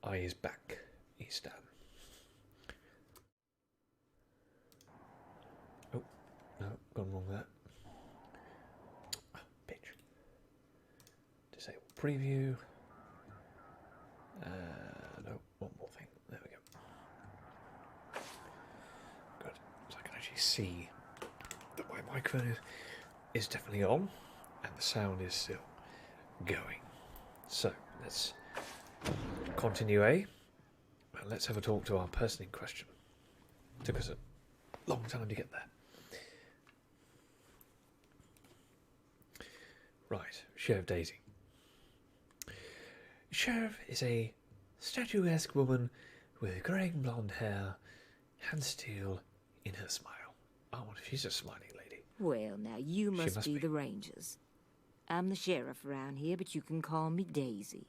Eye is back. He's down. Oh, no, gone wrong with that. Oh, bitch. Disable preview. No, one more thing. There we go. Good. So I can actually see that my microphone is definitely on and the sound is still going. So let's continue and let's have a talk to our person in question. Took us a long time to get there. Right, Sheriff Daisy. Sheriff is a statuesque woman with greying blonde hair and steel in her smile. Oh, she's a smiling lady. Well, now you must, must be be. the Rangers. I'm the sheriff around here, but you can call me Daisy.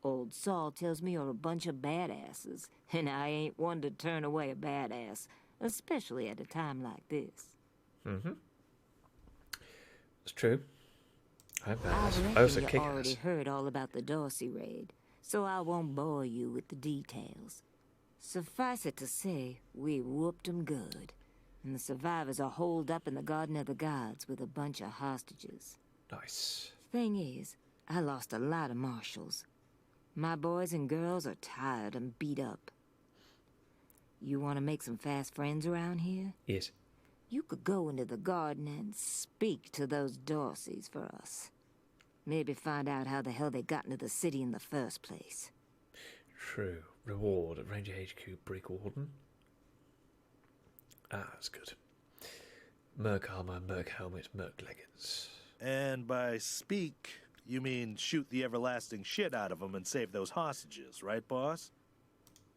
Old Saul tells me you're a bunch of badasses, and I ain't one to turn away a badass, especially at a time like this. Mm-hmm. It's true. I'm I badass. I reckon also you kick already ass. heard all about the Dorsey raid, so I won't bore you with the details. Suffice it to say, we whooped 'em good, and the survivors are holed up in the Garden of the Gods with a bunch of hostages. Nice. Thing is, I lost a lot of marshals. My boys and girls are tired and beat up. You want to make some fast friends around here? Yes. You could go into the garden and speak to those Dorseys for us. Maybe find out how the hell they got into the city in the first place. True. Reward at Ranger HQ Brick Warden. Ah, that's good. Merc armor, Merc helmet, Merc leggings. And by speak, you mean shoot the everlasting shit out of them and save those hostages, right, boss?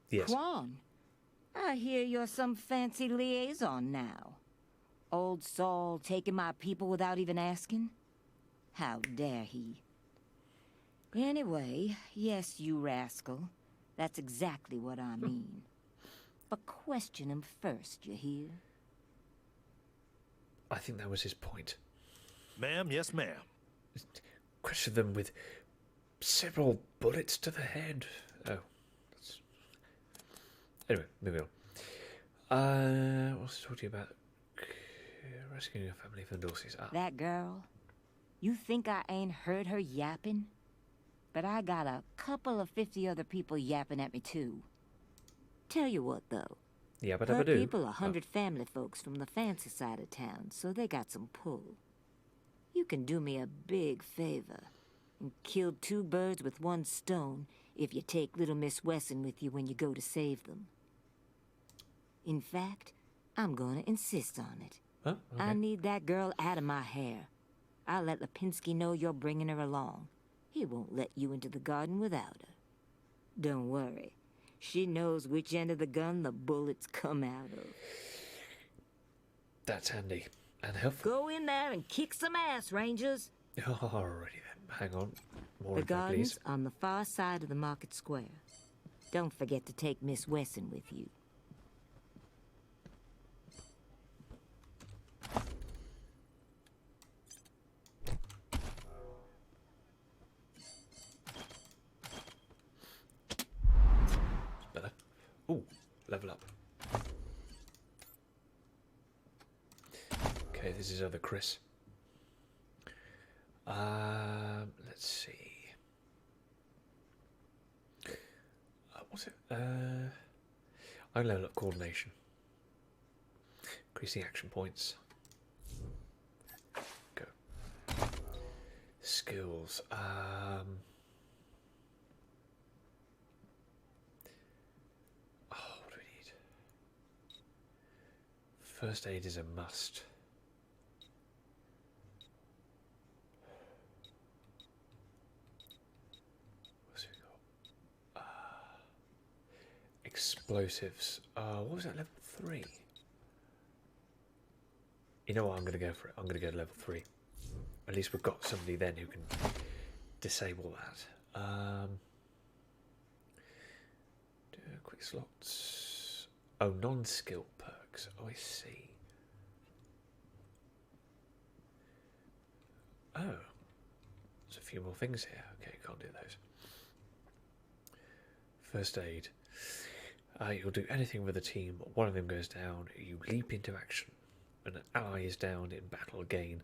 Yes. Quan, I hear you're some fancy liaison now. Old Saul taking my people without even asking? How dare he? Anyway, yes, you rascal. That's exactly what I mean. But question him first, you hear? I think that was his point. Ma'am, yes, ma'am. Question them with several bullets to the head. Oh. That's... Anyway, moving on. What was I talking about? Rescuing your family from the Dorseys. Ah. That girl? You think I ain't heard her yapping? But I got a couple of 50 other people yapping at me, too. Tell you what, though. Yeah, but Her I do. people are 100 family folks from the fancy side of town, so they got some pull. You can do me a big favor and kill 2 birds with 1 stone if you take little Miss Wesson with you when you go to save them. In fact, I'm gonna insist on it. Huh? Okay. I need that girl out of my hair. I'll let Lipinski know you're bringing her along. He won't let you into the garden without her. Don't worry. She knows which end of the gun the bullets come out of. That's handy and helpful. Go in there and kick some ass, Rangers. Alrighty then. Hang on. More The info, garden's please. on the far side of the market square. Don't forget to take Miss Wesson with you. It's better. Ooh, level up. Okay, this is other Chris. Let's see. What's it? I level up coordination. Increase the action points. Go. Skills. Oh, what do we need? First aid is a must. What's we got? Explosives. What was that, level 3? You know what, I'm going to go for it. I'm going to go to level 3. At least we've got somebody then who can disable that. Quick slots. Oh, non-skill perks. Oh, I see. Oh. There's a few more things here. Okay, can't do those. First aid. You'll do anything with a team. One of them goes down. You leap into action. An ally is down in battle again.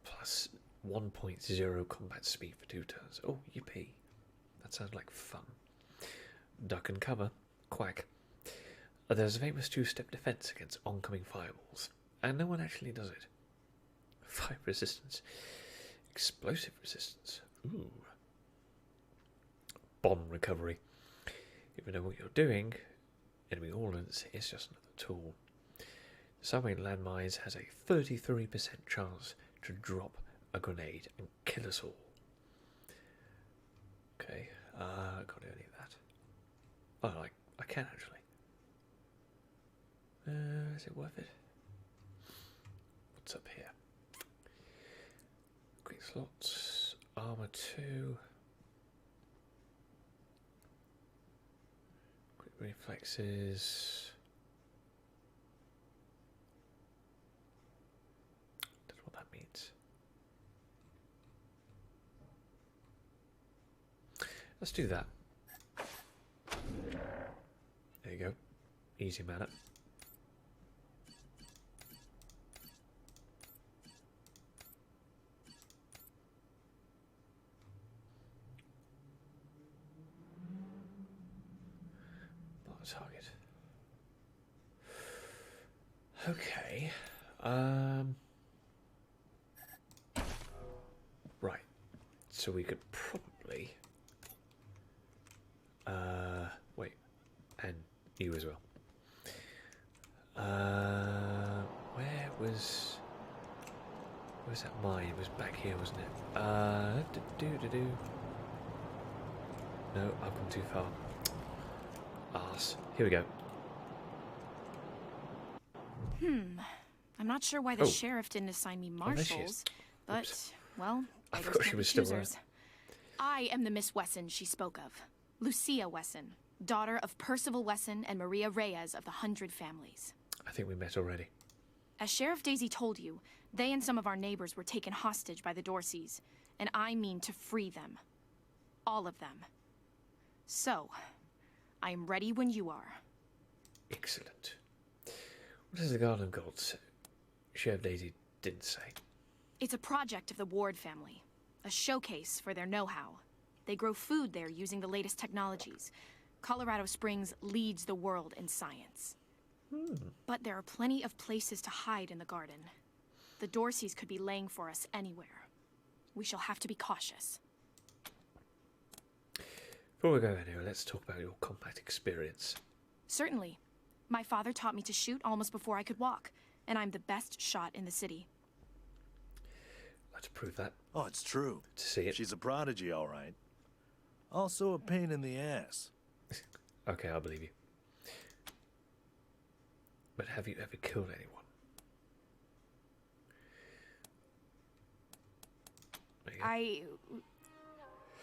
Plus 1.0 combat speed for 2 turns. Oh, yippee. That sounds like fun. Duck and cover. Quack. There's a famous 2-step defense against oncoming fireballs. And no one actually does it. Fire resistance. Explosive resistance. Ooh. Bomb recovery. If you know what you're doing, enemy ordnance is just another tool. Disarming landmines has a 33% chance to drop a grenade and kill us all. Okay, can't do any of that. Oh, I can actually. Is it worth it? What's up here? Quick slots, armor 2. Quick reflexes. Don't know what that means. Let's do that. There you go. Easy manner. Target. Okay. Right. So we could probably wait, and you as well. Where's that mine? It was back here, wasn't it? No, I've gone too far. Arse. Here we go. I'm not sure why the sheriff didn't assign me marshals, but, Oops. well, I forgot she was still there. I am the Miss Wesson she spoke of. Lucia Wesson, daughter of Percival Wesson and Maria Reyes of the 100 Families. I think we met already. As Sheriff Daisy told you, they and some of our neighbors were taken hostage by the Dorseys, and I mean to free them. All of them. So, I am ready when you are. Excellent. What does the Garden of Gold say? Sheriff Daisy didn't say. It's a project of the Ward family. A showcase for their know-how. They grow food there using the latest technologies. Colorado Springs leads the world in science. But there are plenty of places to hide in the garden. The Dorseys could be laying for us anywhere. We shall have to be cautious. Before we go anywhere, let's talk about your combat experience. Certainly. My father taught me to shoot almost before I could walk, and I'm the best shot in the city. Let's prove that. Oh, it's true. To see it. She's a prodigy, all right. Also a pain in the ass. Okay, I'll believe you. But have you ever killed anyone?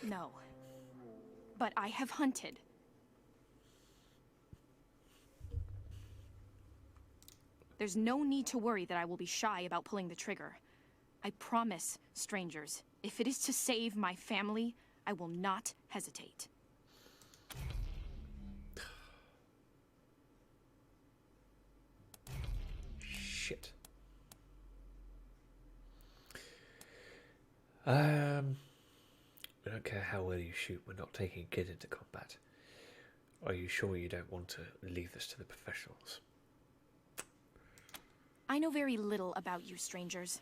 No. But I have hunted. There's no need to worry that I will be shy about pulling the trigger. I promise, strangers, if it is to save my family, I will not hesitate. Shit. We don't care how well you shoot, we're not taking a kid into combat. Are you sure you don't want to leave this to the professionals? I know very little about you, strangers.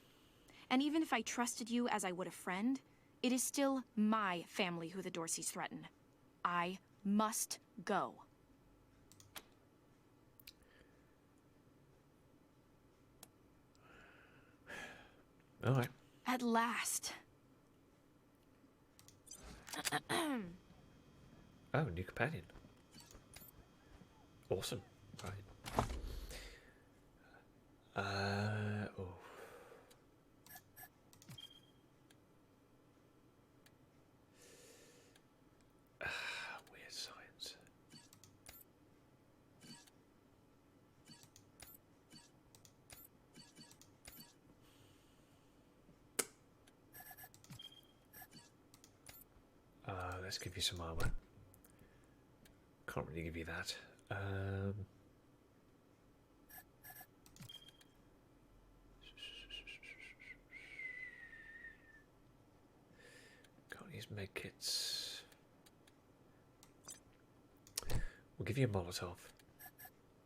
And even if I trusted you as I would a friend, it is still my family who the Dorseys threaten. I must go. All right. At last. Oh, new companion. Awesome. Right. Oh. Weird science. Let's give you some armor. can't really give you that. Can't use medkits. We'll give you a Molotov.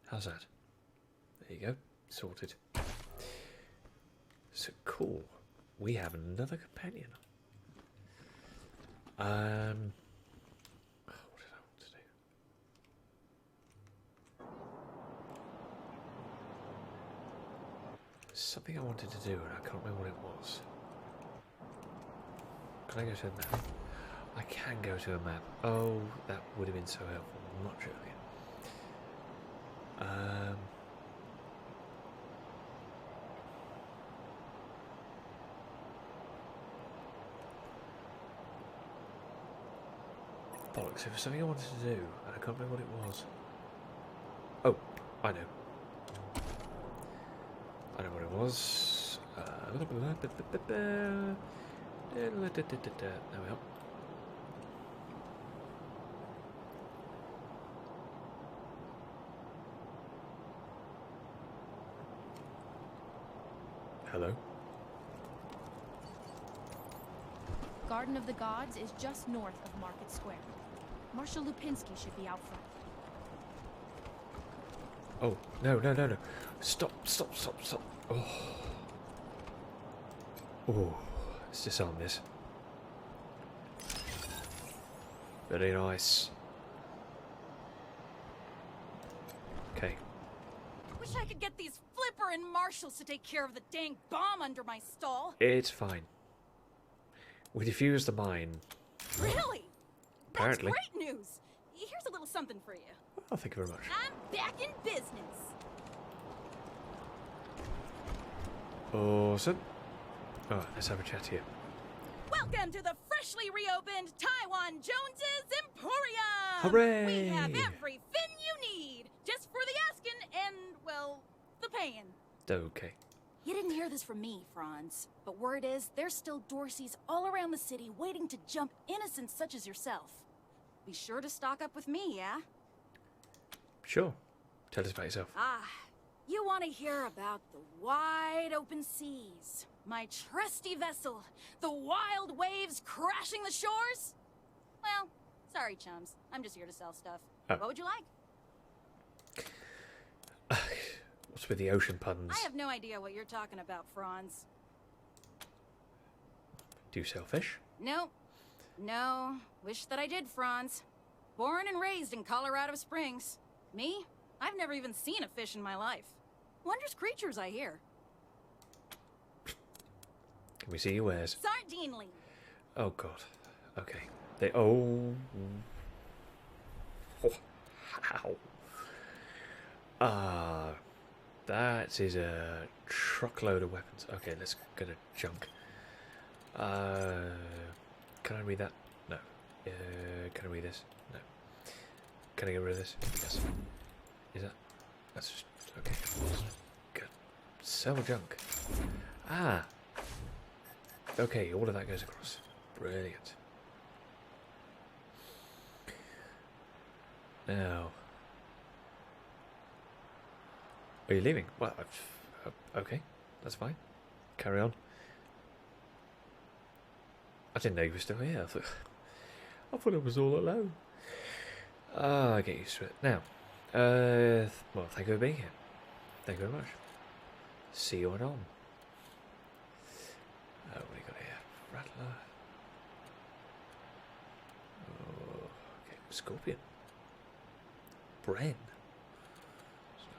How's that? There you go. Sorted. So cool. We have another companion. What did I want to do? Something I wanted to do and I can't remember what it was. Can I go to a map? I can go to a map. Oh, that would have been so helpful. Much earlier. Bollocks, it was something I wanted to do, and I can't remember what it was. Oh, I know. I know what it was. There we are. Hello? Garden of the Gods is just north of Market Square. Marshal Lupinski should be out front. Oh, no. Stop. Oh. Oh, let's disarm this. Very nice. Okay. Wish I could get these Flipper and Marshals to take care of the dang bomb under my stall. It's fine. We defused the mine. Really? Apparently. That's great news. Here's a little something for you. Oh, thank you very much. I'm back in business. Awesome. Oh, let's have a chat here. Welcome to the freshly reopened Taiwan Jones's Emporium. Hooray! We have everything you need, just for the asking and, well, the paying. Okay. You didn't hear this from me, Franz, but word is there's still Dorseys all around the city waiting to jump innocents such as yourself. Be sure to stock up with me, yeah? Sure. Tell us about yourself. Ah, you want to hear about the wide open seas, my trusty vessel, the wild waves crashing the shores? Well, sorry, chums. I'm just here to sell stuff. Oh. What would you like? What's with the ocean puns? I have no idea what you're talking about, Franz. Do you sell fish? Nope. No. Wish that I did, Franz. Born and raised in Colorado Springs. Me? I've never even seen a fish in my life. Wondrous creatures, I hear. Can we see your wares? Sardine leaf. Oh god. Okay. They oh how? That is a truckload of weapons. Okay, let's go to junk. Can I read that? No. Can I read this? No. Can I get rid of this? Yes. Is that? That's just okay. Good. Sell junk. Ah. Okay, all of that goes across. Brilliant. Now. Are you leaving? Well, okay, that's fine. Carry on. I didn't know you were still here. I thought it was all alone. Ah, I get used to it. Now, well, thank you for being here. Thank you very much. See you on. What do we got here? Rattler. Oh, okay, Scorpion. Bren.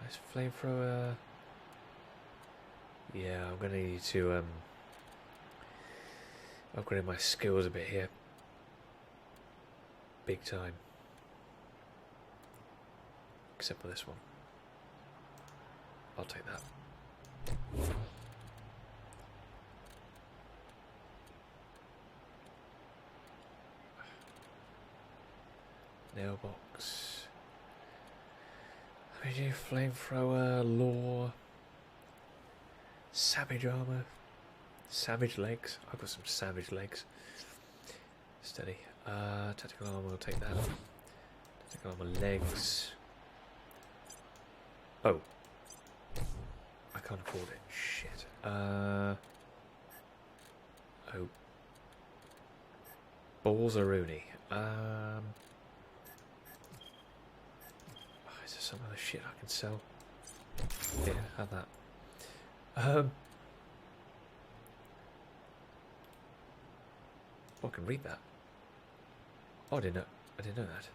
Nice flamethrower. Yeah, I'm gonna need to upgrade my skills a bit here. Big time. Except for this one. I'll take that. Nail box. Let me do flamethrower, law, savage armor, savage legs. I've got some savage legs. Steady. Tactical armor, we'll take that. Take on my legs. Oh. I can't afford it. Shit. Oh. Balls are Rooney. Is there some other shit I can sell? Yeah, have that. Oh, I can read that. Oh, I didn't know that.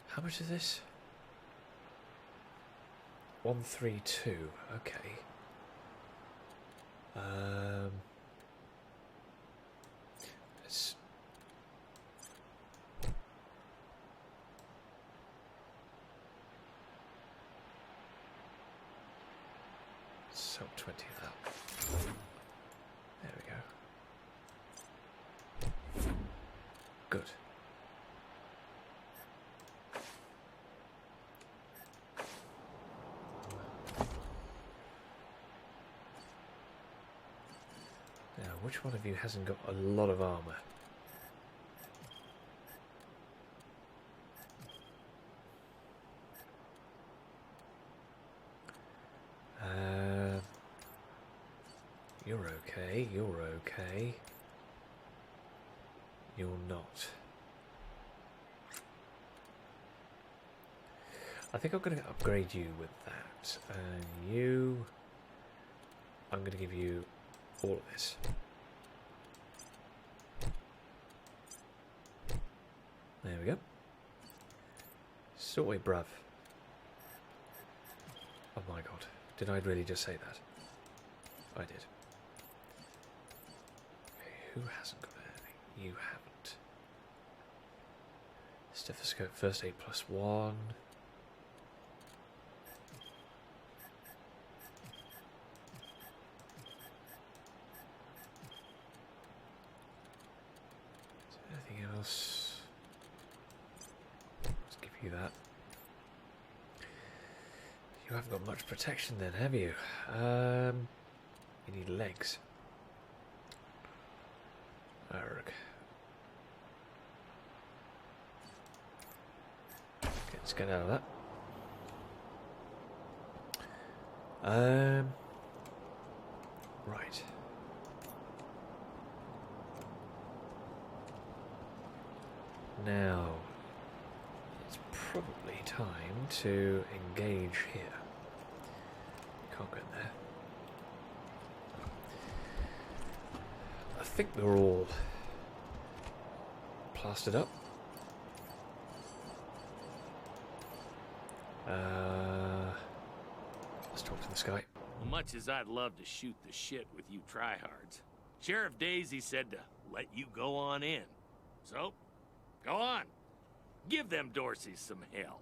How much is this? 132. Okay. Let's sell 20 of that. There we go. Good. Now, which one of you hasn't got a lot of armor? You're okay, you're okay. You're not. I think I'm going to upgrade you with that. And you... I'm going to give you all of this. There we go. Soy, bruv. Oh my god. Did I really just say that? I did. Okay, who hasn't got anything? You haven't. Stethoscope, first aid +1. Is there anything else? Let's give you that. You haven't got much protection then, have you? You need legs. Arg. Okay, let's get out of that. Right. Now, it's probably time to engage here. Can't go in there. I think we're all plastered up. Let's talk to this guy. Well, much as I'd love to shoot the shit with you tryhards, Sheriff Daisy said to let you go on in. So, go on. Give them Dorseys some hell.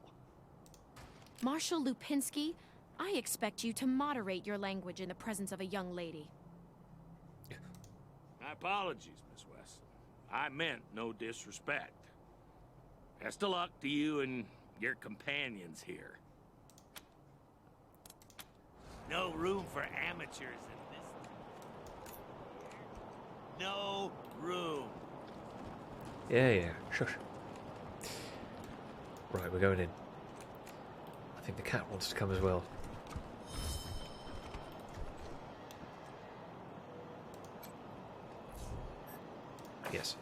Marshal Lupinski, I expect you to moderate your language in the presence of a young lady. My apologies, Miss Weston. I meant no disrespect. Best of luck to you and your companions here. No room for amateurs in this. No room. Yeah. Shush. Right, we're going in. I think the cat wants to come as well. Yes.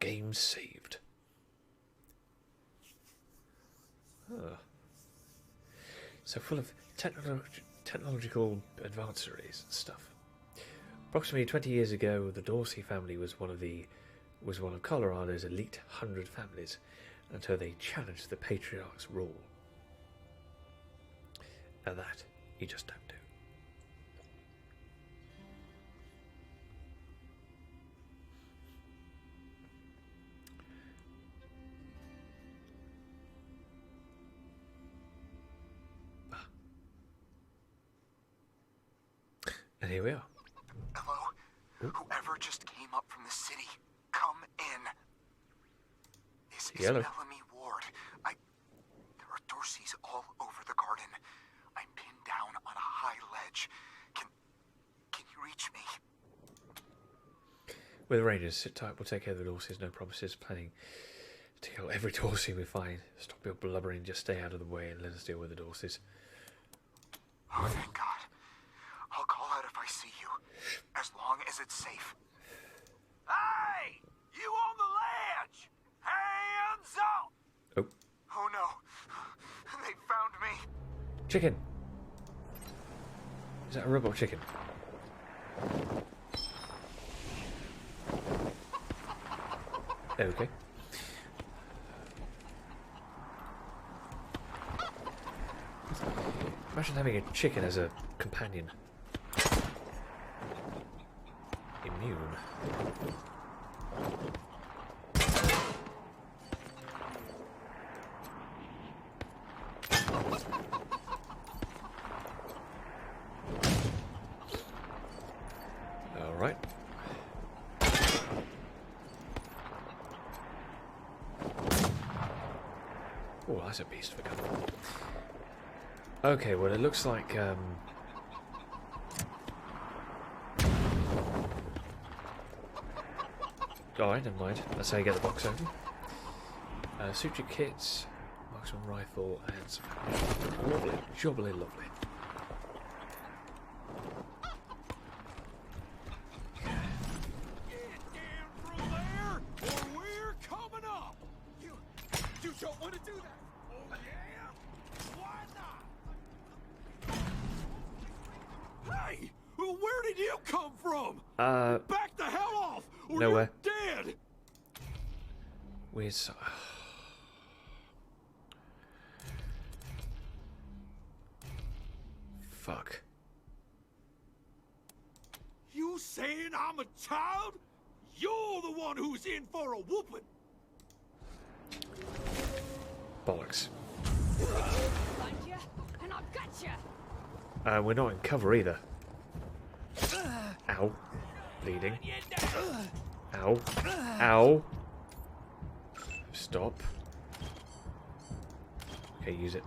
Game saved. Oh. So full of technological advanceries and stuff. Approximately 20 years ago, the Dorsey family was one of Colorado's elite 100 families until they challenged the patriarch's rule. Now that you just don't do. And here we are. Hello? Whoever just came up from the city, come in. This is Yellow. Bellamy Ward. There are Dorseys all over the garden. I'm pinned down on a high With the Rangers, sit tight, we'll take care of the Dorseys, no promises, planning to kill every Dorsey we find. Stop your blubbering, just stay out of the way and let us deal with the Dorseys. Oh, thank God. I'll call out if I see you, as long as it's safe. Hey! You on the ledge! Hands up! Oh. Oh no. They found me. Chicken! Is that a robot chicken? Okay. Imagine having a chicken as a companion. Immune. All right. Oh, that's a beast of a gun. Okay, well, it looks like alright, never mind. That's how you get the box open. Suture kits, marksman rifle, and some lovely, jobbly lovely. You don't want to do that! Oh yeah? Why not? Hey! Where did you come from? Back the hell off! Or nowhere. You're dead! Weird. Fuck. You saying I'm a child? You're the one who's in for a whooping! Bollocks. Find ya, and I'll gut ya. We're not in cover either. Ow. Bleeding. Ow. Ow. Stop. Okay, use it.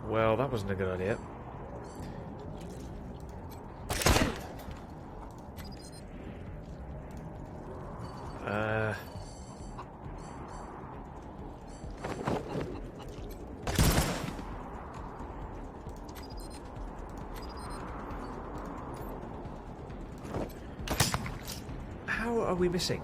Well, that wasn't a good idea. How are we missing?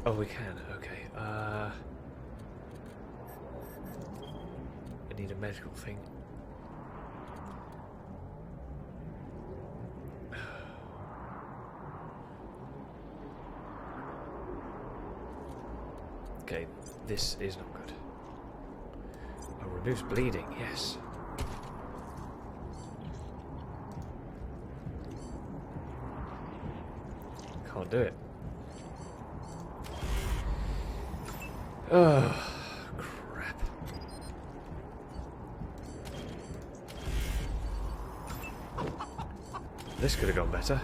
Oh, we can. Okay. I need a medical thing. Okay, this is not good. Oh, reduce bleeding, yes. Can't do it. Oh, crap. This could have gone better.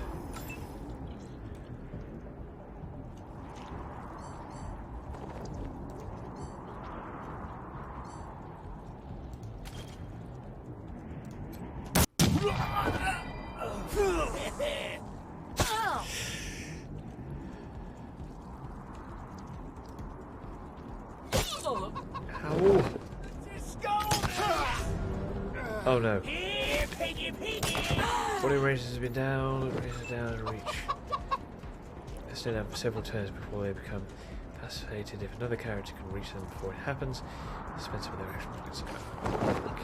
Oh no. Body raises has been down, raises down and reach. They stay down for several turns before they become Incapacitated. If another character can reach them before it happens, dispense with their action points.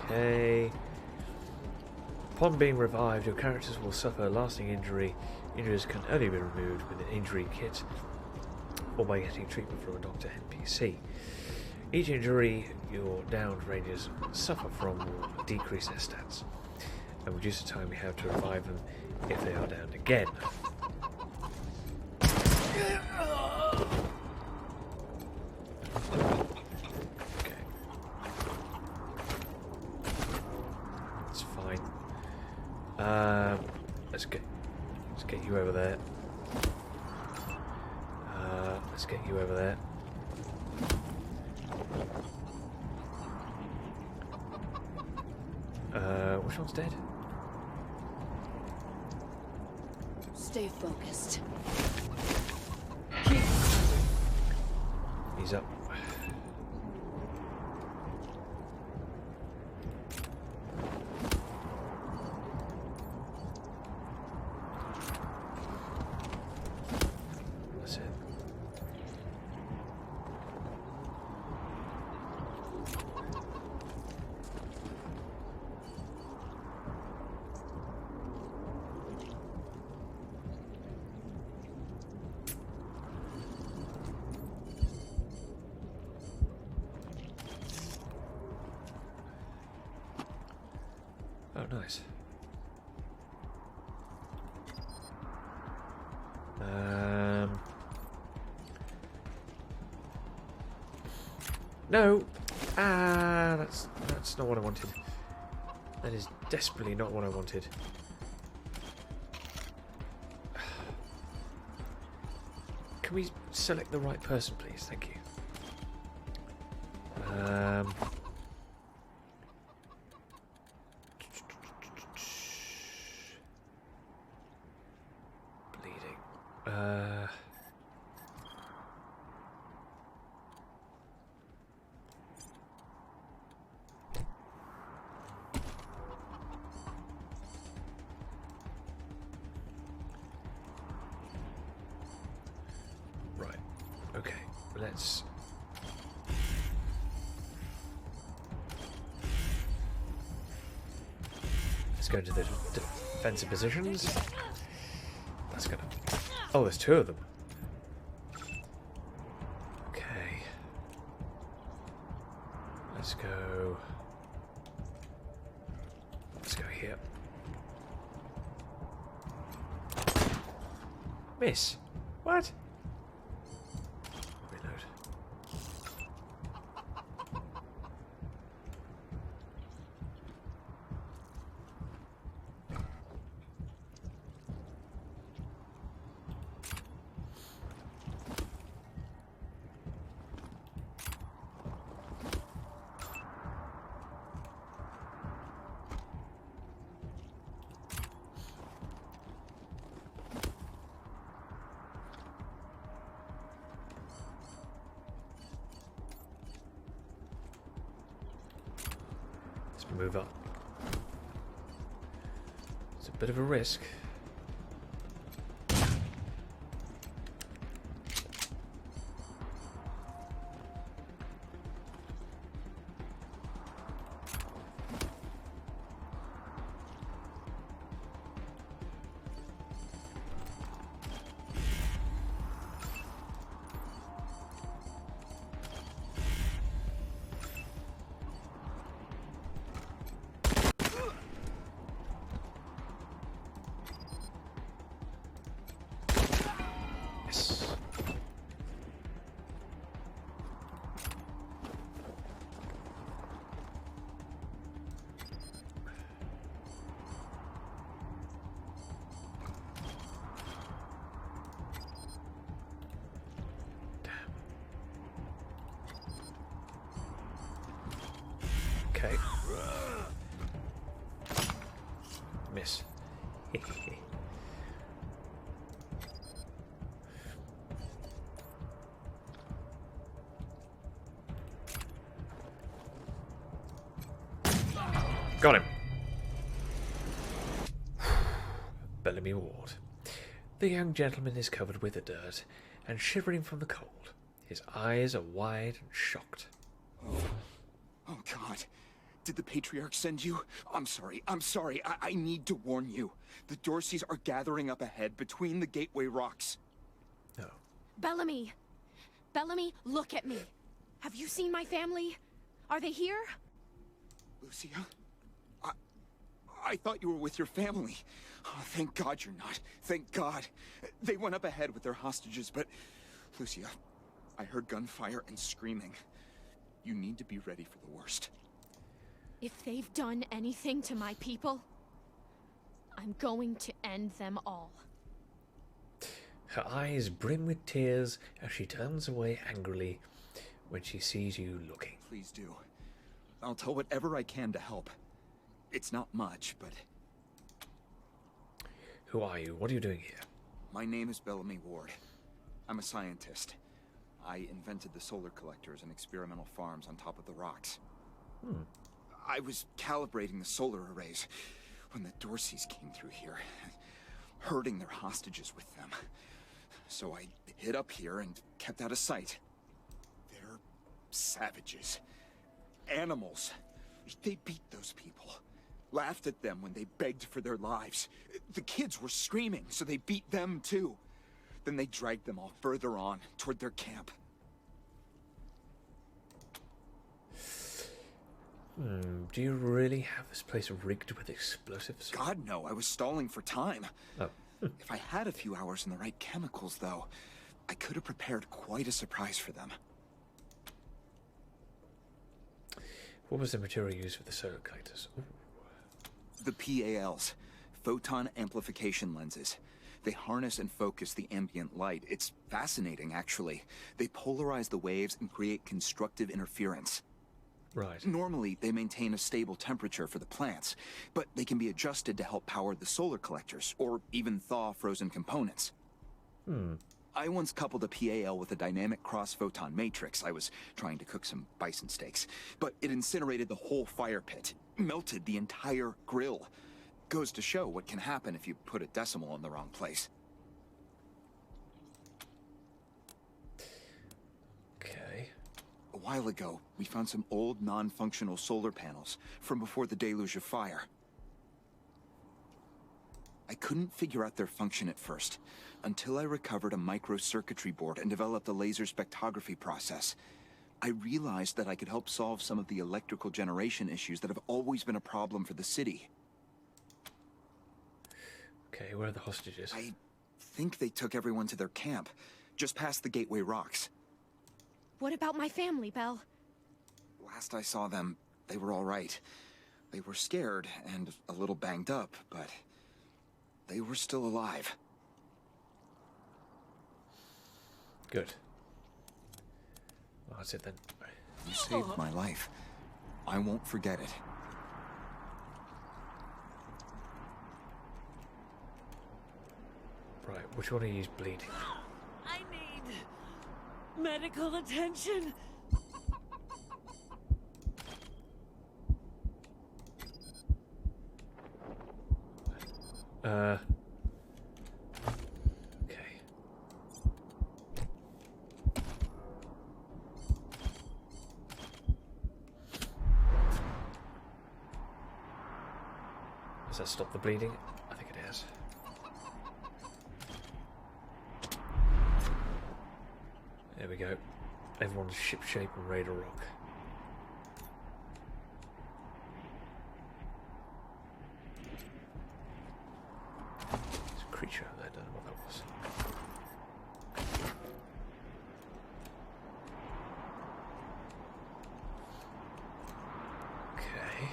Okay. Upon being revived, your characters will suffer lasting injury. Injuries can only be removed with an injury kit or by getting treatment from a doctor NPC. Each injury your downed rangers suffer from will decrease their stats and reduce the time we have to revive them if they are downed again. Okay. It's fine. Let's get you over there. Let's get you over there. Which one's dead? Stay focused. He's up. That's it. Oh, nice. No! Ah, that's not what I wanted. That is desperately not what I wanted. Can we select the right person, please? Thank you. Bleeding. Right. Okay. Let's. Let's go into the defensive positions. That's gonna. Oh, there's two of them. Okay. Let's go. Let's go here. Miss. What? Reload. Let's move up. It's a bit of a risk. Yes. Okay. Miss. Got him. Bellamy Ward. The young gentleman is covered with the dirt and shivering from the cold. His eyes are wide and shocked. Oh, God. Did the Patriarch send you? I'm sorry. I need to warn you. The Dorseys are gathering up ahead between the Gateway Rocks. No. Bellamy! Bellamy, look at me. Have you seen my family? Are they here? Lucia? I thought you were with your family. Oh, thank God you're not. Thank God. They went up ahead with their hostages, but... Lucia, I heard gunfire and screaming. You need to be ready for the worst. If they've done anything to my people, I'm going to end them all. Her eyes brim with tears as she turns away angrily when she sees you looking. Please do. I'll tell whatever I can to help. It's not much, but... Who are you? What are you doing here? My name is Bellamy Ward. I'm a scientist. I invented the solar collectors and experimental farms on top of the rocks. I was calibrating the solar arrays when the Dorseys came through here, herding their hostages with them. So I hid up here and kept out of sight. They're savages. Animals. They beat those people. Laughed at them when they begged for their lives. The kids were screaming, so they beat them too. Then they dragged them all further on, toward their camp. Do you really have this place rigged with explosives? God, no. I was stalling for time. Oh. If I had a few hours and the right chemicals, though, I could have prepared quite a surprise for them. What was the material used for the solar collectors? Ooh. The PALs, photon amplification lenses. They harness and focus the ambient light. It's fascinating, actually. They polarize the waves and create constructive interference. Right. Normally, they maintain a stable temperature for the plants, but they can be adjusted to help power the solar collectors, or even thaw frozen components. I once coupled a PAL with a dynamic cross-photon matrix. I was trying to cook some bison steaks, but it incinerated the whole fire pit, melted the entire grill. Goes to show what can happen if you put a decimal in the wrong place. Okay. A while ago, we found some old non-functional solar panels from before the deluge of fire. I couldn't figure out their function at first, until I recovered a microcircuitry board and developed a laser spectrography process. I realized that I could help solve some of the electrical generation issues that have always been a problem for the city. Okay, where are the hostages? I think they took everyone to their camp, just past the Gateway Rocks. What about my family, Belle? Last I saw them, they were all right. They were scared and a little banged up, but they were still alive. Good. Well, that's it then. You saved my life. I won't forget it. Right, which one of you is bleeding? I need medical attention. Okay. Does that stop the bleeding? I think it has. There we go. Everyone's shipshape and ready to rock. There's a creature over there, don't know what that was. Okay.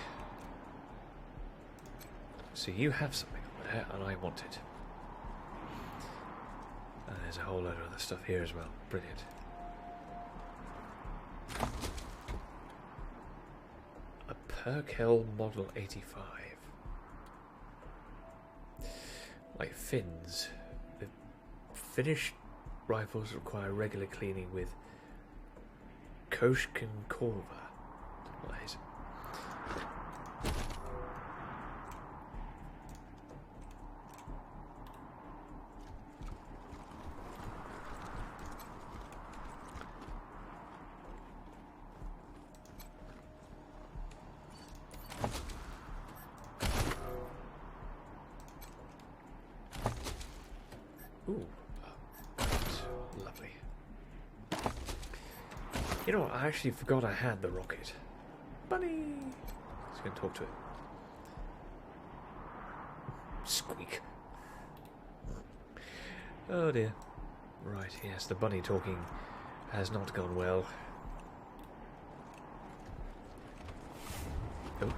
So you have something over there, and I want it. And there's a whole load of other stuff here as well. Brilliant. A Perkel Model 85. Like fins. The finished rifles require regular cleaning with Koshkin-Korva. What is it? lovely. You know what? I actually forgot I had the rocket. Bunny! Let's go and talk to it. Squeak. Oh dear. Right, yes, the bunny talking has not gone well. Oh.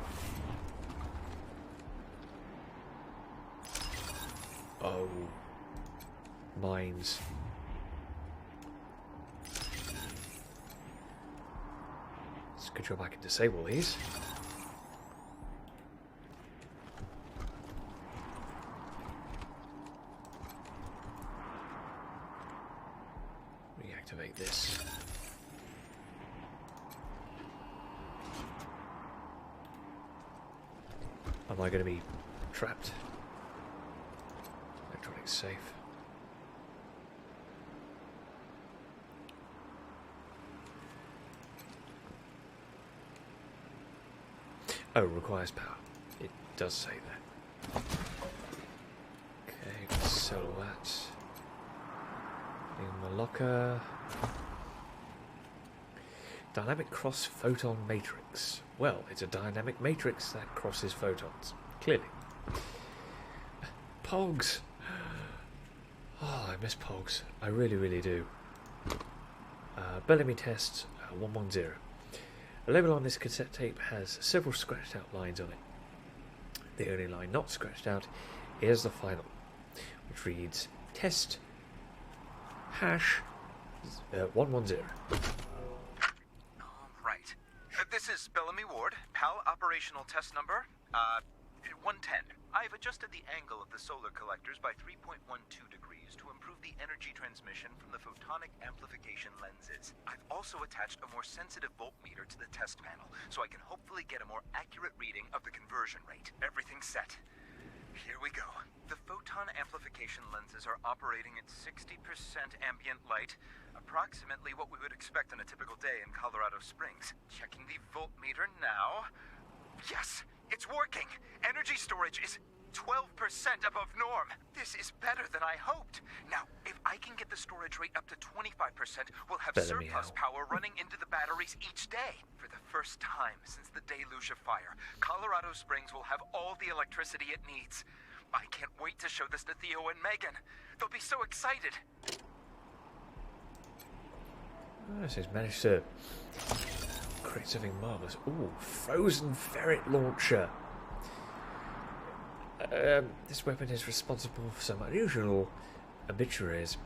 Oh. Mines. It's a good job I can disable these. Reactivate this. Am I going to be trapped? Electronic safe. Oh, requires power. It does say that. Okay, sell that. In the locker. Dynamic cross photon matrix. Well, it's a dynamic matrix that crosses photons. Clearly. Pogs! Oh, I miss Pogs. I really, really do. Bellamy test 110. The label on this cassette tape has several scratched out lines on it. The only line not scratched out is the final, which reads test hash 110. Right. This is Bellamy Ward, PAL operational test number 110. I've adjusted the angle of the solar collectors by 3.12 degrees to improve the energy transmission from the photonic amplification lenses. I've also attached a more sensitive voltmeter to the test panel, so I can hopefully get a more accurate reading of the conversion rate. Everything's set. Here we go. The photon amplification lenses are operating at 60% ambient light, approximately what we would expect on a typical day in Colorado Springs. Checking the voltmeter now. Yes, it's working. Energy storage is 12% above norm. This is better than I hoped. Now, if I can get the storage rate up to 25%, we'll have surplus power running into the batteries each day. For the first time since the deluge of fire, Colorado Springs will have all the electricity it needs. I can't wait to show this to Theo and Megan. They'll be so excited. Oh, so he's managed to create something marvellous. Ooh, frozen ferret launcher. This weapon is responsible for some unusual obituaries.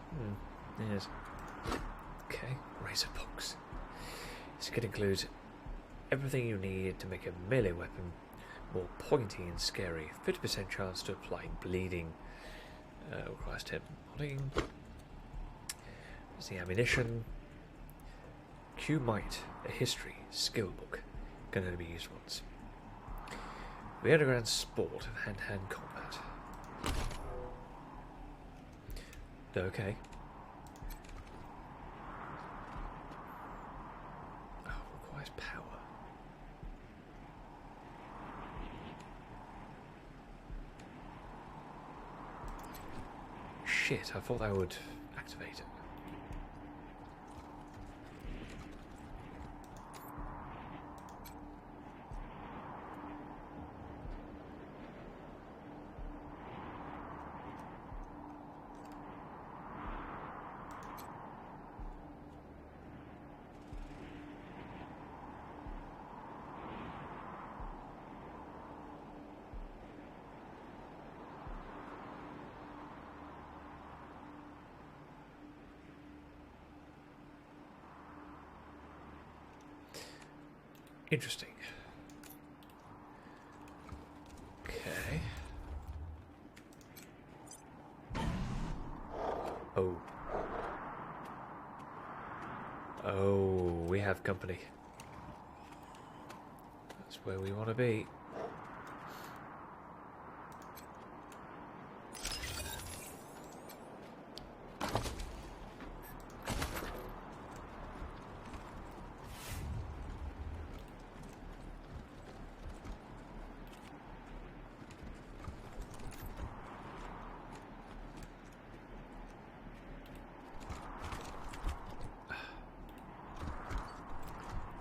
Yes. Okay, razor box. This could include everything you need to make a melee weapon more pointy and scary. 50% chance to apply bleeding. Requires 10 modding. There's the ammunition. Q-Might, a history skill book. Going to be used once. The underground sport of hand-to-hand combat. Okay. Oh, requires power. Shit, I thought that would activate it. Interesting. Okay. Oh. Oh, we have company. That's where we want to be.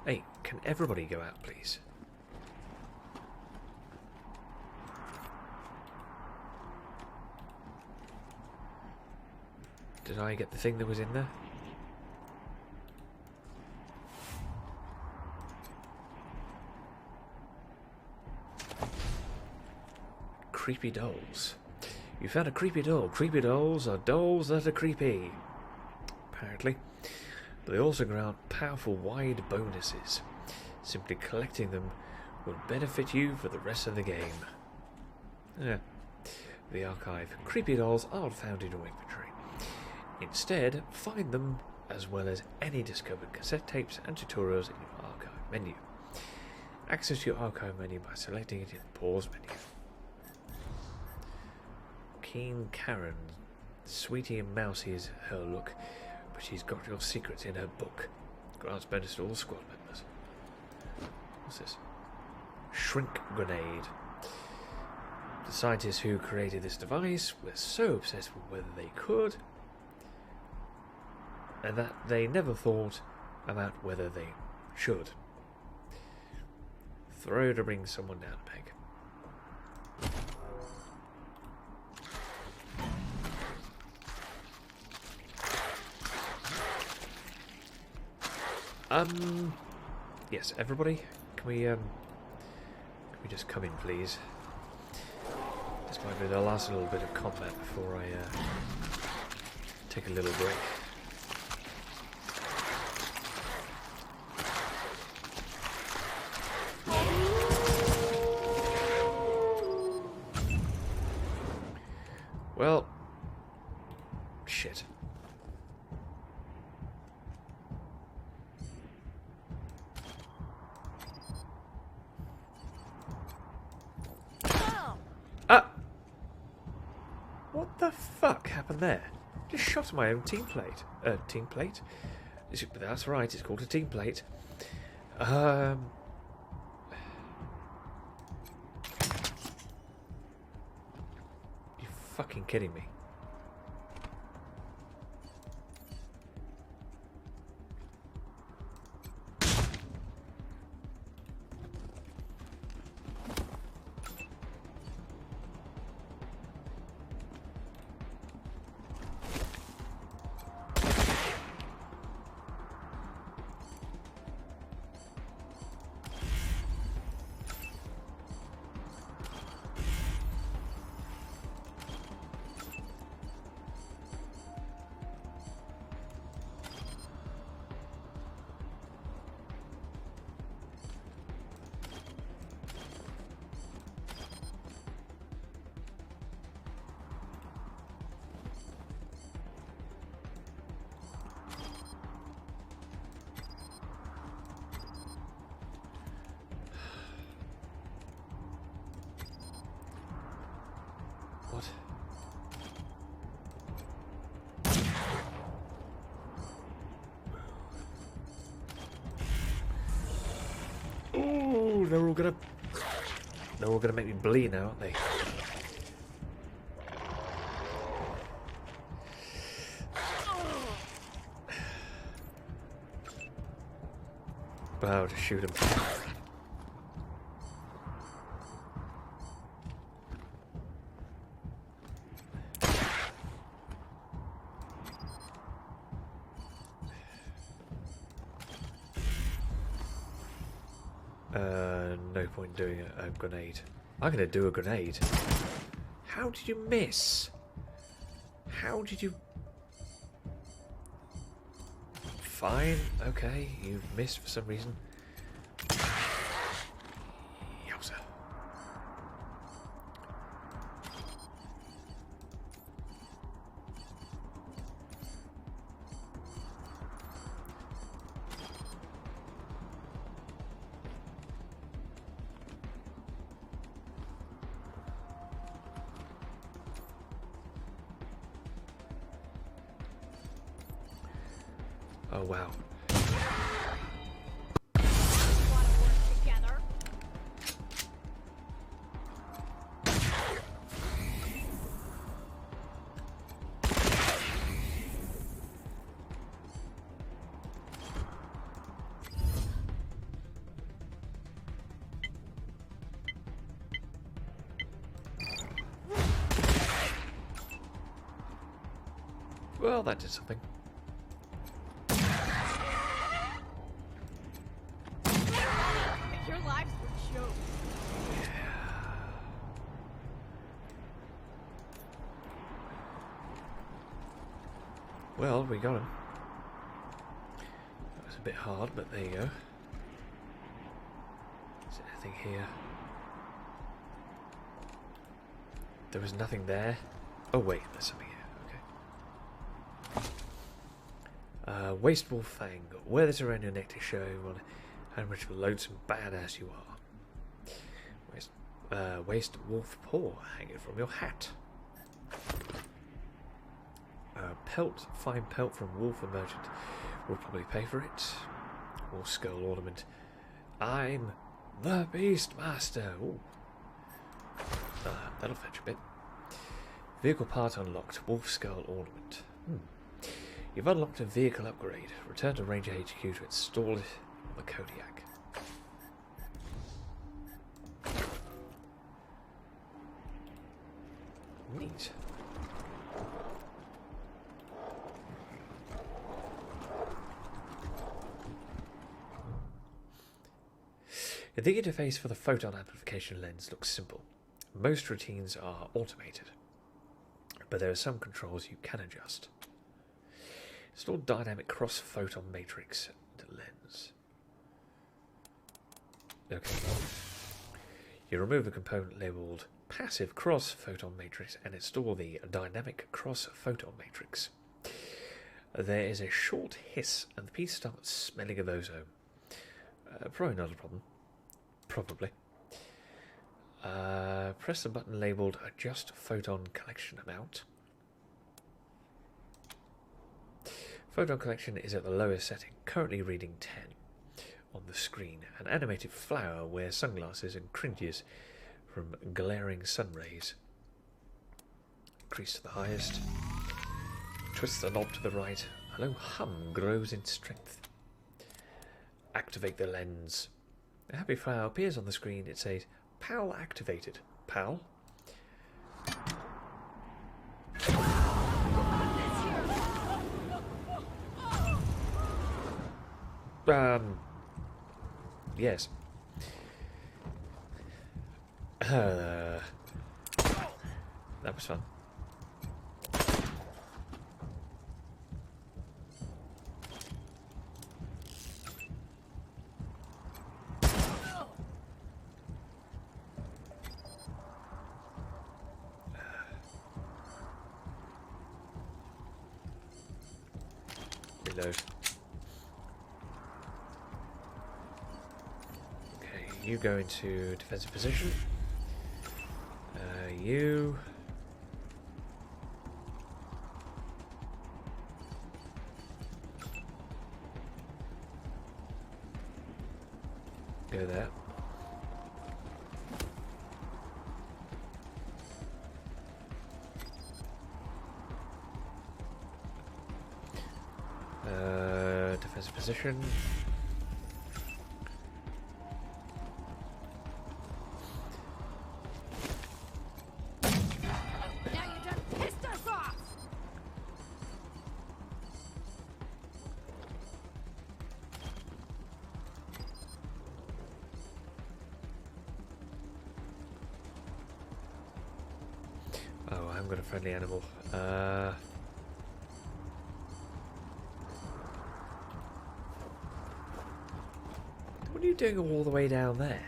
Hey, can everybody go out, please? Did I get the thing that was in there? Creepy dolls. You found a creepy doll. Creepy dolls are dolls that are creepy. Apparently. But they also grant powerful wide bonuses. Simply collecting them will benefit you for the rest of the game. Yeah. The archive. Creepy dolls aren't found in your inventory. Instead, find them as well as any discovered cassette tapes and tutorials in your archive menu. Access your archive menu by selecting it in the pause menu. Keen Karen. Sweetie and mousy is her look, but she's got your secrets in her book. Grants bonus to all squad members. What's this? Shrink grenade. The scientists who created this device were so obsessed with whether they could, and that they never thought about whether they should. Throw to bring someone down a peg. Yes, everybody, can we just come in, please? This might be the last little bit of combat before I take a little break. Well, shit. What the fuck happened there? Just shot my own team plate. Team plate? That's right, it's called a team plate. You fucking kidding me? What? Ooh, they're all gonna make me bleed now, aren't they? Wow, just shoot him. No point doing a grenade. I'm gonna do a grenade. How did you miss? How did you... Fine, okay, you missed for some reason. Yowza. Oh wow. Well, that did something. Your lives were choked. Well, we got him. That was a bit hard, but there you go. Is there anything here? There was nothing there. Oh wait, there's something here. Okay. Waste Wolf Fang. Wear this around your neck to show everyone how much of a lonesome badass you are. Waste Wolf Paw. Hang it from your hat. Pelt. Fine pelt from Wolf and Merchant. We'll probably pay for it. Wolf Skull Ornament. I'm the Beastmaster. Ooh. That'll fetch a bit. Vehicle part unlocked. Wolf Skull Ornament. You've unlocked a vehicle upgrade. Return to Ranger HQ to install it on the Kodiak. Neat. The interface for the photon amplification lens looks simple. Most routines are automated, but there are some controls you can adjust. Install dynamic cross-photon matrix into lens. Okay. You remove a component labelled passive cross-photon matrix and install the dynamic cross-photon matrix. There is a short hiss and the piece starts smelling of ozone. Probably not a problem. Probably. Press the button labelled Adjust Photon Collection Amount. Photon collection is at the lowest setting, currently reading 10 on the screen. An animated flower wears sunglasses and cringes from glaring sun rays. Increase to the highest. Twist the knob to the right. A low hum grows in strength. Activate the lens. A happy flower appears on the screen. It says, PAL activated. PAL? Yes. That was fun. Reload. Okay, you go into defensive position. You... go there. Defensive position. Now you done pissed us off! Oh, I haven't got a friendly animal. What are you doing all the way down there?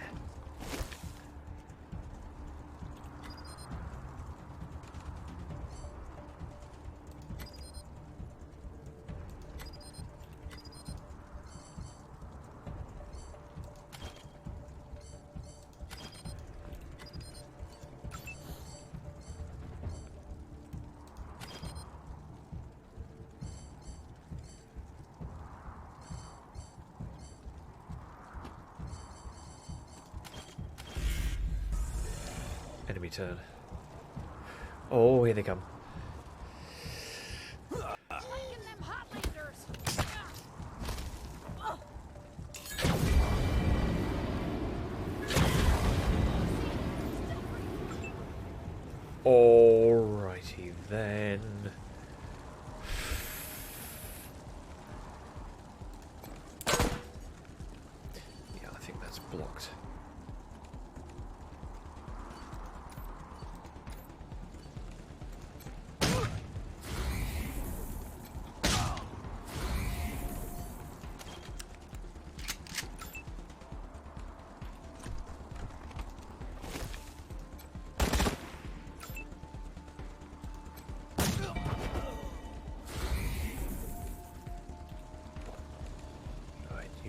Enemy turn. Oh, here they come. Alrighty then. It's blocked.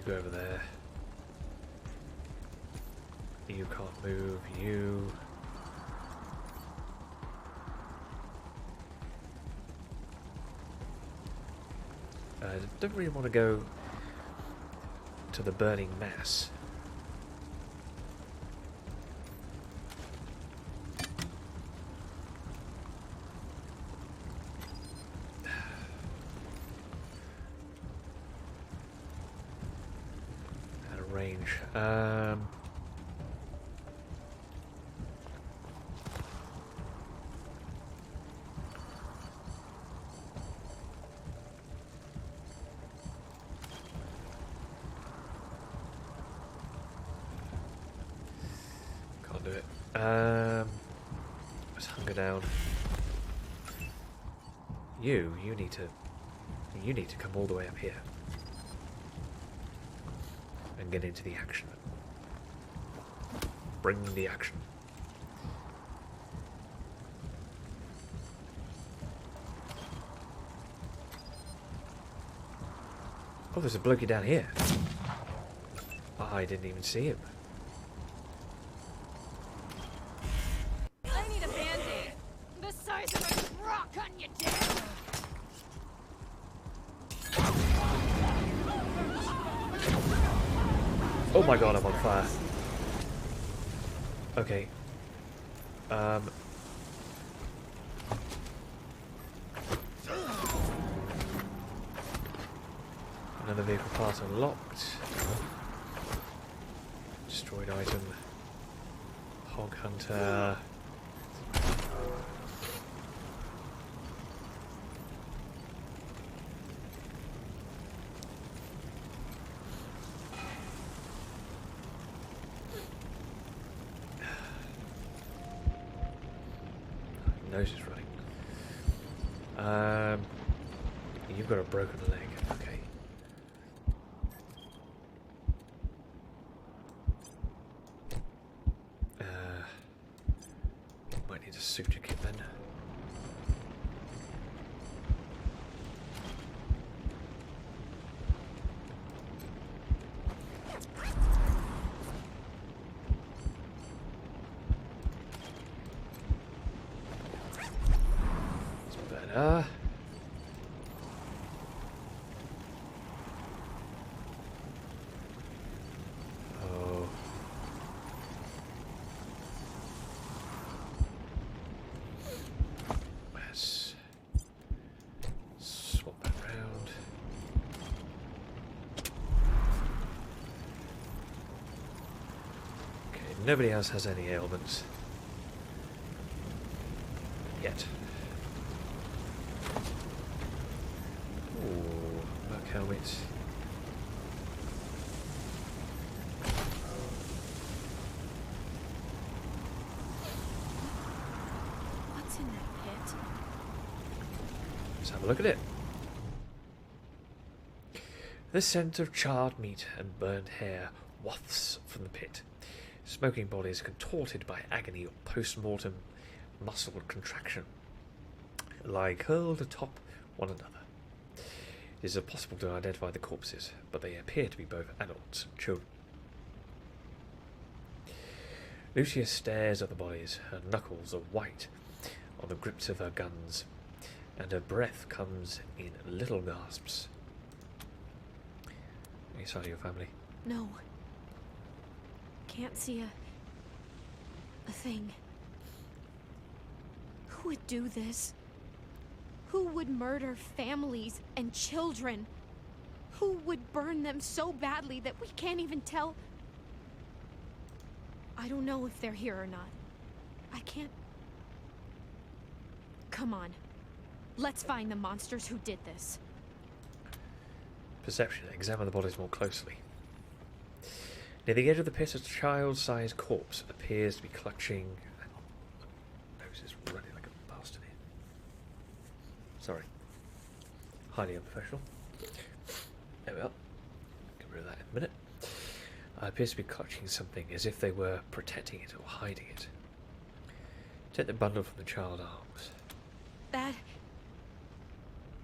Go over there. You can't move. You. Don't really want to go to the burning mass. Range. Can't do it. Let's hunger down. You need to come all the way up here. And get into the action. Bring the action. Oh, there's a blokey down here. I didn't even see him. I need a band-aid. The size of a rock on you down. Oh my god, I'm on fire. Okay. Another vehicle part unlocked. Destroyed item. Hog hunter. Nose is running. You've got a broken leg. Okay. Might need a suture kit then. Oh. Let's swap that round. Okay, nobody else has any ailments. Yet. Ooh, black helmet. What's in that pit? Let's have a look at it. The scent of charred meat and burned hair wafts from the pit. Smoking bodies contorted by agony or post-mortem muscle contraction lie curled atop one another. It is impossible to identify the corpses, but they appear to be both adults and children. Lucia stares at the bodies. Her knuckles are white on the grips of her guns, and her breath comes in little gasps. Any sign of your family? No. Can't see a thing. Who would do this? Who would murder families and children? Who would burn them so badly that we can't even tell? I don't know if they're here or not. I can't... Come on. Let's find the monsters who did this. Perception. Examine the bodies more closely. Near the edge of the pit, a child-sized corpse appears to be clutching. Nose is running like a bastard here. Sorry. Highly unprofessional. There we are. Get rid of that in a minute. Appears to be clutching something as if they were protecting it or hiding it. Take the bundle from the child arms.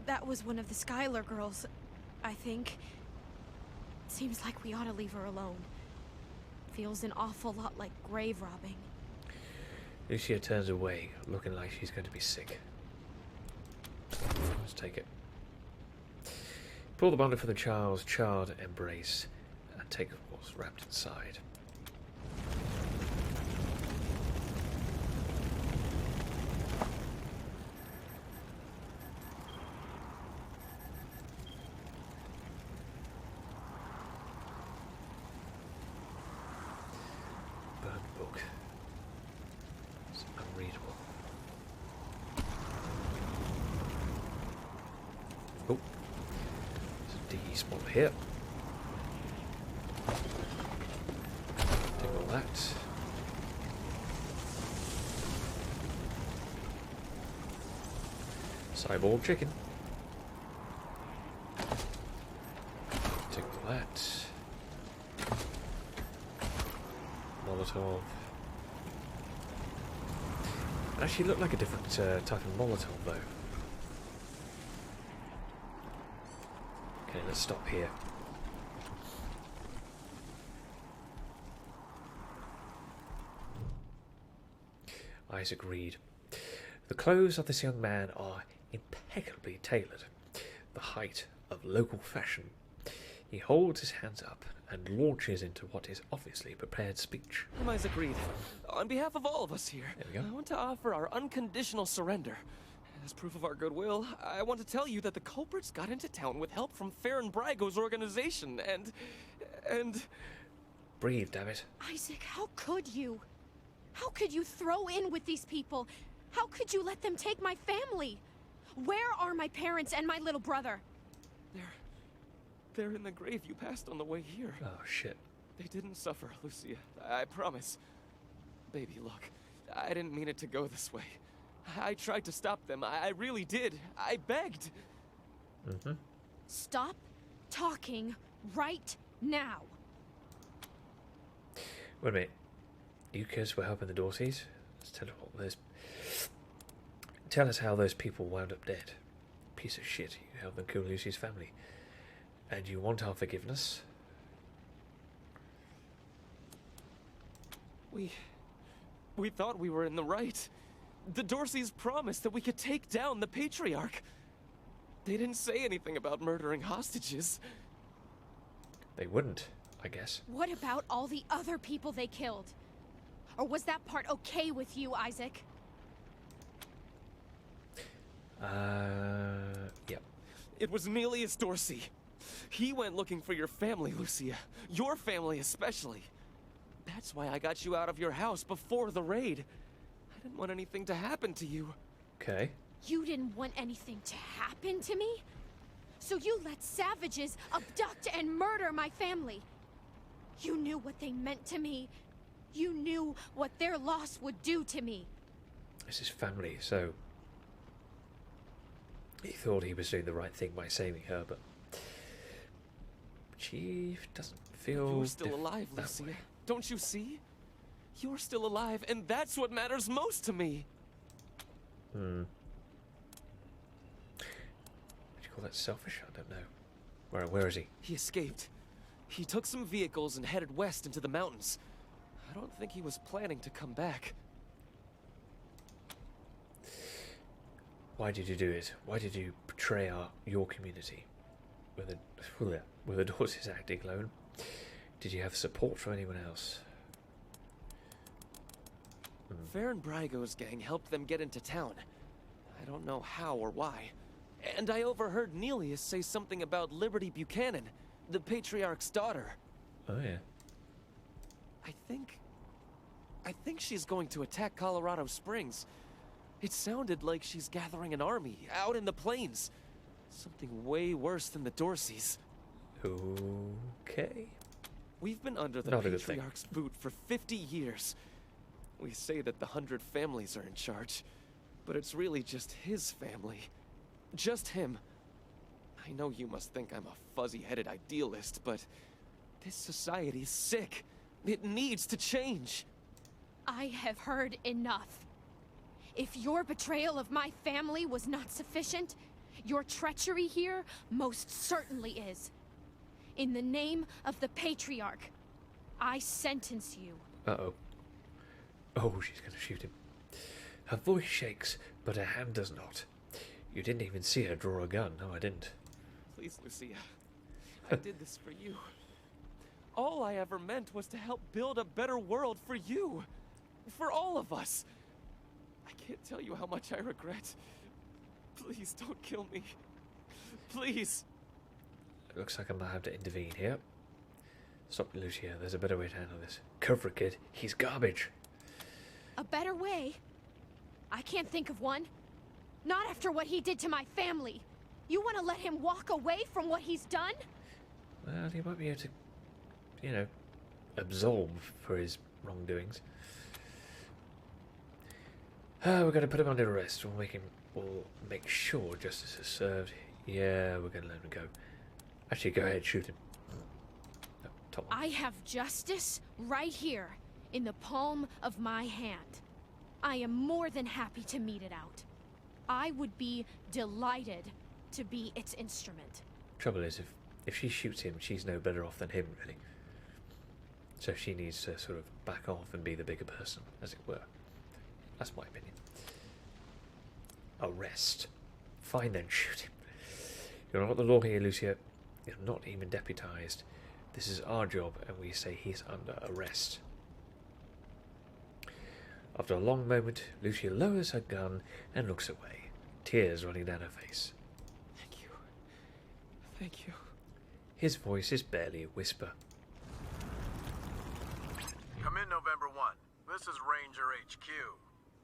That was one of the Skylar girls, I think. Seems like we ought to leave her alone. Feels an awful lot like grave robbing. Lucia turns away, looking like she's going to be sick. Let's take it. Pull the bundle from the child's charred embrace and take what's wrapped inside. Burned book. It's unreadable. Oh. There's a D spot here. Take all that. Cyborg chicken. Take all that. Molotov. It actually looked like a different type of Molotov though. Okay, let's stop here. Isaac Reed. The clothes of this young man are impeccably tailored, the height of local fashion. He holds his hands up and launches into what is obviously prepared speech. I'm Isaac Reed. On behalf of all of us here, There we go. I want to offer our unconditional surrender. As proof of our goodwill, I want to tell you that the culprits got into town with help from Farron Brago's organization, and... Breathe, damn it. Isaac, how could you? How could you throw in with these people? How could you let them take my family? Where are my parents and my little brother? They're in the grave you passed on the way here. Oh, shit. They didn't suffer, Lucia. I promise. Baby, look. I didn't mean it to go this way. I tried to stop them. I really did. I begged. Mm-hmm. Stop talking right now. Wait a minute. You kids were helping the Dorseys? Let's tell us how those people wound up dead. Piece of shit. You helped them kill Lucy's family. And you want our forgiveness? We thought we were in the right. The Dorseys promised that we could take down the Patriarch. They didn't say anything about murdering hostages. They wouldn't, I guess. What about all the other people they killed? Or was that part okay with you, Isaac? Yep. It was Neelius Dorsey. He went looking for your family, Lucia. Your family especially. That's why I got you out of your house before the raid. I didn't want anything to happen to you. Okay. You didn't want anything to happen to me? So you let savages abduct and murder my family. You knew what they meant to me. You knew what their loss would do to me. This is family, so... He thought he was doing the right thing by saving her, but... She doesn't feel... You're still alive, Lucia. Don't you see? You're still alive, and that's what matters most to me. Would you call that selfish? I don't know. Where is he? He escaped. He took some vehicles and headed west into the mountains. I don't think he was planning to come back. Why did you do it? Why did you betray your community? Were the Dorseys acting alone? Did you have support from anyone else? Farron Brago's gang helped them get into town. I don't know how or why. And I overheard Neelius say something about Liberty Buchanan, the Patriarch's daughter. Oh, yeah. I think she's going to attack Colorado Springs. It sounded like she's gathering an army out in the plains. Something way worse than the Dorseys. Okay. We've been under the Not a good thing. Patriarch's boot for 50 years. We say that the 100 families are in charge, but it's really just his family. Just him. I know you must think I'm a fuzzy-headed idealist, but this society's sick. It needs to change. I have heard enough. If your betrayal of my family was not sufficient, your treachery here most certainly is. In the name of the Patriarch, I sentence you. Uh-oh. Oh, she's going to shoot him. Her voice shakes, but her hand does not. You didn't even see her draw a gun. No, I didn't. Please, Lucia. I did this for you. All I ever meant was to help build a better world for you. For all of us. I can't tell you how much I regret. Please don't kill me. Please. It looks like I might have to intervene here. Stop, Lucia. There's a better way to handle this. Cover it, kid. He's garbage. A better way? I can't think of one. Not after what he did to my family. You want to let him walk away from what he's done? Well, he might be able to, you know, absolve for his wrongdoings. We're going to put him under arrest. We'll make sure justice is served. Yeah, we're going to let him go. Actually, go ahead, shoot him. No, top one. I have justice right here, in the palm of my hand. I am more than happy to mete it out. I would be delighted to be its instrument. Trouble is, if she shoots him, she's no better off than him, really. So she needs to sort of back off and be the bigger person, as it were. That's my opinion. Arrest. Fine then, shoot him. You're not the law here, Lucia. You're not even deputized. This is our job, and we say he's under arrest. After a long moment, Lucia lowers her gun and looks away, tears running down her face. Thank you. Thank you. His voice is barely a whisper. Come in, November 1. This is Ranger HQ.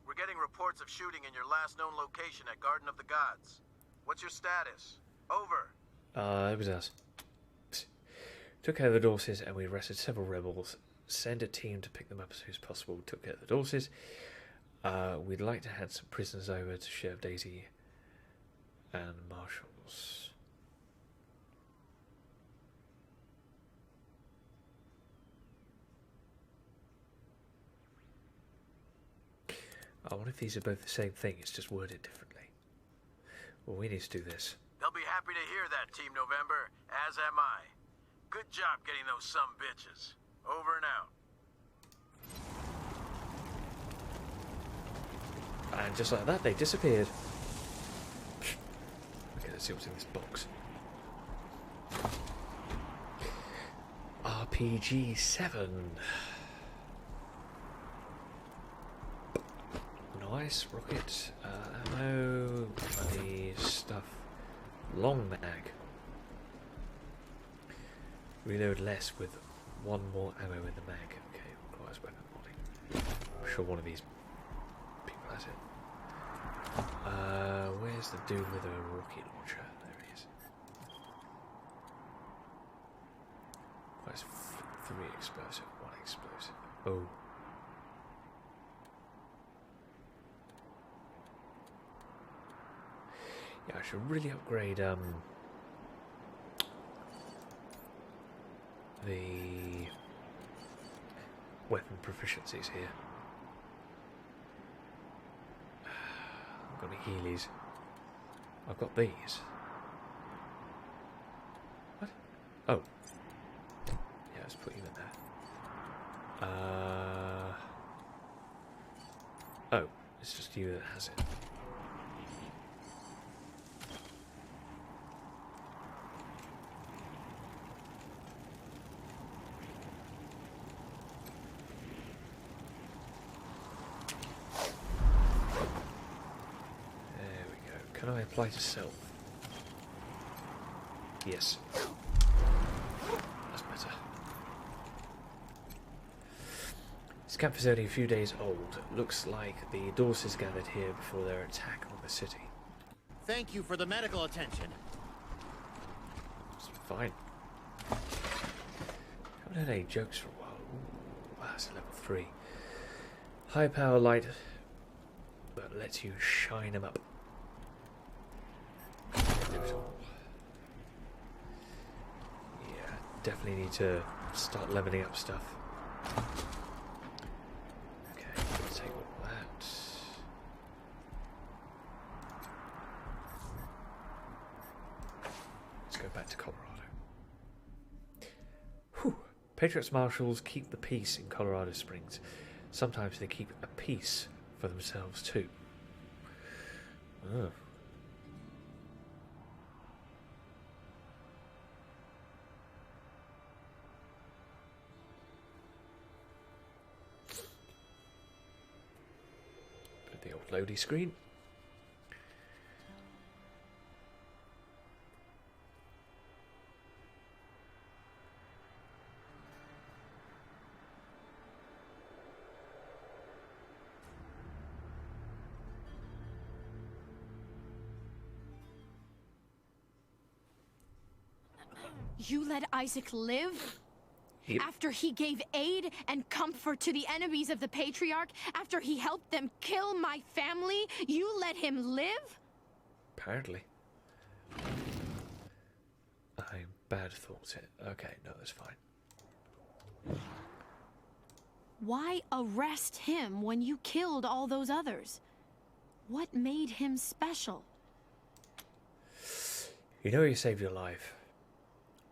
We're getting reports of shooting in your last known location at Garden of the Gods. What's your status? Over. It was us. Took care of the Dorses and we arrested several rebels. Send a team to pick them up as soon as possible. Took care of the Dorses. We'd like to hand some prisoners over to Sheriff Daisy and Marshals. I wonder if these are both the same thing, it's just worded differently. Well, we need to do this. They'll be happy to hear that, Team November, as am I. Good job getting those sumbitches. Over and out. And just like that, they disappeared. Okay, let's see what's in this box. RPG 7. Nice, rocket, ammo, money, stuff, long mag. Reload less with one more ammo in the mag. Okay, requires weapon modding. I'm sure one of these people has it. Where's the dude with a rocket launcher? There he is. Requires 3 explosive, 1 explosive. Oh. Yeah, I should really upgrade the weapon proficiencies here. I've got any Heelys. I've got these. What? Oh. Yeah, let's put you in there. Oh, it's just you that has it. Can I apply to self? Yes. That's better. This camp is only a few days old. Looks like the Dorses gathered here before their attack on the city. Thank you for the medical attention. It's fine. Haven't had any jokes for a while. Ooh, that's a level 3. High power light that lets you shine them up. Do it all. Yeah, definitely need to start leveling up stuff. Okay, let's take all that. Let's go back to Colorado. Whew. Patriots Marshals keep the peace in Colorado Springs. Sometimes they keep a peace for themselves too. Oh. Put the old loady screen. You let Isaac live? Yep. After he gave aid and comfort to the enemies of the Patriarch? After he helped them kill my family? You let him live? Apparently. I'm bad thoughts here. Okay, no, that's fine. Why arrest him when you killed all those others? What made him special? You know he saved your life,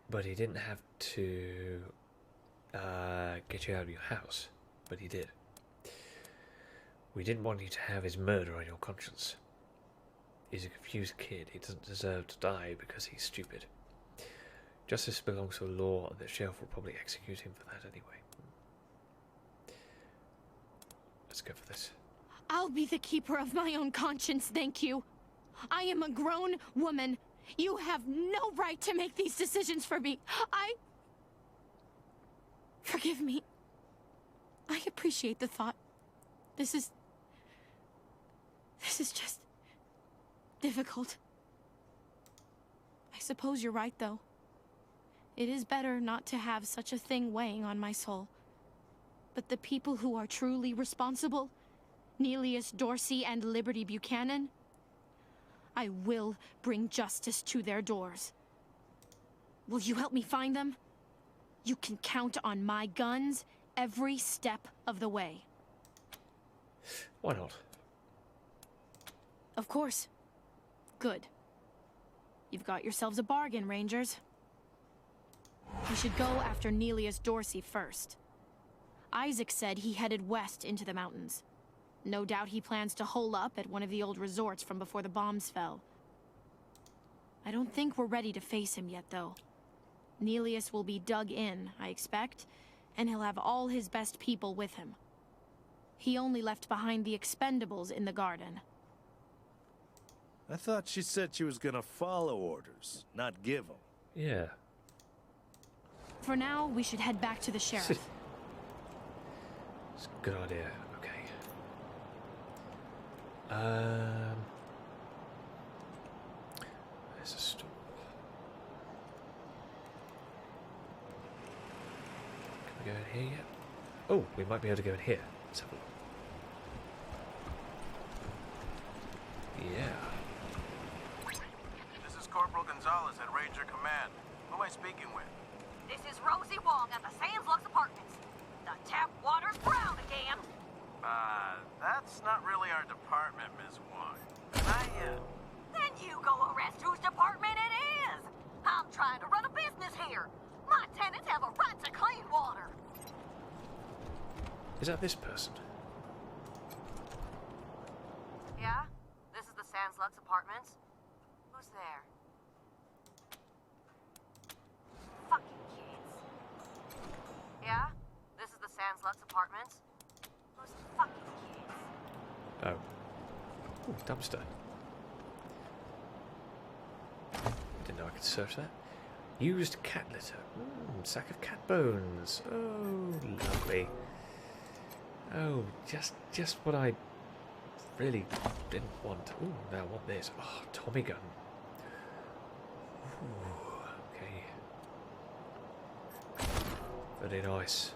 but he didn't have to get you out of your house, but he did. We didn't want you to have his murder on your conscience. He's a confused kid. He doesn't deserve to die because he's stupid. Justice belongs to a law, and the sheriff will probably execute him for that anyway. Let's go for this. I'll be the keeper of my own conscience, thank you. I am a grown woman. You have no right to make these decisions for me. Forgive me. I appreciate the thought. This is just difficult. I suppose you're right, though. It is better not to have such a thing weighing on my soul. But the people who are truly responsible, Nelius Dorsey and Liberty Buchanan, I will bring justice to their doors. Will you help me find them? You can count on my guns every step of the way. Why not? Of course. Good. You've got yourselves a bargain, Rangers. We should go after Nelius Dorsey first. Isaac said he headed west into the mountains. No doubt he plans to hole up at one of the old resorts from before the bombs fell. I don't think we're ready to face him yet, though. Nelius will be dug in, I expect, and he'll have all his best people with him. He only left behind the expendables in the garden. I thought she said she was gonna follow orders, not give them. Yeah. For now, we should head back to the sheriff. It's a good idea. Okay. There's a store. Can we go in here yet? Oh, we might be able to go in here. Let's have a look. Yeah. This is Corporal Gonzalez at Ranger Command. Who am I speaking with? This is Rosie Wong at the Sandslux Apartments. The tap water's brown again. That's not really our department, Ms. Wong. Then you go arrest whose department it is. I'm trying to run a business here. My tenants have a right to clean water. Is that this person? Yeah? This is the Sandslux Apartments. Who's there? Fucking kids. Yeah? This is the Sandslux Apartments. Who's fucking kids? Oh. Ooh, dumpster. Didn't know I could search that. Used cat litter. Sack of cat bones. Oh, lovely. Oh, just what I really didn't want. Ooh, now I want this. Oh, Tommy gun. Ooh, okay. Pretty nice.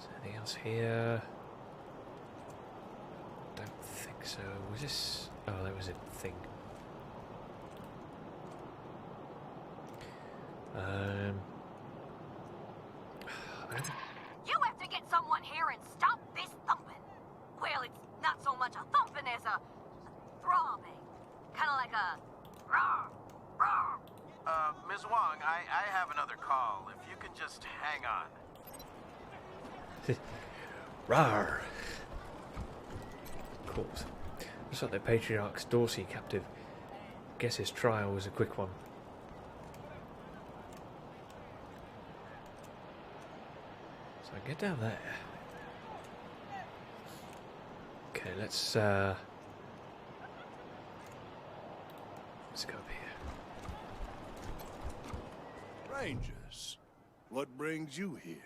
Is there anything else here? Don't think so. Was this... Oh, that was a thing. You have to get someone here and stop this thumping. Well, it's not so much a thumping as a throbbing. Kind of like a rawr, rawr. Ms. Wong, I have another call. If you can just hang on. Rawr! Of course. Looks like the Patriarch's Dorsey captive. Guess his trial was a quick one. So I get down there. Okay, let's go up here. Rangers, what brings you here?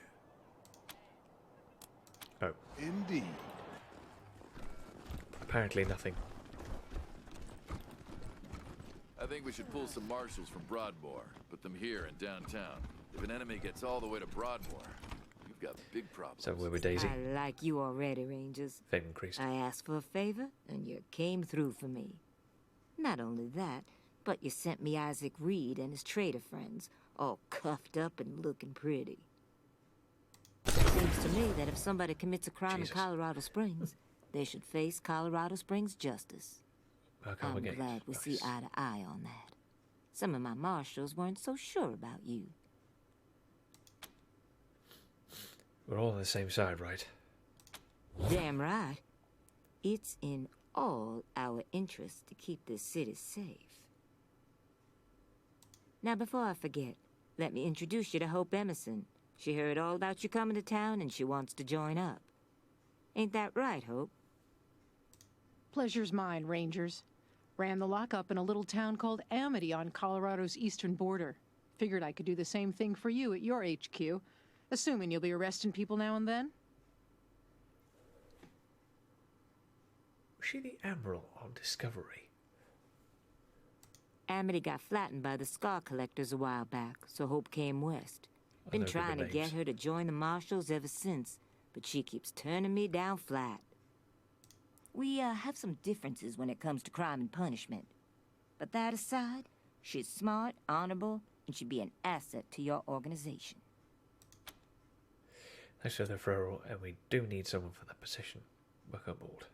Oh. Indeed. Apparently nothing. I think we should pull some marshals from Broadmoor, put them here in downtown. If an enemy gets all the way to Broadmoor, you've got big problems. So where with Daisy? I like you already, Rangers. Fame increased. I asked for a favor, and you came through for me. Not only that, but you sent me Isaac Reed and his trader friends, all cuffed up and looking pretty. Seems to me that if somebody commits a crime in Colorado Springs, they should face Colorado Springs justice. I'm glad we see eye to eye on that. Some of my marshals weren't so sure about you. We're all on the same side, right? Damn right. It's in all our interests to keep this city safe. Now, before I forget, let me introduce you to Hope Emerson. She heard all about you coming to town and she wants to join up. Ain't that right, Hope? Pleasure's mine, Rangers. Ran the lockup in a little town called Amity on Colorado's eastern border. Figured I could do the same thing for you at your HQ, assuming you'll be arresting people now and then. Was she the Admiral on Discovery? Amity got flattened by the Scar Collectors a while back, so Hope came west. Been trying to get her to join the Marshals ever since, but she keeps turning me down flat. We have some differences when it comes to crime and punishment. But that aside, she's smart, honorable, and she'd be an asset to your organization. Thanks for the referral, and we do need someone for that position. Welcome aboard.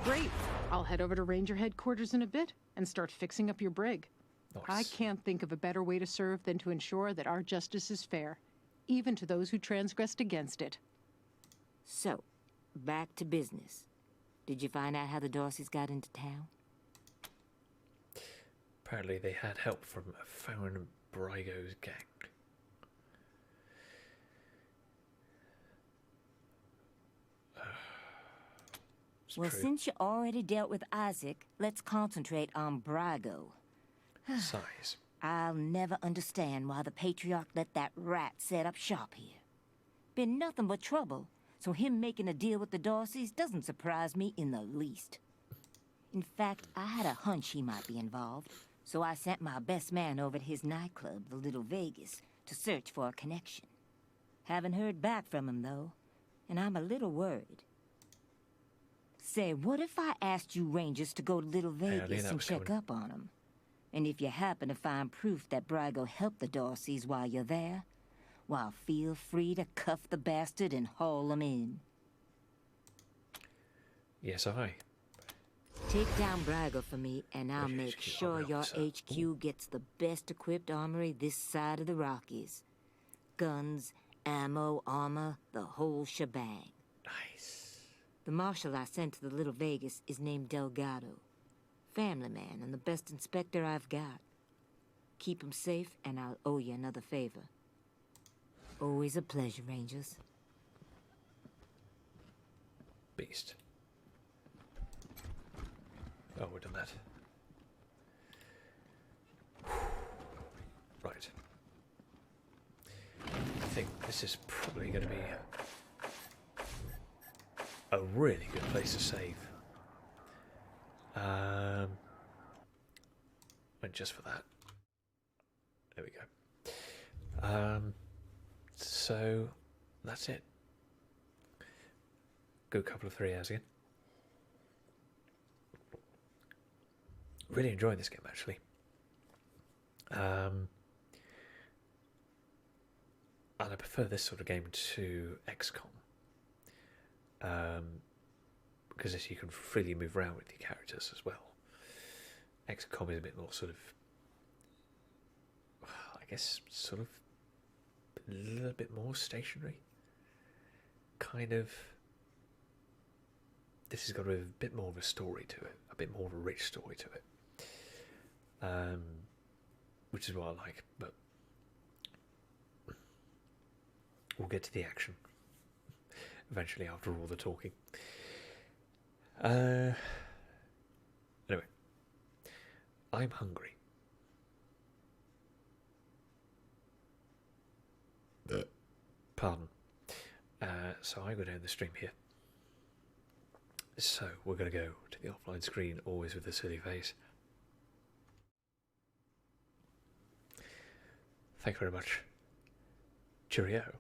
Great. I'll head over to Ranger headquarters in a bit and start fixing up your brig. Nice. I can't think of a better way to serve than to ensure that our justice is fair, even to those who transgressed against it. So, back to business. Did you find out how the Dorseys got into town? Apparently they had help from Farron Brygo's gang. Well, since you already dealt with Isaac, let's concentrate on Brygo. Size. I'll never understand why the Patriarch let that rat set up shop here. Been nothing but trouble, so him making a deal with the Dorseys doesn't surprise me in the least. In fact, I had a hunch he might be involved, so I sent my best man over to his nightclub, the Little Vegas, to search for a connection. Haven't heard back from him, though, and I'm a little worried. Say, what if I asked you Rangers to go to Little Vegas and check up on him? And if you happen to find proof that Brygo helped the Dorseys while you're there, well, feel free to cuff the bastard and haul him in. Yes, I. Take down Brygo for me, and I'll make sure your HQ gets the best equipped armory this side of the Rockies. Guns, ammo, armor, the whole shebang. Nice. The marshal I sent to the Little Vegas is named Delgado. Family man and the best inspector I've got. Keep him safe, and I'll owe you another favor. Always a pleasure, Rangers. Beast. Oh, we've done that. Right. I think this is probably going to be a really good place to save. Went just for that. There we go. So that's it. Good couple of 3 hours again. Really enjoying this game actually. And I prefer this sort of game to XCOM. Because as you can freely move around with your characters as well. XCOM is a bit more sort of, I guess, sort of a little bit more stationary. Kind of. This has got a bit more of a story to it, a bit more of a rich story to it. Which is what I like, but we'll get to the action eventually after all the talking. Anyway, I'm hungry. Pardon. So I go down the stream here. So we're going to go to the offline screen, always with the silly face. Thank you very much. Cheerio.